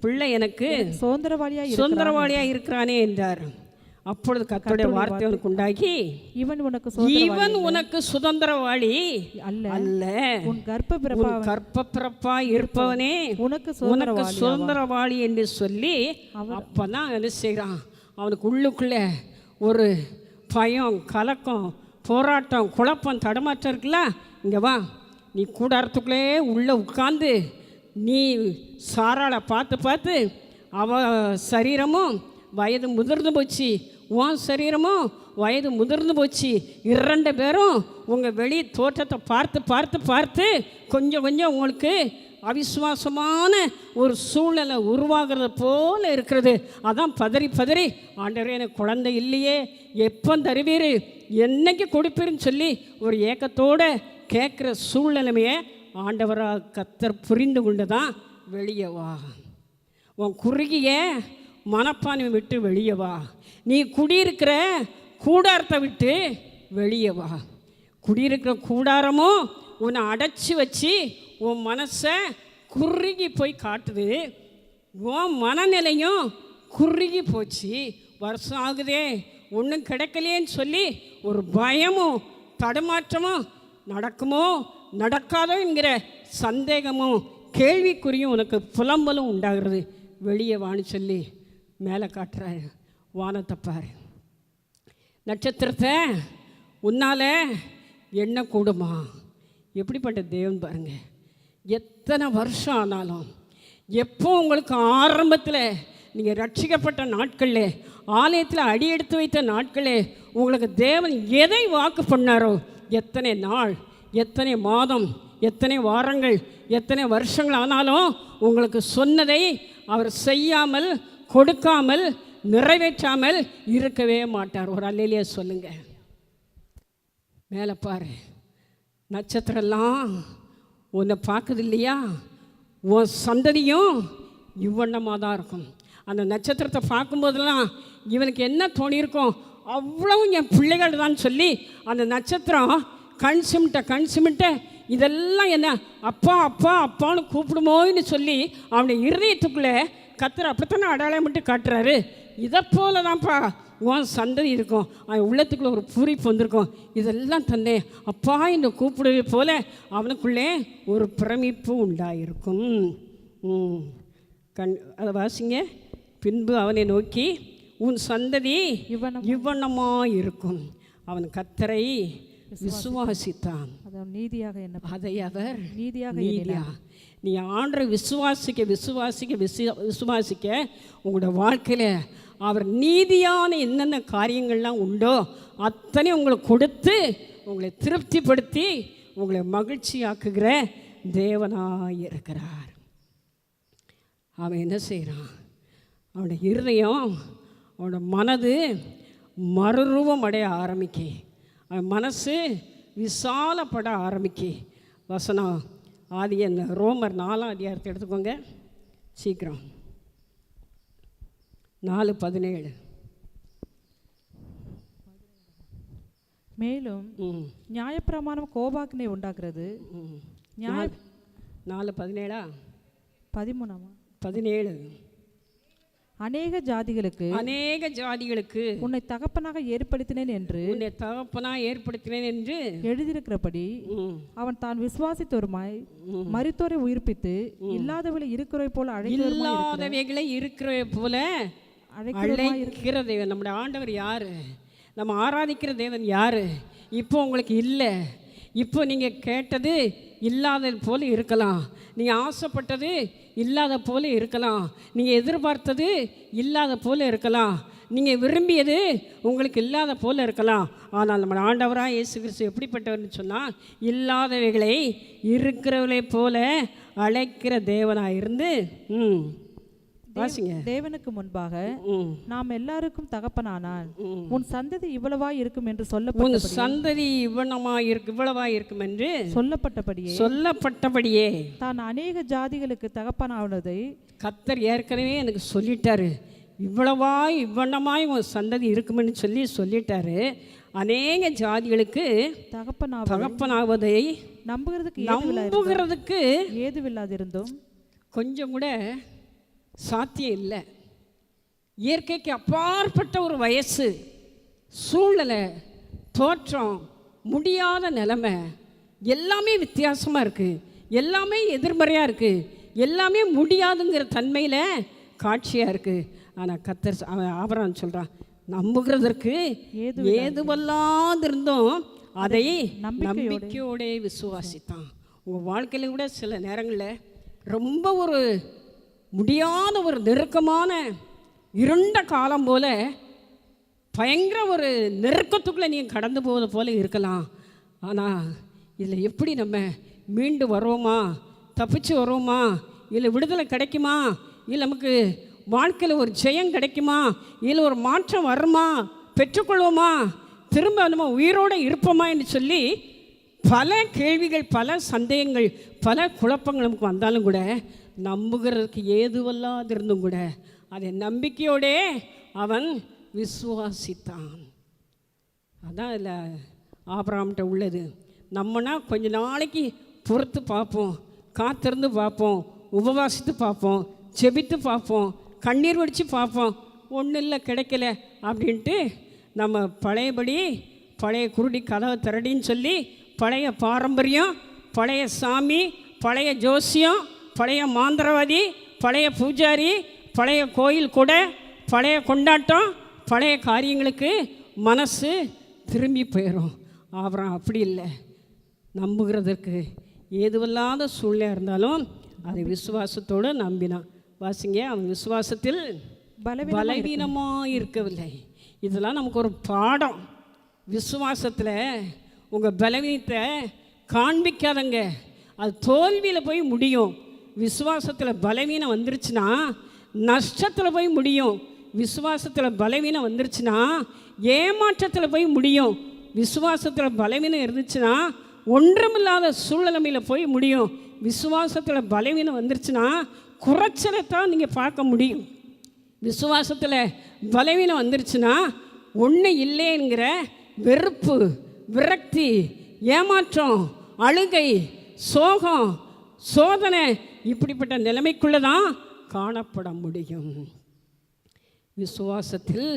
பிள்ளை எனக்கு சுதந்திரவாளியா இருக்கிறானே என்றார். அப்பொழுது கர்த்தருடைய வார்த்தை அவனுக்கு உண்டாகி, இவன் உனக்கு சுதந்திரவாளி அல்ல, உன் கர்ப்பப்பிறப்பாய் இருப்பவனே உனக்கு சுதந்திரவாளி என்று சொல்லி, அப்பதான் என்ன செய்கிறான், அவனுக்கு உள்ளுக்குள்ள ஒரு பயம், கலக்கம், போராட்டம், குழப்பம், தடுமாற்றம் இருக்குல்ல. இங்கே வா, நீ கூடாரத்துக்குள்ளே உள்ளே உட்கார்ந்து நீ சாராளை பார்த்து அவ சரீரமும் வயது முதிர்ந்து போச்சு, உன் சரீரமும் வயது முதிர்ந்து போச்சு, 2 பேரும் உங்கள் வெளி தோற்றத்தை பார்த்து கொஞ்சம் உங்களுக்கு அவிசுவாசமான ஒரு சூழ்நிலை உருவாகிறது போல இருக்கிறது. அதான் பதறி ஆண்டவரே எனக்கு குழந்தை இல்லையே, எப்போ தருவீர், என்னைக்கு கொடுப்பீர்னு சொல்லி ஒரு ஏக்கத்தோடு கேட்குற சூழ்நிலைமையை ஆண்டவராக கர்த்தர் புரிந்து கொண்டு தான், வெளியே வா, உன் குறுகிய மனப்பான்மை விட்டு வெளியே வா, நீ குடியிருக்கிற கூடாரத்தை விட்டு வெளியே வா. குடியிருக்கிற கூடாரமும் உன்னை அடைச்சி வச்சு உன் மனசை குறுகி போய் காட்டுது, உன் மனநிலையும் குறுகி போச்சு, வருஷம் ஆகுதே ஒன்றும் கிடைக்கலையேன்னு சொல்லி ஒரு பயமும் தடுமாற்றமும், நடக்குமோ நடக்காதோ என்கிற சந்தேகமும் கேள்விக்குறியும் உனக்கு புலம்பலும் உண்டாகிறது. வெளியே வான்னு சொல்லி மேலே காட்டுறாரு, வானத்தை பாரு, நட்சத்திரத்தை உன்னால் என்ன கூடுமா? எப்படிப்பட்ட தேவன் பாருங்கள். எத்தனை வருஷம் ஆனாலும், எப்போ உங்களுக்கு ஆரம்பத்தில் நீங்கள் ரட்சிக்கப்பட்ட நாட்களில், ஆலயத்தில் அடியெடுத்து வைத்த நாட்களே உங்களுக்கு தேவன் எதை வாக்கு பண்ணாரோ, எத்தனை நாள், எத்தனை மாதம், எத்தனை வாரங்கள், எத்தனை வருஷங்கள் ஆனாலும் உங்களுக்கு சொன்னதை அவர் செய்யாமல், கொடுக்காமல், நிறைவேற்றாமல் இருக்கவே மாட்டார். ஒரு அல்லேலூயா சொல்லுங்க. மேலே பாரு, நட்சத்திரம்லாம் உன்னை பார்க்குது இல்லையா? உன் சந்ததியும் இவ்வண்ணமாக தான் இருக்கும். அந்த நட்சத்திரத்தை பார்க்கும்போதெல்லாம் இவனுக்கு என்ன தோணியிருக்கும், அவ்வளவு என் பிள்ளைகள் தான் சொல்லி அந்த நட்சத்திரம் கண் சிமிட்ட இதெல்லாம் என்ன அப்பா அப்பா அப்பான்னு கூப்பிடுமோன்னு சொல்லி அவனுடைய இருதயத்துக்குள்ளே கர்த்தர் அப்படித்தானே அடையாளம் மட்டும் காட்டுறாரு. இதை போல தான்ப்பா உன் சந்ததி இருக்கும். அவன் உள்ளத்துக்குள்ளே ஒரு பூரிப்பு வந்திருக்கும். இதெல்லாம் தன்னே அப்பா என்று கூப்பிடுவது போல அவனுக்குள்ளே ஒரு பிரமிப்பு உண்டாயிருக்கும். அதை வாசிங்க. பின்பு அவனை நோக்கி உன் சந்ததி இவ்வண்ணமாக இருக்கும். அவன் கர்த்தரை விசுவாசித்தான், அதை அவர் நீதியாக. நீ ஆண்டரை விசுவாசிக்க உங்களோட வாழ்க்கையில் அவர் நீதியான என்னென்ன காரியங்கள்லாம் உண்டோ அத்தனை உங்களுக்கு கொடுத்து உங்களை திருப்திப்படுத்தி உங்களை மகிழ்ச்சியாக்குகிற தேவனாக இருக்கிறார். அவன் என்ன செய்கிறான்? அவனுடைய இருதயம், அவனோட மனது மறுரூபம் அடைய ஆரம்பிக்க, அவன் மனசு விசாலப்பட ஆரம்பிக்க. வசனம் ஆதி ரோமர் 4ஆம் அதிகாரத்தை எடுத்துக்கோங்க சீக்கிரம். 4:17. மேலும் நியாயப்பிரமாணம் கோபாக்கினை உண்டாக்குறது. 4:17 17 அநேக ஜாதிகளுக்கு உன்னை தகப்பனாக ஏற்படுத்தினேன் என்று எழுதியிருக்கிறபடி அவன் தான் விசுவாசித்தோருமாய் மரித்தோரை உயிர்ப்பித்து இல்லாதவர்களை இருக்கிறவை போல அழைக்கிற தேவன் நம்முடைய ஆண்டவர் யாரு? நம்ம ஆராதிக்கிற தேவன் யாரு? இப்போ உங்களுக்கு இல்லை, இப்போ நீங்கள் கேட்டது இல்லாதது போல இருக்கலாம், நீங்கள் ஆசைப்பட்டது இல்லாத போல இருக்கலாம், நீங்கள் எதிர்பார்த்தது இல்லாத போல இருக்கலாம், நீங்கள் விரும்பியது உங்களுக்கு இல்லாத போல இருக்கலாம். ஆனால் நம்ம ஆண்டவராக இயேசு கிறிஸ்து எப்படிப்பட்டவர்னு சொன்னால், இல்லாதவைகளை இருக்கிறவர்களை போல அழைக்கிற தேவனாக இருந்து தேவனுக்கு முன்பாக நாம் எல்லாருக்கும் தகப்பனானான். உன் சந்ததி இவ்வளவா இருக்கும் என்று இவ்வளவா இருக்கும் என்று சொல்லப்பட்டபடியே தான் அநேக ஜாதிகளுக்கு தகப்பனானதை கர்த்தர் ஏற்கனவே எனக்கு சொல்லிட்டாரு. இவ்வளவாய் உன் சந்ததி இருக்குமென்னு சொல்லிட்டாரு. அநேக ஜாதிகளுக்கு தகப்பனாவதை நம்புகிறதுக்கு ஏதுவில்லாதிருந்தும் கொஞ்சம் கூட சாத்தியம் இல்லை. இயற்கைக்கு அப்பாற்பட்ட ஒரு வயசு, சூழ்நிலை, தோற்றம், முடியாத நிலைமை, எல்லாமே வித்தியாசமாக இருக்குது, எல்லாமே எதிர்மறையாக இருக்குது, எல்லாமே முடியாதுங்கிற தன்மையில் காட்சியாக இருக்குது. ஆனால் கர்த்தர் ஆபிரகாம் சொல்கிறான், நம்புகிறதற்கு ஏதுவல்லாதிருந்தும் அதை நம்பிக்கையோட விசுவாசித்தான். உங்கள் வாழ்க்கையில் கூட சில நேரங்களில் ரொம்ப ஒரு முடியாத ஒரு நெருக்கமான இருண்ட காலம் போல, பயங்கர ஒரு நெருக்கத்துக்குள்ளே நீங்கள் கடந்து போவது போல இருக்கலாம். ஆனால் இதில் எப்படி நம்ம மீண்டு வருவோமா, தப்பிச்சு வருவோமா, இல்லை விடுதலை கிடைக்குமா, இல்லை நமக்கு வாழ்க்கையில் ஒரு ஜெயம் கிடைக்குமா, இல்லை ஒரு மாற்றம் வருமா, பெற்றுக்கொள்வோமா, திரும்ப நம்ம உயிரோடு இருப்போமா என்று சொல்லி பல கேள்விகள், பல சந்தேகங்கள், பல குழப்பங்கள் நமக்கு வந்தாலும் கூட, நம்புகிறதுக்கு ஏதுவல்லாதிருந்தும் கூட அதை நம்பிக்கையோடே அவன் விசுவாசித்தான். அதான் இல்லை ஆபிரகாம்கிட்ட உள்ளது. நம்மனா கொஞ்ச நாளைக்கு பொறுத்து பார்ப்போம், காத்திருந்து பார்ப்போம், உபவாசித்து பார்ப்போம், செபித்து பார்ப்போம், கண்ணீர் வடித்து பார்ப்போம், ஒன்றும் இல்லை கிடைக்கல அப்படின்ட்டு நம்ம பழையபடி பழைய குருடி கதவை திரடின்னு சொல்லி பழைய பாரம்பரியம், பழைய சாமி, பழைய ஜோசியம், பழைய மாந்திரவாதி, பழைய பூஜாரி, பழைய கோயில் கூட, பழைய கொண்டாட்டம், பழைய காரியங்களுக்கு மனசு திரும்பி போயிடும். அப்புறம் அப்படி இல்லை, நம்புகிறதுக்கு ஏதுவல்லாத சூழ்நிலை இருந்தாலும் அதை விசுவாசத்தோடு நம்பினான். வாசிங்க, அவன் விசுவாசத்தில் பலவீனமாக இருக்கவில்லை. இதெல்லாம் நமக்கு ஒரு பாடம். விசுவாசத்தில் உங்கள் பலவீனத்தை காண்பிக்காதங்க, அது தோல்வியில் போய் முடியும். விசுவாசத்தில் பலவீனம் வந்துருச்சுன்னா நஷ்டத்தில் போய் முடியும். விசுவாசத்தில் பலவீனம் வந்துருச்சுன்னா ஏமாற்றத்தில் போய் முடியும். விசுவாசத்தில் பலவீனம் இருந்துச்சுன்னா ஒன்றுமில்லாத சூழ்நிலைமையில் போய் முடியும். விசுவாசத்தில் பலவீனம் வந்துருச்சுன்னா குறைச்சலை தான் நீங்கள் பார்க்க முடியும். விசுவாசத்தில் பலவீனம் வந்துருச்சுன்னா ஒன்று இல்லைங்கிற வெறுப்பு, விரக்தி, ஏமாற்றம், அழுகை, சோகம், சோதனை, இப்படிப்பட்ட நிலைமைக்குள்ளே தான் காணப்பட முடியும். விசுவாசத்தில்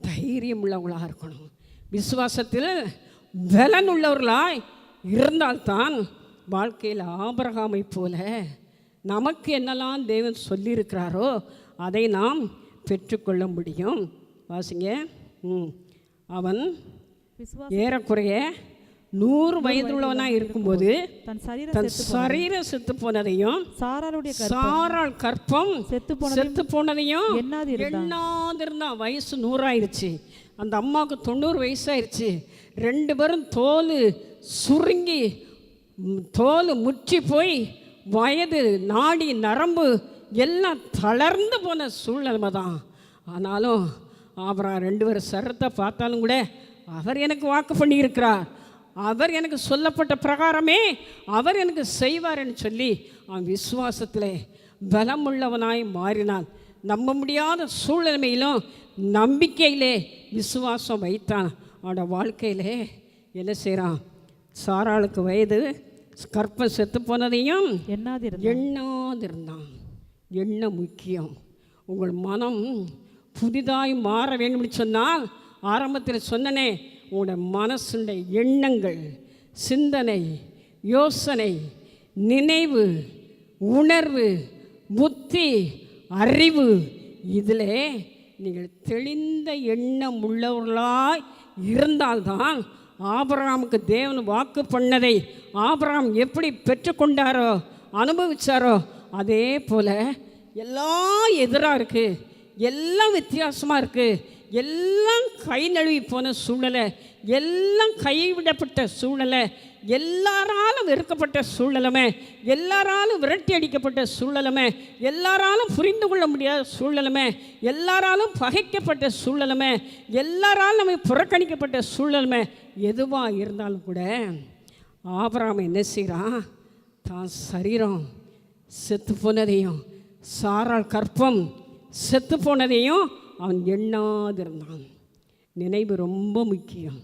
தைரியம் உள்ளவங்களாக இருக்கணும். விசுவாசத்தில் பலன் உள்ளவர்களாய் இருந்தால்தான் வாழ்க்கையில் ஆபிரகாமை போல நமக்கு என்னெல்லாம் தேவன் சொல்லியிருக்கிறாரோ அதை நாம் பெற்றுக்கொள்ள முடியும். வாசிங்க. அவன் ஏறக்குறைய 100 வயதுள்ளவனாக இருக்கும்போது தன் சரீரம் செத்து போனதையும் சாராள் கற்பம் செத்து போனதையும் எண்ணாதிருந்தான். வயசு 100 ஆயிடுச்சு. அந்த அம்மாவுக்கு 90 வயசாயிருச்சு. 2 பேரும் தோல் சுருங்கி தோல் முற்றி போய் வயது நாடி நரம்பு எல்லாம் தளர்ந்து போன சூழ்நிலைமை தான். ஆனாலும் ஆபிரகாம் 2 பேரும் சரத்தை பார்த்தாலும் கூட அவர் எனக்கு வாக்கு பண்ணியிருக்கிறார், அவர் எனக்கு சொல்லப்பட்ட பிரகாரமே அவர் எனக்கு செய்வார்னு சொல்லி அவன் விசுவாசத்தில் பலமுள்ளவனாய் மாறினான். நம்ப முடியாத சூழ்நிலைமையிலும் நம்பிக்கையிலே விசுவாசம் வைத்தான். அவனோட வாழ்க்கையிலே என்ன செய்கிறான்? சாராளுக்கு வயது கற்பம் செத்து போனதையும் எண்ணாதிருந்தான். எண்ணம் முக்கியம். உங்கள் மனம் புதிதாய் மாற வேண்டும்னு சொன்னால் ஆரம்பத்தில் சொன்னனே, உங்களோட மனசுடைய எண்ணங்கள், சிந்தனை, யோசனை, நினைவு, உணர்வு, புத்தி, அறிவு, இதில் நீங்கள் தெளிந்த எண்ணம் உள்ளவர்களாய் இருந்தால்தான் ஆபிரகாமுக்கு தேவன் வாக்கு பண்ணதை ஆபிரகாம் எப்படி பெற்றுக்கொண்டாரோ அனுபவித்தாரோ அதே போல் எல்லாம் எதிராக இருக்குது, எல்லாம் வித்தியாசமாக இருக்குது, எல்லாம் கை நழுவி போன சூழ்நிலை, எல்லாம் கைவிடப்பட்ட சூழ்நிலை, எல்லாராலும் வெறுக்கப்பட்ட சூழ்நிலைமை, எல்லாராலும் விரட்டி அடிக்கப்பட்ட சூழ்நிலைமை, எல்லாராலும் புரிந்து கொள்ள முடியாத சூழ்நிலைமை, எல்லாராலும் பகைக்கப்பட்ட சூழ்நிலைமை, எல்லாராலும் நம்ம புறக்கணிக்கப்பட்ட சூழ்நிலைமை எதுவாக இருந்தாலும் கூட ஆபிரகாம் என்ன செய்கிறான்? தான் சரீரம் செத்து போனதையும் சாராள் கற்பம் செத்து போனதையும் அவன் எண்ணாதிருந்தான். நினைவு ரொம்ப முக்கியம்.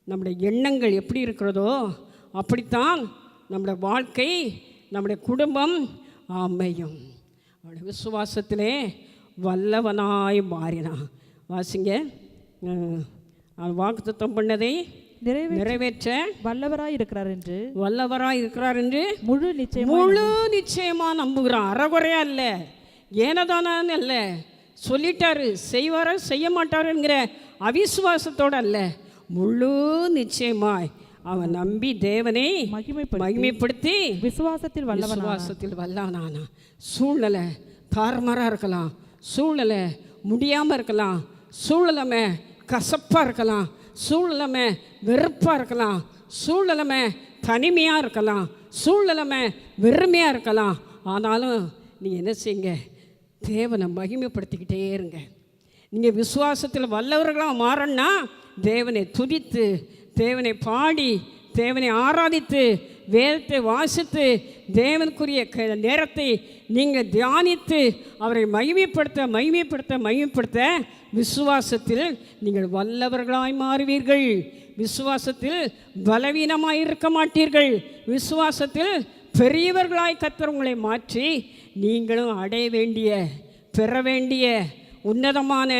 நம்முடைய எண்ணங்கள் எப்படி இருக்கிறதோ அப்படித்தான் நம்முடைய வாழ்க்கை, நம்முடைய குடும்பம் அமையும். அவனுடைய விசுவாசத்திலே வல்லவனாய் மாறினான். வாசிங்க. அவன் வாக்குத்தத்தம் பண்ணதை நிறைவேற்ற வல்லவராய் இருக்கிறார் என்று முழு நிச்சயமாக நம்புகிறான். அறகுறையா இல்லை, ஏனதானான்னு அல்ல, சொல்லிட்டாரு செய்வாரோ செய்ய மாட்டாருங்கிற அவிசுவாசத்தோடு அல்ல, முழு நிச்சயமாய் அவன் நம்பி தேவனை மகிமைப்படுத்தி விசுவாசத்தில் வல்லவனானா. சூழ்நிலை தாறுமாறாக இருக்கலாம், சூழ்நிலை முடியாமல் இருக்கலாம், சூழ்நிலைமை கசப்பாக இருக்கலாம், சூழ்நிலைமை வெறுப்பாக இருக்கலாம், சூழ்நிலைமை தனிமையாக இருக்கலாம், சூழ்நிலைமை வெறுமையாக இருக்கலாம். ஆனாலும் நீங்கள் என்ன செய்யுங்க? தேவனை மகிமைப்படுத்திக்கிட்டே இருங்க. நீங்கள் விசுவாசத்தில் வல்லவர்களாக மாறணும்னா தேவனை துதித்து, தேவனை பாடி, தேவனை ஆராதித்து, வேதத்தை வாசித்து, தேவனுக்குரிய நேரத்தை நீங்கள் தியானித்து அவரை மகிமைப்படுத்த விசுவாசத்தில் நீங்கள் வல்லவர்களாய் மாறுவீர்கள். விசுவாசத்தில் பலவீனமாய் இருக்க மாட்டீர்கள். விசுவாசத்தில் பெரியவர்களாய் கர்த்தர் உங்களை மாற்றி நீங்களும் அடைய வேண்டிய, பெற வேண்டிய உன்னதமான,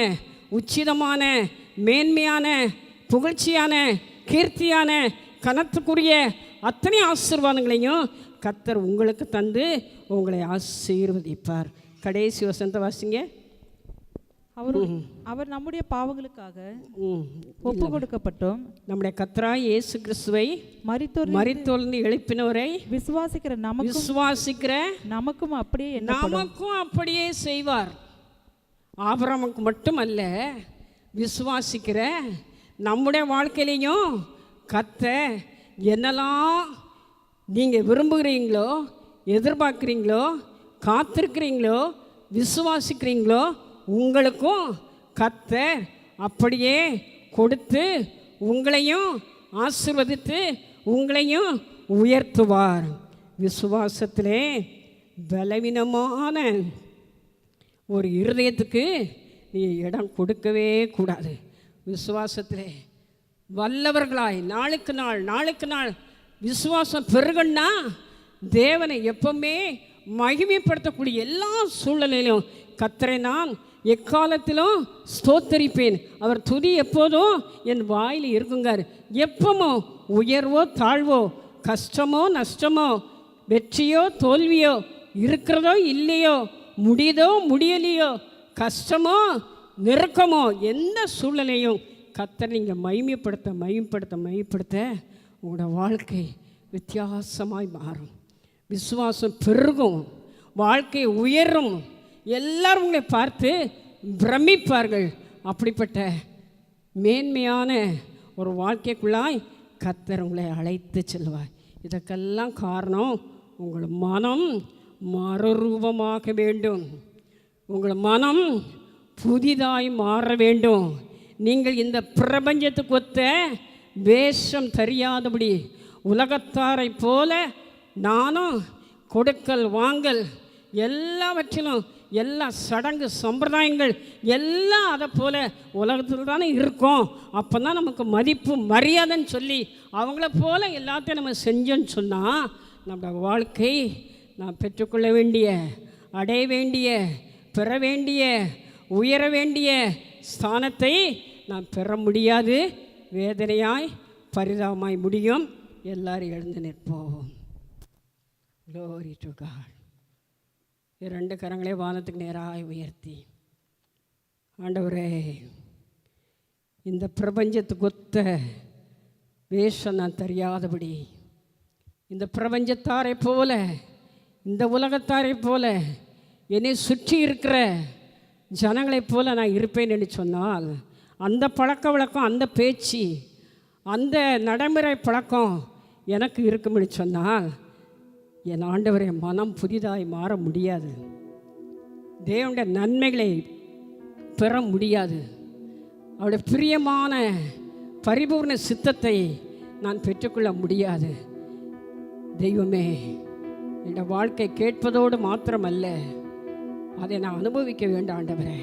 உச்சிதமான, மேன்மையான, புகழ்ச்சியான, கீர்த்தியான, கனத்துக்குரிய அத்தனை ஆசீர்வாதங்களையும் கர்த்தர் உங்களுக்கு தந்து உங்களை ஆசீர்வதிப்பார். கடைசி வசனத்தை வாசிங்க. அவர் நம்முடைய பாவங்களுக்காக ஒப்பு கொடுக்கப்பட்டும் நம்முடைய கர்த்தராகிய இயேசு கிறிஸ்துவை மரித்தோர்ந்து எழுப்பினவரை விசுவாசிக்கிற நமக்கும் அப்படியே செய்வார். ஆபிரகாமுக்கு மட்டுமல்ல, விசுவாசிக்கிற நம்முடைய வாழ்க்கையிலையும் கர்த்தர் என்னெல்லாம் நீங்கள் விரும்புகிறீங்களோ, எதிர்பார்க்குறீங்களோ, காத்திருக்கிறீங்களோ, விசுவாசிக்கிறீங்களோ, உங்களுக்கும் கர்த்தர் அப்படியே கொடுத்து உங்களையும் ஆசீர்வதித்து உங்களையும் உயர்த்துவார். விசுவாசத்திலே பலவீனமான ஒரு இருதயத்துக்கு நீ இடம் கொடுக்கவே கூடாது. விசுவாசத்திலே வல்லவர்களாய் நாளுக்கு நாள் விசுவாசம் பெருகன்னா தேவனை எப்பவுமே மகிமைப்படுத்தக்கூடிய எல்லா சூழ்நிலையிலும் கர்த்தரை நான் எக்காலத்திலும் ஸ்தோத்தரிப்பேன். அவர் துதி எப்போதும் என் வாயில் இருக்குங்கார். எப்பமோ உயர்வோ தாழ்வோ, கஷ்டமோ நஷ்டமோ, வெற்றியோ தோல்வியோ, இருக்கிறதோ இல்லையோ, முடியுதோ முடியலையோ, கஷ்டமோ நெருக்கமோ, எந்த சூழ்நிலையும் கர்த்தரை நீங்கள் மகிமைப்படுத்த உங்களோட வாழ்க்கை வித்தியாசமாய் மாறும். விசுவாசம் பெருகும், வாழ்க்கை உயரும். எல்லாரும் உங்களை பார்த்து பிரமிப்பார்கள். அப்படிப்பட்ட மேன்மையான ஒரு வாழ்க்கைக்குள்ளாய் கர்த்தர் உங்களை அழைத்து செல்வார். இதற்கெல்லாம் காரணம் உங்கள் மனம் மறுரூபமாக வேண்டும். உங்கள் மனம் புதிதாய் மாற வேண்டும். நீங்கள் இந்த பிரபஞ்சத்துக்கு ஒத்த வேஷம் தெரியாதபடி உலகத்தாரை போல நானும் கொடுக்கல் வாங்கல் எல்லாவற்றிலும் எல்லா சடங்கு சம்பிரதாயங்கள் எல்லாம் அதை போல் உலகத்தில் தானே இருக்கோம். அப்போ தான் நமக்கு மதிப்பு மரியாதைன்னு சொல்லி அவங்கள போல் எல்லாத்தையும் நம்ம செஞ்சோன்னு சொன்னால் நம்மளோட வாழ்க்கை நான் பெற்றுக்கொள்ள வேண்டிய, அடைய வேண்டிய, பெற வேண்டிய, உயர வேண்டிய ஸ்தானத்தை நான் பெற முடியாது. வேதனையாய் பரிதாபமாய் முடியும். எல்லாரும் எழுந்து நிற்போம். Glory to God. இரண்டு கரங்களே வானத்துக்கு நேராக உயர்த்தி, ஆண்டவரே, இந்த பிரபஞ்சத்துக்கு ஒத்த வேஷம் நான் தெரியாதபடி, இந்த பிரபஞ்சத்தாரை போல, இந்த உலகத்தாரை போல, என்னை சுற்றி இருக்கிற ஜனங்களைப் போல நான் இருப்பேன் என்று சொன்னால், அந்த பழக்க வழக்கம், அந்த பேச்சு, அந்த நடைமுறை பழக்கம் எனக்கு இருக்கும்னு சொன்னால் என் ஆண்டவரை மனம் புதிதாய் மாற முடியாது. தேவனுடைய நன்மைகளை பெற முடியாது. அவருடைய பிரியமான பரிபூர்ண சித்தத்தை நான் பெற்றுக்கொள்ள முடியாது. தெய்வமே, என்னோட வாழ்க்கை கேட்பதோடு மாத்திரமல்ல, அதை நான் அனுபவிக்க வேண்டாம் ஆண்டவரே,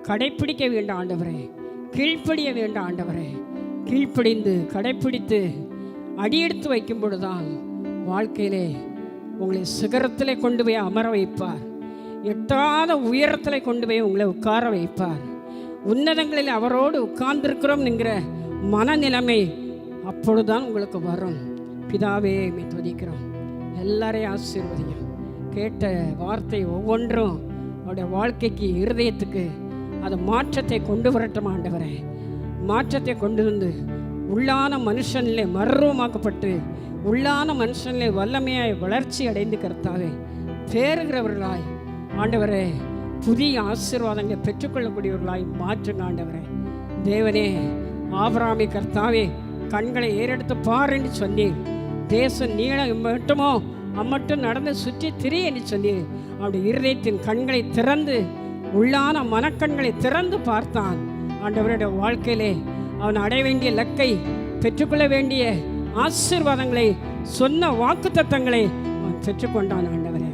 கடைப்பிடிக்க வேண்டாம் ஆண்டவரே, கீழ்ப்படிய வேண்டாம் ஆண்டவரே. கீழ்ப்படிந்து கடைப்பிடித்து அடியெடுத்து வைக்கும் பொழுதுதான் வாழ்க்கையிலே உங்களை சிகரத்தில் கொண்டு போய் அமர வைப்பார். எட்டாத உயரத்தில் கொண்டு போய் உங்களை உட்கார வைப்பார். உன்னதங்களில் அவரோடு உட்கார்ந்திருக்கிறோம் என்கிற மனநிலைமை அப்பொழுதுதான் உங்களுக்கு வரும். பிதாவே, மே துதிக்கிறோம். எல்லாரையும் ஆசீர்வதியும். கேட்ட வார்த்தை ஒவ்வொன்றும் அவருடைய வாழ்க்கைக்கு, இருதயத்துக்கு அது மாற்றத்தை கொண்டு வரட்டும் ஆண்டவரே. மாற்றத்தை கொண்டு வந்து உள்ளான மனுஷனிலே மறுரூபமாக்கப்பட்டு உள்ளான மனுஷனிலே வல்லமையாய் வளர்ச்சி அடைந்து கர்த்தாவே தேறுகிறவர்களாய் ஆண்டவரே புதிய ஆசீர்வாதங்களை பெற்றுக்கொள்ளக்கூடியவர்களாய் மாற்றுங்க ஆண்டவரே. தேவனே, ஆபிரகாமை கர்த்தாவே கண்களை ஏறெடுத்து பாருன்னு சொன்னீர். தேசம் நீளம் மட்டுமோ அம்மட்டும் நடந்து சுற்றி திரிய என்று சொன்னீர். அவருடைய இருதயத்தின் கண்களை திறந்து, உள்ளான மனக்கண்களை திறந்து பார்த்தான். ஆண்டவருடைய வாழ்க்கையிலே அவன் அடைய வேண்டிய இலக்கை, பெற்றுக்கொள்ள வேண்டிய ஆசீர்வாதங்களை, சொன்ன வாக்கு தத்தங்களை அவன் பெற்றுக்கொண்டான். ஆண்டவரே,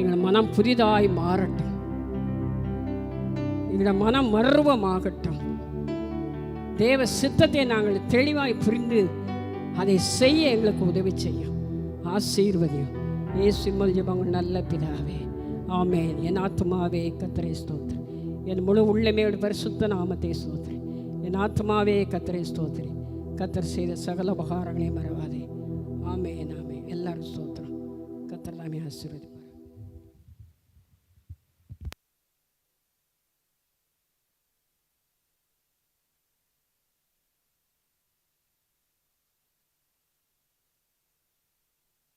எங்கள் மனம் புதிதாய் மாறட்டும். எங்களோட மனம் மறுரூபமாகட்டும். தேவ சித்தத்தை நாங்கள் தெளிவாய் புரிந்து அதை செய்ய எங்களுக்கு உதவி செய்யும். ஆசீர்வதியும். இயேசுவின் ஜெபங்கள் நல்ல பிதாவே, ஆமென். என் ஆத்துமாவே கர்த்தரை ஸ்தோத்திரி, என் முழு உள்ளமே பரிசுத்த நாமத்தை ஸ்தோத்திரி. என் ஆத்மாவே கர்த்தரை ஸ்தோத்திரி. கர்த்தர் செய்த சகல உபகாரங்களையும் மறவாதே. ஆமென், ஆமென். எல்லாரும் ஸ்தோத்திரம். கர்த்தர் நாமே ஆசீர்வதிப்பார்.